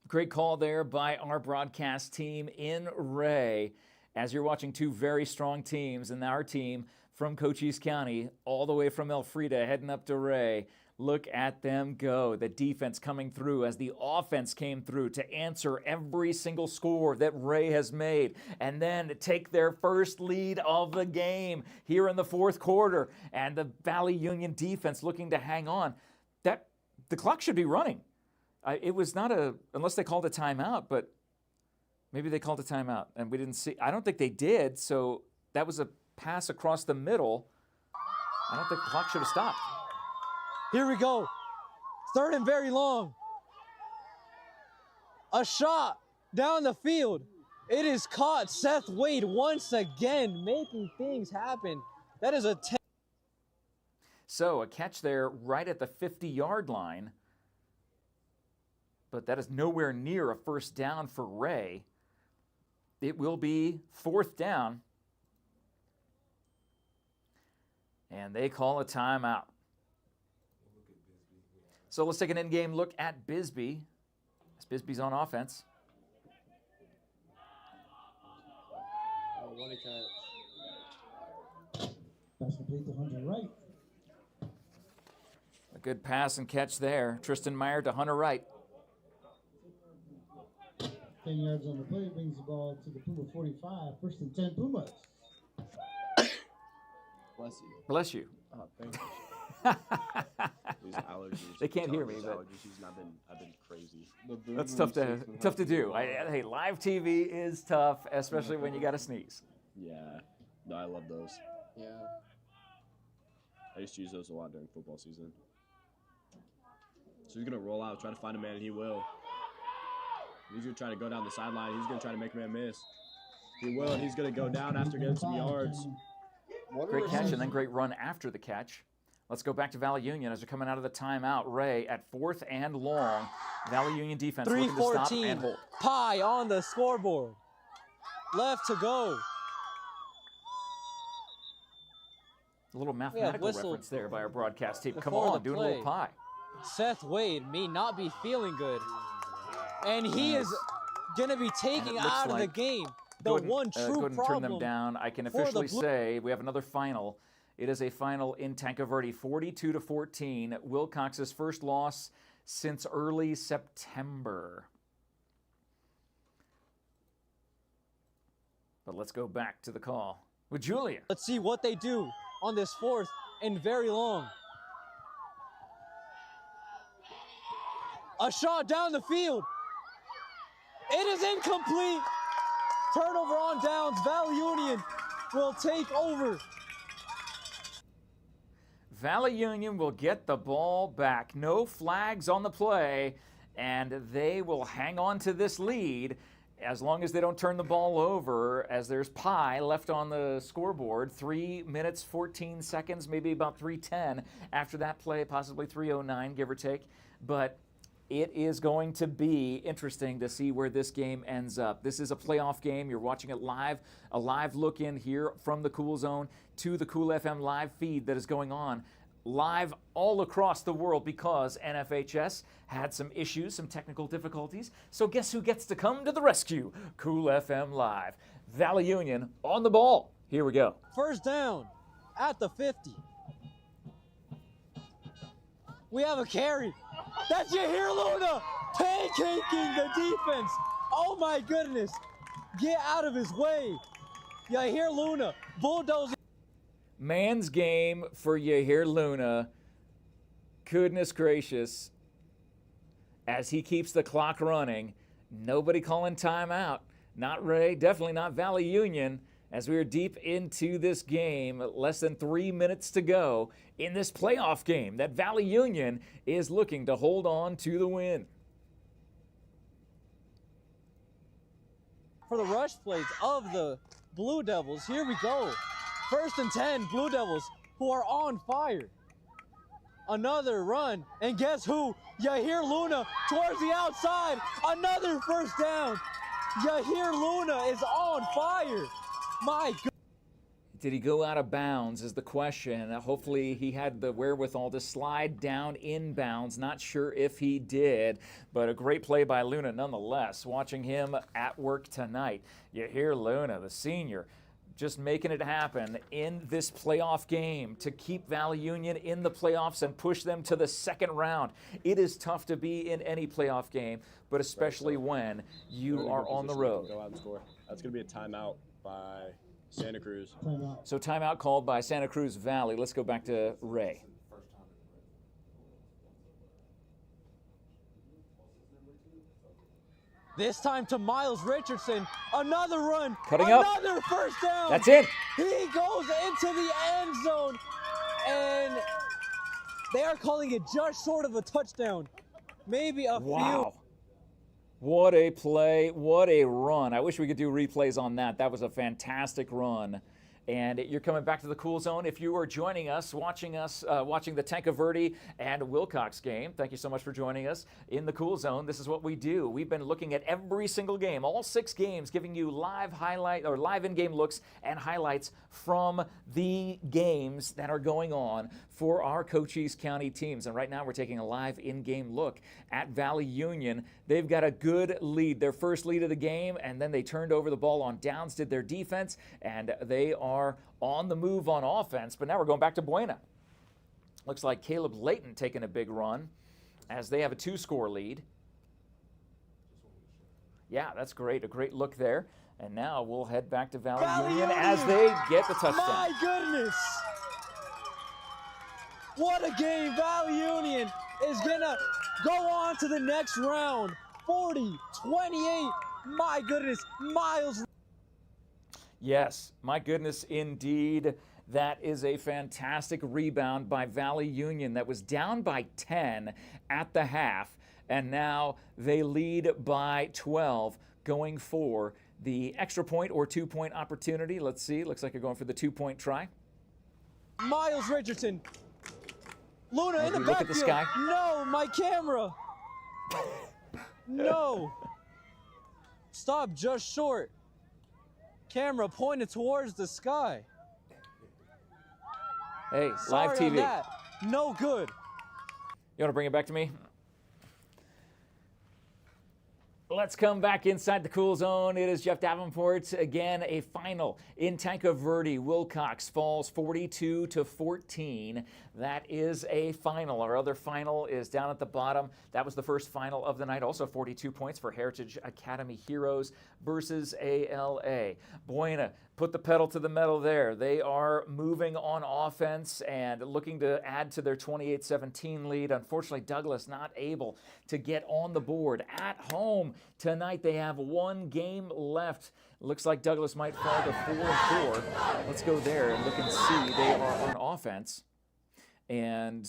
Great call there by our broadcast team in Ray. As you're watching two very strong teams, and our team from Cochise County, all the way from Elfrida, heading up to Ray. Look at them go. The defense coming through as the offense came through to answer every single score that Ray has made, and then to take their first lead of the game here in the fourth quarter. And the Valley Union defense looking to hang on. That the clock should be running. It was not unless they called a timeout, but maybe they called a timeout and we didn't see. I don't think they did. So that was a pass across the middle. I don't think the clock should have stopped. Here we go. 3rd and very long. A shot down the field. It is caught. Seth Wade once again making things happen. That is a 10. So a catch there right at the 50-yard line. But that is nowhere near a first down for Ray. It will be 4th down. And they call a timeout. So let's take an in-game look at Bisbee. As Bisbee's on offense. Pass complete to Hunter Wright. A good pass and catch there. Tristan Meyer to Hunter Wright. 10 yards on the play, brings the ball to the Puma 45. 1st and 10 Pumas. Bless you. Bless you. Oh, thank you. These allergies. They can't hear me, These but allergy season, I've been crazy. that's tough to do. Hey, live TV is tough, especially when you got to sneeze. Yeah. No, I love those. Yeah. I used to use those a lot during football season. So he's going to roll out, try to find a man, and he will. He's going to try to go down the sideline. He's going to try to make a man miss. He will, and he's going to go down after getting some yards. Great catch and then great run after the catch. Let's go back to Valley Union as they're coming out of the timeout. Ray at 4th and long. Valley Union defense looking to stop and 3:14. hold. Pie on the scoreboard. Left to go. A little mathematical whistle reference there by our broadcast team. Come before on, the doing a play. little pie. Seth Wade may not be feeling good. And he is going to be taking looks out of the like- game the Go ahead, one go true ahead and problem. turn them down. I can for the officially Blue- say we have another final. It is a final in Tanque Verde, 42-14. Wilcox's first loss since early September. But let's go back to the call with Julia. Let's see what they do on this 4th and very long. A shot down the field. It is incomplete. Turnover on downs. Valley Union will take over. Valley Union will get the ball back. No flags on the play, and they will hang on to this lead as long as they don't turn the ball over, as there's pie left on the scoreboard. 3 minutes, 14 seconds, maybe about 3:10 after that play, possibly 3:09, give or take. But it is going to be interesting to see where this game ends up. This is a playoff game. You're watching it live, a live look in here from the Cool Zone to the Cool FM live feed that is going on live all across the world because NFHS had some issues, some technical difficulties. So guess who gets to come to the rescue? Cool FM Live. Valley Union on the ball. Here we go. 1st down at the 50. We have a carry. That's Yahir Luna pancaking the defense. Oh my goodness. Get out of his way. Yahir Luna bulldozing. Man's game for Yahir Luna. Goodness gracious. As he keeps the clock running, nobody calling timeout. Not Ray, definitely not Valley Union. As we are deep into this game, less than 3 minutes to go in this playoff game that Valley Union is looking to hold on to the win. For the rush plays of the Blue Devils, here we go. 1st and 10, Blue Devils, who are on fire. Another run, and guess who? Yahir Luna towards the outside. Another 1st down. Yahir Luna is on fire. My God. Did he go out of bounds is the question. Hopefully he had the wherewithal to slide down inbounds. Not sure if he did, but a great play by Luna nonetheless. Watching him at work tonight. Yahir Luna, the senior, just making it happen in this playoff game to keep Valley Union in the playoffs and push them to the 2nd round. It is tough to be in any playoff game, but especially when you are on the road. Go out and score. That's going to be a timeout by Santa Cruz. So timeout called by Santa Cruz Valley. Let's go back to Ray. This time to Miles Richardson. Another run. Cutting up. Another first down. That's it. He goes into the end zone. And they are calling it just short of a touchdown. Maybe a Wow. What a play. What a run. I wish we could do replays on that. That was a fantastic run. And you're coming back to the Cool Zone. If you are joining us, watching the Tanca Verde and Wilcox game, thank you so much for joining us in the Cool Zone. This is what we do. We've been looking at every single game, all 6 games, giving you live in-game looks and highlights from the games that are going on for our Cochise County teams. And right now we're taking a live in-game look at Valley Union. They've got a good lead, their first lead of the game, and then they turned over the ball on downs, did their defense, and they are on the move on offense. But now we're going back to Buena. Looks like Caleb Layton taking a big run as they have a 2-score lead. Yeah, that's great. A great look there. And now we'll head back to Valley Union as they get the touchdown. My goodness. What a game. Valley Union is going to go on to the next round. 40-28. My goodness. Miles. Yes, my goodness, indeed. That is a fantastic rebound by Valley Union that was down by 10 at the half, and now they lead by 12 going for the extra point or 2-point opportunity. Let's see. Looks like they're going for the 2-point try. Miles Richardson. Luna As in the we look backfield. at the sky. No, my camera. No. Stop just short. Camera pointed towards the sky. Hey, Sorry live TV. on that. No good. You want to bring it back to me? Let's come back inside the Cool Zone. It is Jeff Davenport. Again, a final in Tanca Verde. Wilcox falls 42-14. That is a final. Our other final is down at the bottom. That was the first final of the night. Also 42 points for Heritage Academy Heroes versus ALA. Buena put the pedal to the metal there. They are moving on offense and looking to add to their 28-17 lead. Unfortunately, Douglas not able to get on the board at home. Tonight they have 1 game left. Looks like Douglas might fall to 4-4. Let's go there and look and see. They are on offense. And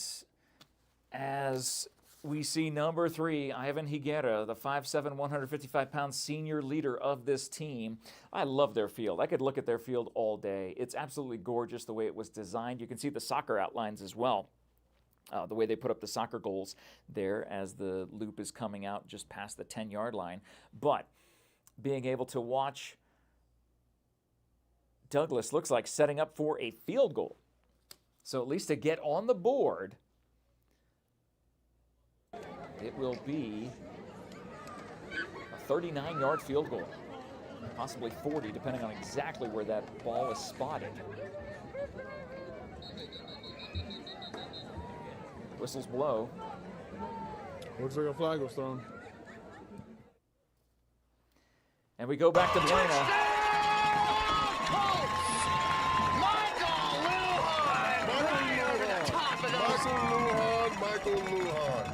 as we see number 3, Ivan Higuera, the 5'7", 155-pound senior leader of this team. I love their field. I could look at their field all day. It's absolutely gorgeous the way it was designed. You can see the soccer outlines as well. The way they put up the soccer goals there as the loop is coming out just past the 10-yard line. But being able to watch Douglas looks like setting up for a field goal. So at least to get on the board, it will be a 39-yard field goal, possibly 40, depending on exactly where that ball is spotted. Whistles blow. Looks like a flag was thrown. And we go back to Buena. Michael Lujan.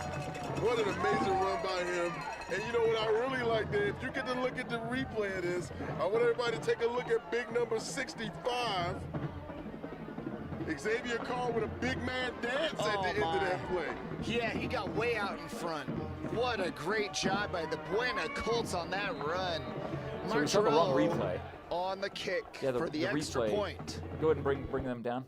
What an amazing run by him. And you know what I really like there? If you get to look at the replay of this, I want everybody to take a look at big number 65. Xavier Carr with a big man dance at the end of that play. Yeah, he got way out in front. What a great job by the Buena Colts on that run. So we start a long replay. On the kick for the extra replay. point. Go ahead and bring them down.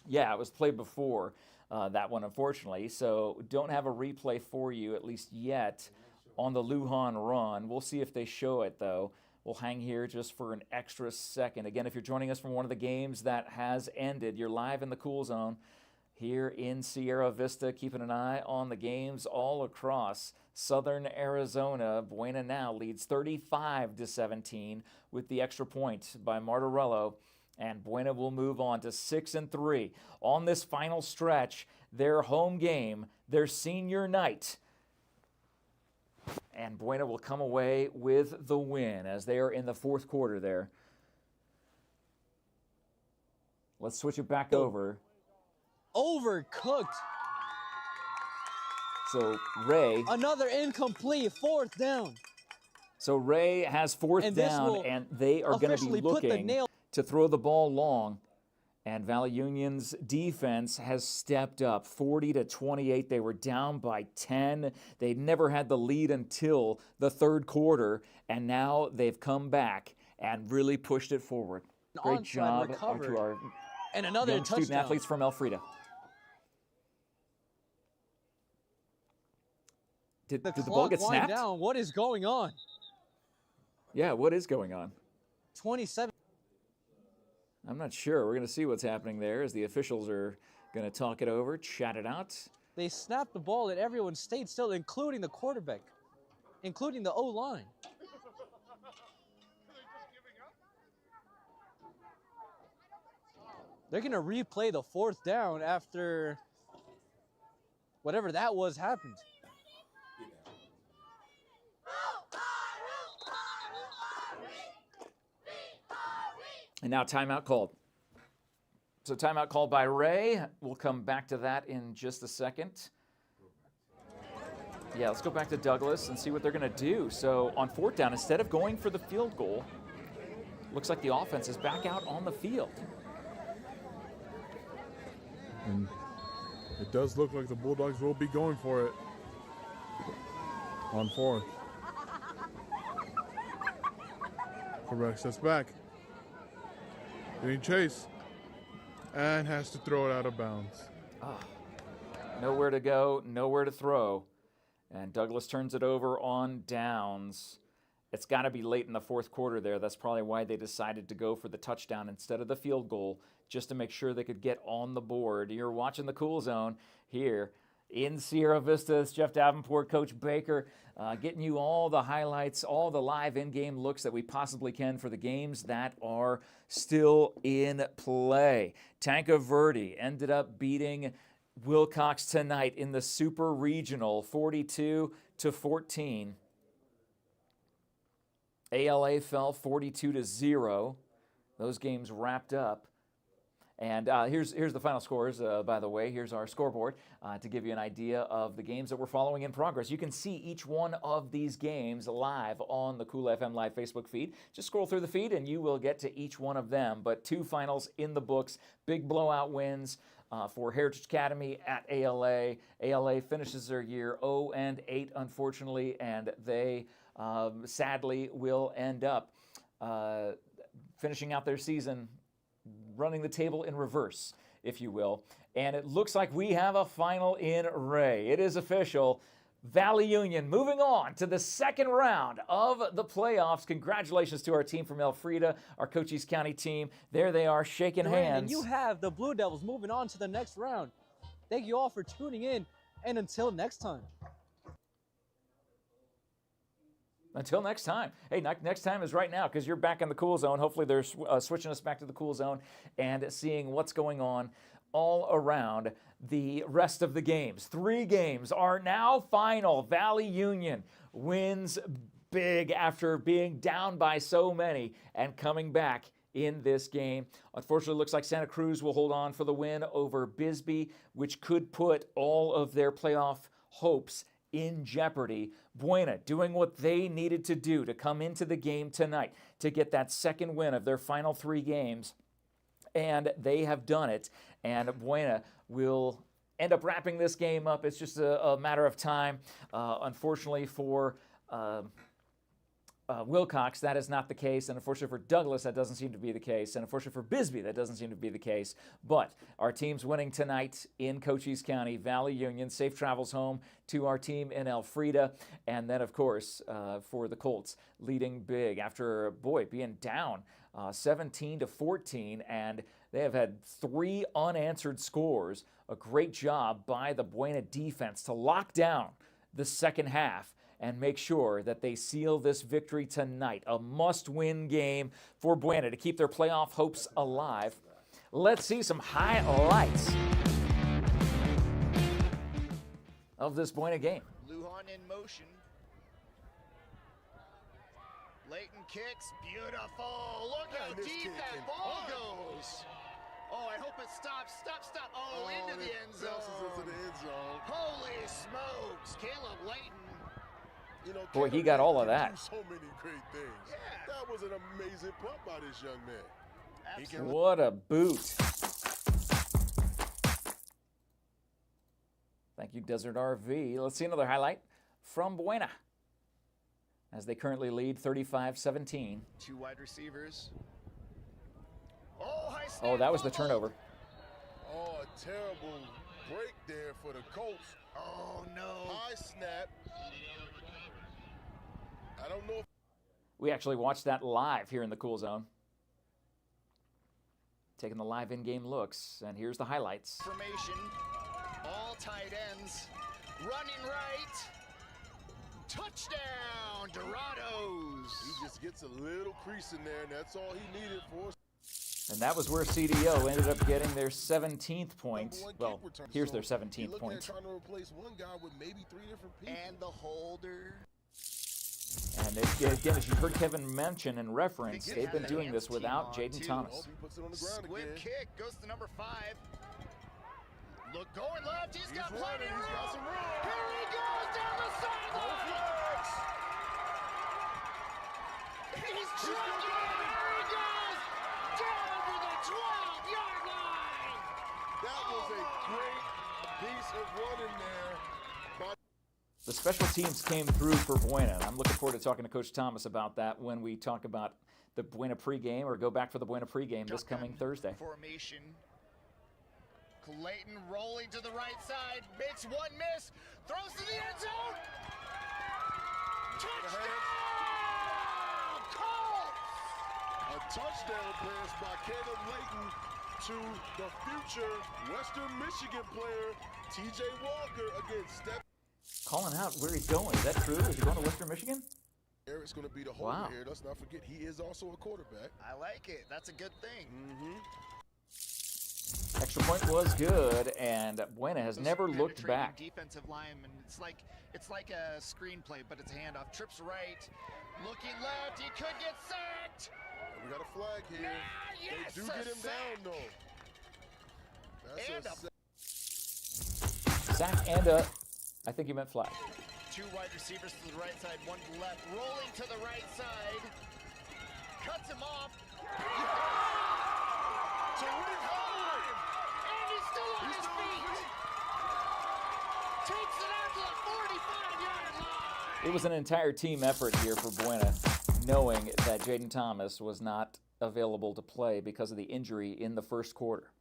Yeah, it was played before that one, unfortunately. So don't have a replay for you, at least yet, on the Lujan run. We'll see if they show it, though. We'll hang here just for an extra second. Again, if you're joining us from one of the games that has ended, you're live in the Cool Zone here in Sierra Vista, keeping an eye on the games all across Southern Arizona. Buena now leads 35-17 with the extra point by Martorello. And Buena will move on to 6-3 on this final stretch, their home game, their senior night. And Buena will come away with the win as they are in the 4th quarter there. Let's switch it back over. Overcooked. So Ray. Another incomplete 4th down. So Ray has 4th And this down, will and they are going to officially be put the looking nail- to throw the ball long. And Valley Union's defense has stepped up 40-28. They were down by 10. They never had the lead until the 3rd quarter, and now they've come back and really pushed it forward. Great Onside job recovery. to our And another young student touchdown. athletes from Elfrida. Did the ball get wind snapped? down. What is going on? Yeah, what is going on? 27. I'm not sure. We're going to see what's happening there as the officials are going to talk it over, chat it out. They snapped the ball and everyone stayed still, including the quarterback, including the O-line. They're going to replay the 4th down after whatever that was happened. And now timeout called. So timeout called by Ray. We'll come back to that in just a second. Yeah, let's go back to Douglas and see what they're going to do. So on 4th down, instead of going for the field goal, looks like the offense is back out on the field. And it does look like the Bulldogs will be going for it on 4th. Quarterback steps back. Getting chased and has to throw it out of bounds. Oh, nowhere to go, nowhere to throw. And Douglas turns it over on downs. It's got to be late in the 4th quarter there. That's probably why they decided to go for the touchdown instead of the field goal, just to make sure they could get on the board. You're watching the Cool Zone here in Sierra Vista. It's Jeff Davenport, Coach Baker, getting you all the highlights, all the live in-game looks that we possibly can for the games that are still in play. Tanca Verde ended up beating Wilcox tonight in the Super Regional, 42-14. ALA fell 42-0. Those games wrapped up. And here's the final scores, by the way. Here's our scoreboard to give you an idea of the games that we're following in progress. You can see each one of these games live on the Cool FM Live Facebook feed. Just scroll through the feed and you will get to each one of them. But 2 finals in the books, big blowout wins for Heritage Academy at ALA. ALA finishes their year 0-8, unfortunately, and they sadly will end up finishing out their season running the table in reverse, if you will. And it looks like we have a final in Ray. It is official. Valley Union moving on to the 2nd round of the playoffs. Congratulations to our team from Elfrida, our Cochise County team. There they are, shaking hands. And you have the Blue Devils moving on to the next round. Thank you all for tuning in, and until next time. Until next time. Hey, next time is right now because you're back in the Cool Zone. Hopefully they're switching us back to the Cool Zone and seeing what's going on all around the rest of the games. 3 games are now final. Valley Union wins big after being down by so many and coming back in this game. Unfortunately, it looks like Santa Cruz will hold on for the win over Bisbee, which could put all of their playoff hopes in jeopardy. Buena doing what they needed to do to come into the game tonight to get that 2nd win of their final 3 games. And they have done it. And Buena will end up wrapping this game up. It's just a matter of time. Unfortunately for Wilcox, that is not the case. And unfortunately for Douglas, that doesn't seem to be the case. And unfortunately for Bisbee, that doesn't seem to be the case. But our team's winning tonight in Cochise County. Valley Union, safe travels home to our team in Elfrida. And then, of course, for the Colts, leading big after, boy, being down 17-14. And they have had 3 unanswered scores. A great job by the Buena defense to lock down the second half and make sure that they seal this victory tonight. A must-win game for Buena to keep their playoff hopes alive. Let's see some highlights of this Buena game. Lujan in motion. Leighton kicks, beautiful. Look how deep that ball goes. Oh, I hope it stops. Stop. Oh, into the end zone. Into the end zone. Holy smokes. Caleb Layton. You know, Boy, he Caleb got all of can that. do so many great things. Yeah. That was an amazing punt by this young man. He can What a boot. Thank you, Desert RV. Let's see another highlight from Buena, as they currently lead 35-17. 2 wide receivers. Oh, high snap. Oh, that was the turnover. Oh, a terrible break there for the Colts. Oh, no. High snap. I don't know if We actually watched that live here in the Cool Zone. Taking the live in-game looks, and here's the highlights. Formation. All tight ends. Running right. Touchdown, Dorados. he just gets a little crease in there, and that's all he needed for us. And that was where CDO ended up getting their 17th point. Well, here's their 17th point. Trying to replace one guy with maybe 3 different people. And the holder. And again, as you heard Kevin mention and reference, they've been doing this without Jaden Thomas. Squib kick goes to number 5. Look, going left. He's got plenty of room. Here he goes down the sideline. He's trucking. Here he goes down to the 12-yard line. That was a great piece of running there. The special teams came through for Buena. I'm looking forward to talking to Coach Thomas about that when we talk about the Buena pregame or go back for the Buena pregame this coming Thursday. Formation. Clayton rolling to the right side, makes one miss, throws to the end zone. Touchdown! Colts! A touchdown pass by Caleb Layton to the future Western Michigan player, TJ Walker, again, Calling out where he's going. Is that true? Is he going to Western Michigan? Eric's going to be the holder Wow. here. Let's not forget, he is also a quarterback. I like it. That's a good thing. Extra point was good, and Buena has never looked back. Defensive lineman. It's like a screenplay, but it's a handoff. Trips right, looking left. He could get sacked. We got a flag here. Yes, they do get him down, though. That's and Sack and a, I think he meant flag. 2 wide receivers to the right side, 1 to the left, rolling to the right side. Cuts him off. And he's still on his feet. Takes it out to the 45-yard line. It was an entire team effort here for Buena, knowing that Jaden Thomas was not available to play because of the injury in the first quarter.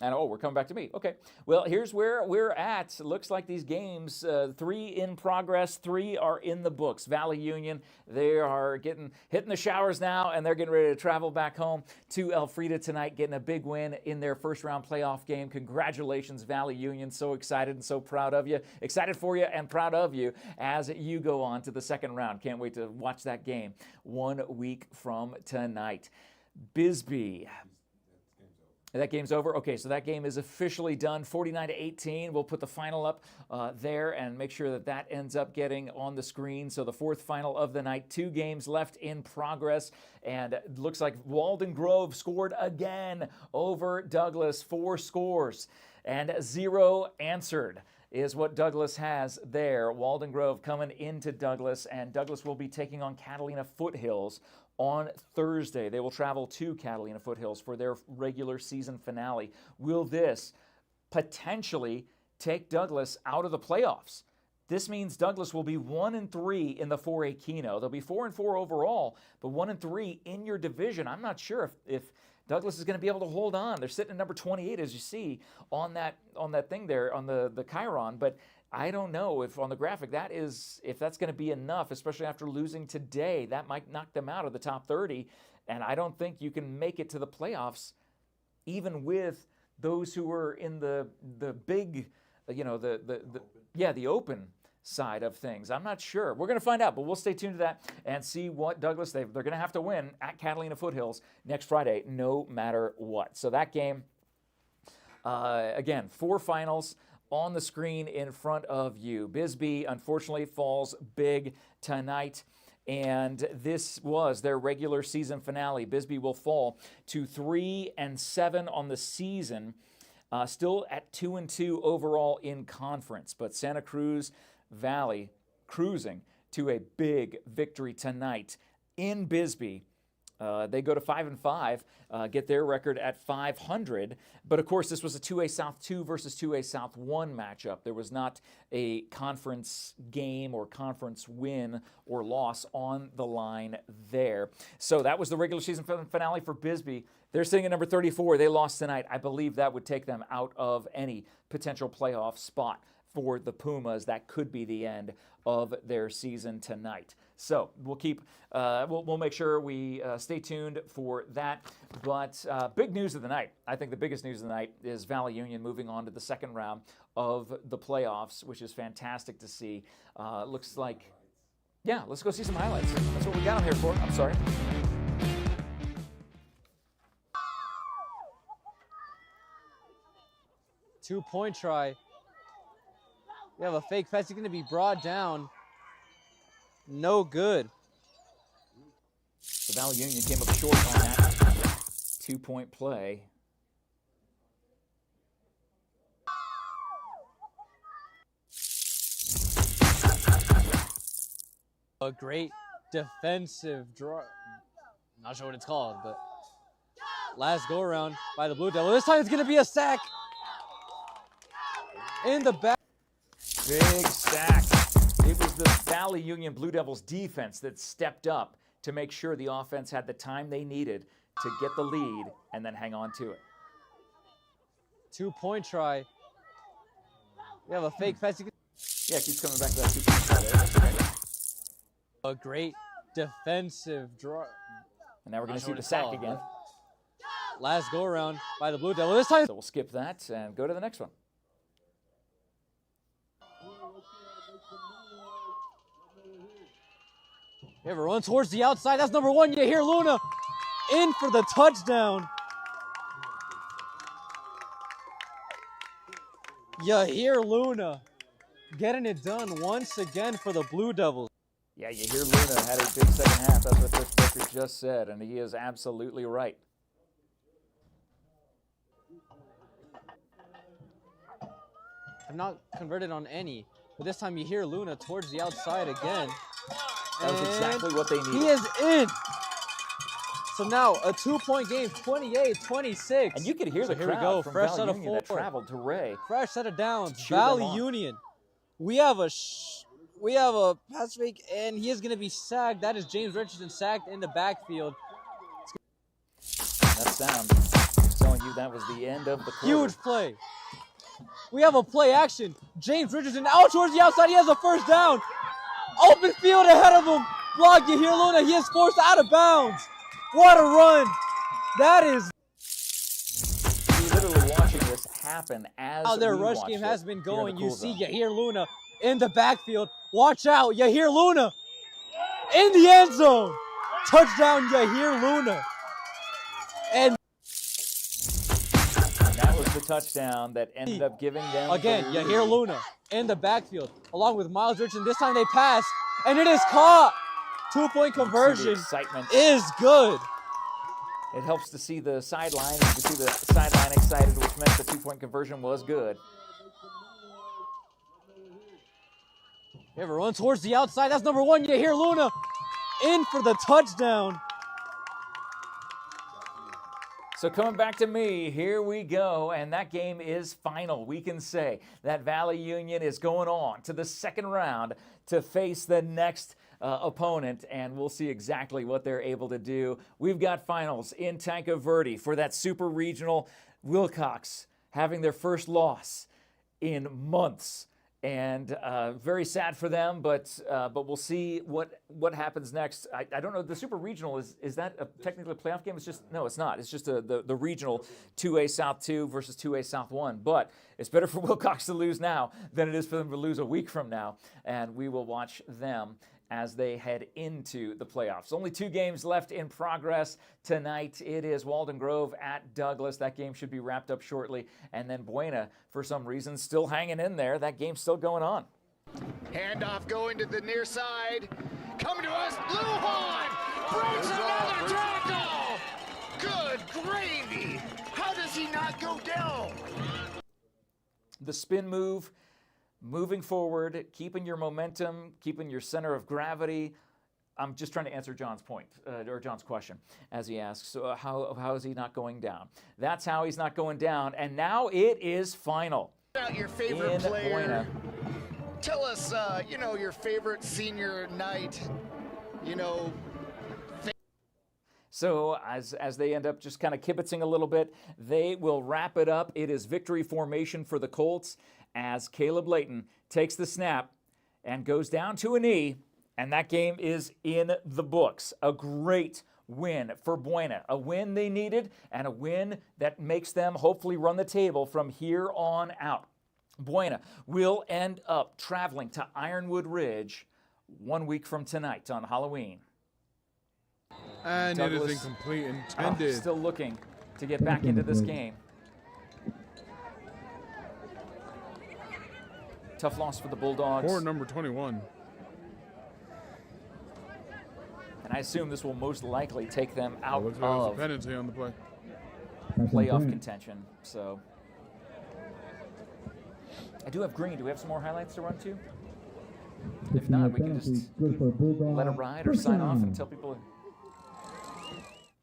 And oh, we're coming back to me. Okay. Well, here's where we're at. Looks like these games, 3 in progress, 3 are in the books. Valley Union, they are hitting the showers now, and they're getting ready to travel back home to Elfrida tonight, getting a big win in their first round playoff game. Congratulations, Valley Union. So excited and so proud of you. Excited for you and proud of you as you go on to the second round. Can't wait to watch that game 1 week from tonight. Bisbee. That game's over. Okay, so that game is officially done, 49-18. We'll put the final up there and make sure that that ends up getting on the screen. So the 4th final of the night, 2 games left in progress. And it looks like Walden Grove scored again over Douglas, 4 scores and 0 answered is what Douglas has there. Walden Grove coming into Douglas, and Douglas will be taking on Catalina Foothills on Thursday. They will travel to Catalina Foothills for their regular season finale. Will this potentially take Douglas out of the playoffs? This means Douglas will be 1-3 in the 4A Keno. They'll be 4-4 overall, but 1-3 in your division. I'm not sure if Douglas is going to be able to hold on. They're sitting at number 28, as you see on that thing there on the Chiron, but I don't know if on the graphic if that's going to be enough, especially after losing today. That might knock them out of the top 30, and I don't think you can make it to the playoffs even with those who are in the big, the open side of things. I'm not sure. We're going to find out, but we'll stay tuned to that and see what Douglas, they're going to have to win at Catalina Foothills next Friday, no matter what. So that game, again, 4 finals on the screen in front of you. Bisbee, unfortunately, falls big tonight. and this was their regular season finale. Bisbee will fall to 3-7 on the season, still at 2-2 overall in conference, but Santa Cruz Valley cruising to a big victory tonight in Bisbee. They go to 5-5, get their record at 500. But of course, this was a 2A South 2 versus 2A South 1 matchup. There was not a conference game or conference win or loss on the line there. So that was the regular season finale for Bisbee. They're sitting at number 34. They lost tonight. I believe that would take them out of any potential playoff spot for the Pumas. That could be the end of their season tonight. So we'll keep, we'll make sure we stay tuned for that. But big news of the night, I think the biggest news of the night is Valley Union moving on to the second round of the playoffs, which is fantastic to see. Looks like, yeah, let's go see some highlights. That's what we got them here for. I'm sorry. Two-point try. We have a fake pass. He's going to be brought down. No good. The Valley Union came up short on that two-point play. A great defensive draw. Not sure what it's called, but last go around by the Blue Devil. This time it's going to be a sack. In the back. Big sack. It was the Valley Union Blue Devils defense that stepped up to make sure the offense had the time they needed to get the lead and then hang on to it. Two-point try. We have a fake pass. Yeah, keeps coming back to that two-point try there. That's okay. A great defensive draw. And now we're going to see the sack again. Last go around by the Blue Devil. This time. So we'll skip that and go to the next one. Everyone towards the outside. That's number 1. Yahir Luna in for the touchdown. Yahir Luna getting it done once again for the Blue Devils. Yeah, Yahir Luna had a big second half. That's what Coach Baker just said, and he is absolutely right. Have not converted on any, but this time Yahir Luna towards the outside again. That was exactly what they needed. He is in. So now a 2-point game, 28-26. And you could hear the here crowd we go. from Fresh Valley set of Union that traveled to Ray. Fresh set of downs. cheer them Valley on. Union. We have a pass fake, and he is going to be sacked. That is James Richardson sacked in the backfield. That sound is telling you that was the end of the quarter. Huge play. We have a play action. James Richardson out towards the outside. He has a first down. Open field ahead of him. Block Yahir Luna. He is forced out of bounds. What a run. That is. We're literally watching this happen as how their we rush watched game it has been here in going. the You cool see zone. Yahir Luna in the backfield. Watch out. Yahir Luna in the end zone. Touchdown Yahir Luna. And that was the touchdown that ended up giving them again, the Yahir lead. Luna in the backfield along with Miles Richardson. This time they pass, and it is caught. 2-point conversion excitement. is good. It helps to see the sideline, and to see the sideline excited, which meant the 2-point conversion was good. Everyone towards the outside. That's number 1, Yahir Luna in for the touchdown. So coming back to me, here we go, and that game is final. We can say that Valley Union is going on to the second round to face the next opponent, and we'll see exactly what they're able to do. We've got finals in Tanca Verde for that super regional. Wilcox having their first loss in months. And very sad for them, but we'll see what happens next. I don't know. The Super Regional is that technically a playoff game? It's just no, it's not. It's just the regional 2A South 2 versus 2A South 1. But it's better for Wilcox to lose now than it is for them to lose a week from now. And we will watch them as they head into the playoffs. Only 2 games left in progress tonight. It is Walden Grove at Douglas. That game should be wrapped up shortly. And then Buena, for some reason, still hanging in there. That game's still going on. Handoff going to the near side. Coming to us, Lujan breaks another tackle. Good gravy. How does he not go down? The spin move, moving forward, keeping your momentum, keeping your center of gravity. I'm just trying to answer John's point, or John's question, as he asks, how is he not going down? That's how he's not going down, and now it is final. About your favorite in player. Buena. Tell us, your favorite senior night, So as they end up just kind of kibitzing a little bit, they will wrap it up. It is victory formation for the Colts as Caleb Layton takes the snap and goes down to a knee, and that game is in the books. A great win for Buena, a win they needed, and a win that makes them hopefully run the table from here on out. Buena will end up traveling to Ironwood Ridge 1 week from tonight on Halloween. And Douglas, it is incomplete intended. Still looking to get back into this game. Tough loss for the Bulldogs. Or number 21. And I assume this will most likely take them out Looks like there's a of penalty on the play. playoff contention. So I do have green. Do we have some more highlights to run to? If not, we can just let it ride or sign off and tell people.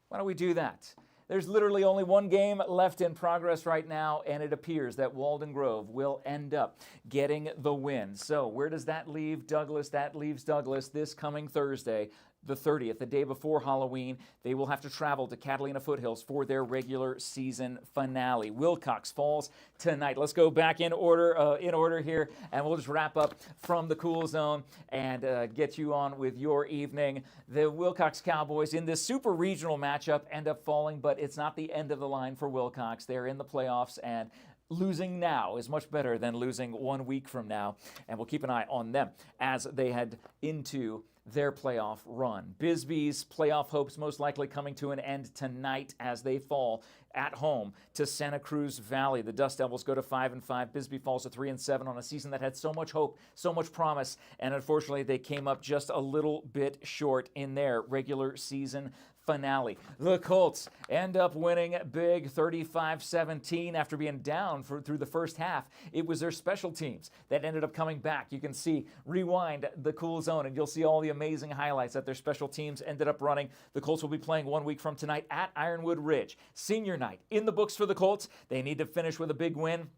Why don't we do that? There's literally only one game left in progress right now, and it appears that Walden Grove will end up getting the win. So where does that leave Douglas? That leaves Douglas this coming Thursday, the 30th, the day before Halloween. They will have to travel to Catalina Foothills for their regular season finale. Wilcox falls tonight. Let's go back in order here, and we'll just wrap up from the Cool Zone and get you on with your evening. The Wilcox Cowboys in this super regional matchup end up falling, but it's not the end of the line for Wilcox. They're in the playoffs, and losing now is much better than losing 1 week from now, and we'll keep an eye on them as they head into their playoff run. Bisbee's playoff hopes most likely coming to an end tonight as they fall at home to Santa Cruz Valley. The Dust Devils go to 5-5. Bisbee falls to 3-7 on a season that had so much hope, so much promise, and unfortunately they came up just a little bit short in their regular season finale. The Colts end up winning big 35-17 after being down through the first half. It was their special teams that ended up coming back. You can see, rewind the Cool Zone, and you'll see all the amazing highlights that their special teams ended up running. The Colts will be playing 1 week from tonight at Ironwood Ridge. Senior night in the books for the Colts. They need to finish with a big win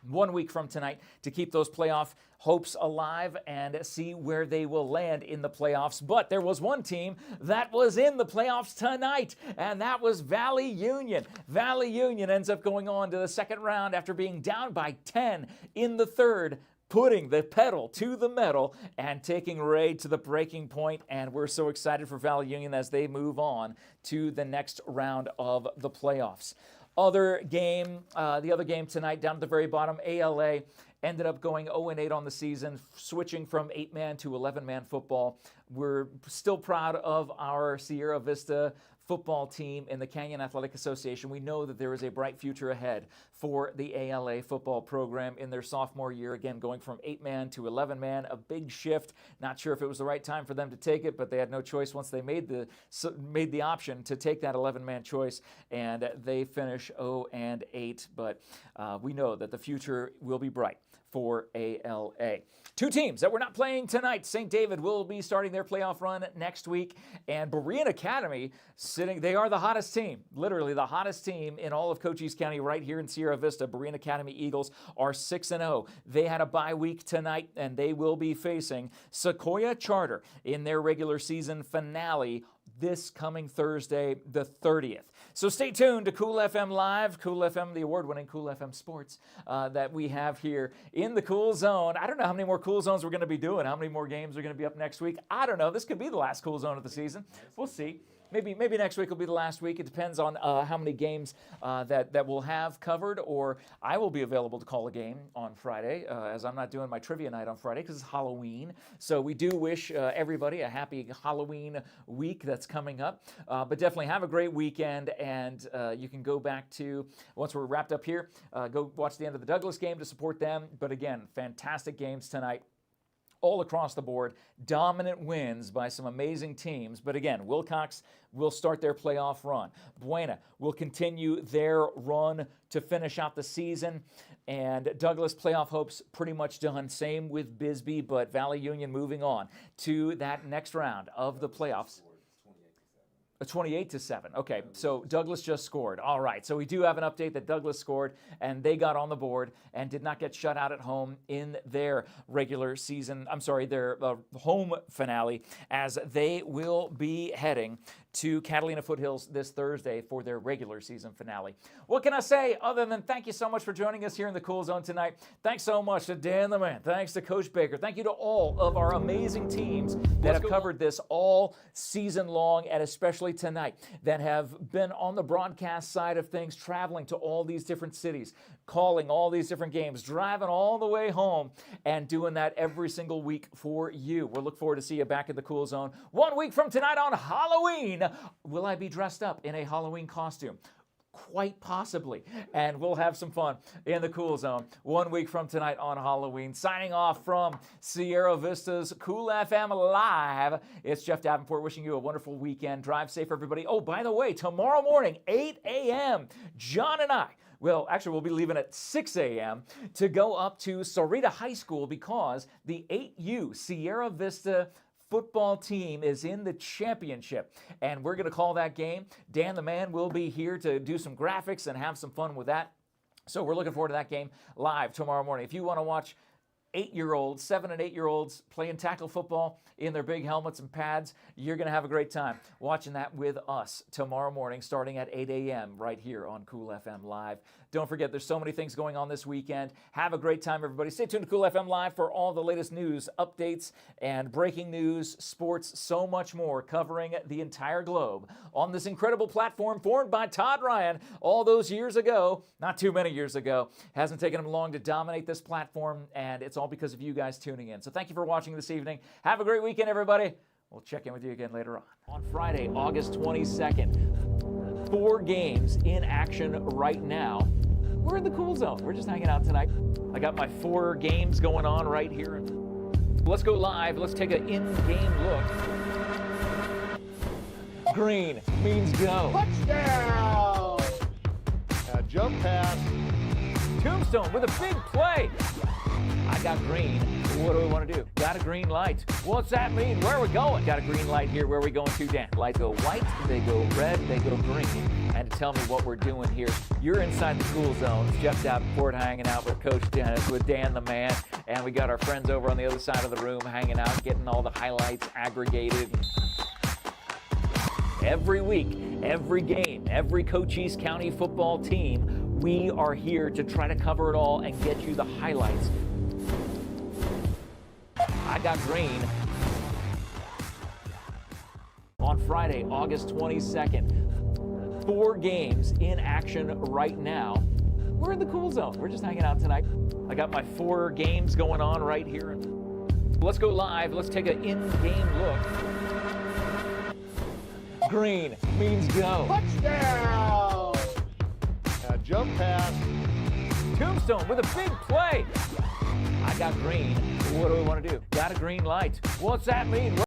1 week from tonight to keep those playoff hopes alive and see where they will land in the playoffs. But there was one team that was in the playoffs tonight, and that was Valley Union. Valley Union ends up going on to the second round after being down by 10 in the third, putting the pedal to the metal and taking Ray to the breaking point. And we're so excited for Valley Union as they move on to the next round of the playoffs. The other game tonight, down at the very bottom, ALA ended up going 0-8 on the season, switching from 8-man to 11-man football. We're still proud of our Sierra Vista football team in the Canyon Athletic Association. We know that there is a bright future ahead for the ALA football program in their sophomore year. Again, going from 8-man to 11-man, a big shift. Not sure if it was the right time for them to take it, but they had no choice once they made the option to take that 11-man choice, and they finish 0-8. But we know that the future will be bright for ALA. Two teams that we're not playing tonight. St. David will be starting their playoff run next week, and Berean Academy they are the hottest team, literally the hottest team in all of Cochise County right here in Sierra Vista. Berean Academy Eagles are 6-0. They had a bye week tonight, and they will be facing Sequoia Charter in their regular season finale this coming Thursday, the 30th. So stay tuned to Cool FM Live, Cool FM, the award-winning Cool FM Sports that we have here in the Cool Zone. I don't know how many more Cool Zones we're going to be doing, how many more games are going to be up next week. I don't know. This could be the last Cool Zone of the season. We'll see. Maybe next week will be the last week. It depends on how many games that we'll have covered, or I will be available to call a game on Friday, as I'm not doing my trivia night on Friday because it's Halloween. So we do wish everybody a happy Halloween week that's coming up. But definitely have a great weekend, and you can go back to, once we're wrapped up here, go watch the end of the Douglas game to support them. But again, fantastic games tonight. all across the board. Dominant wins by some amazing teams. But again, Wilcox will start their playoff run. Buena will continue their run to finish out the season. And Douglas playoff hopes pretty much done. Same with Bisbee, but Valley Union moving on to that next round of the playoffs. 28-7. Okay, so Douglas just scored. All right, so we do have an update that Douglas scored, and they got on the board and did not get shut out at home in their regular season. I'm sorry, their home finale, as they will be heading to Catalina Foothills this Thursday for their regular season finale. What can I say other than thank you so much for joining us here in the Cool Zone tonight. Thanks so much to Dan the Man. Thanks to Coach Baker. Thank you to all of our amazing teams that have covered this all season long, and especially tonight, that have been on the broadcast side of things, traveling to all these different cities, calling all these different games, driving all the way home, and doing that every single week for you. We'll look forward to see you back at the Cool Zone 1 week from tonight on Halloween. Will I be dressed up in a Halloween costume? Quite possibly. And we'll have some fun in the Cool Zone 1 week from tonight on Halloween. Signing off from Sierra Vista's Cool FM Live, it's Jeff Davenport wishing you a wonderful weekend. Drive safe, everybody. Oh, by the way, tomorrow morning, 8 a.m., John and I, well, actually, we'll be leaving at 6 a.m. to go up to Sarita High School because the 8U Sierra Vista football team is in the championship, and we're going to call that game. Dan the Man will be here to do some graphics and have some fun with that. So we're looking forward to that game live tomorrow morning. If you want to watch 8-year-olds, 7 and 8-year-olds playing tackle football in their big helmets and pads, you're going to have a great time watching that with us tomorrow morning starting at 8 a.m. right here on Cool FM Live. Don't forget, there's so many things going on this weekend. Have a great time, everybody. Stay tuned to Cool FM Live for all the latest news, updates, and breaking news, sports, so much more, covering the entire globe on this incredible platform formed by Todd Ryan all those years ago, not too many years ago. Hasn't taken him long to dominate this platform, and it's all because of you guys tuning in. So thank you for watching this evening. Have a great weekend, everybody. We'll check in with you again later on. On Friday, August 22nd, 4 games in action right now. We're in the Cool Zone. We're just hanging out tonight. I got my 4 games going on right here. Let's go live. Let's take an in-game look. Green means go. Touchdown! Jump pass. Tombstone with a big play. I got green. What do we want to do? Got a green light. What's that mean? Where are we going? Got a green light here. Where are we going to, Dan? Lights go white, they go red, they go green. And to tell me what we're doing here, you're inside the Cool Zone. It's Jeff Davenport hanging out with Coach Dennis, with Dan the Man. And we got our friends over on the other side of the room hanging out, getting all the highlights aggregated. Every week, every game, every Cochise County football team, we are here to try to cover it all and get you the highlights. I got green. On Friday, August 22nd, 4 games in action right now. We're in the Cool Zone. We're just hanging out tonight. I got my 4 games going on right here. Let's go live. Let's take an in-game look. Green means go. Touchdown! Jump pass. Tombstone with a big play. I got green. What do we want to do? Got a green light. What's that mean?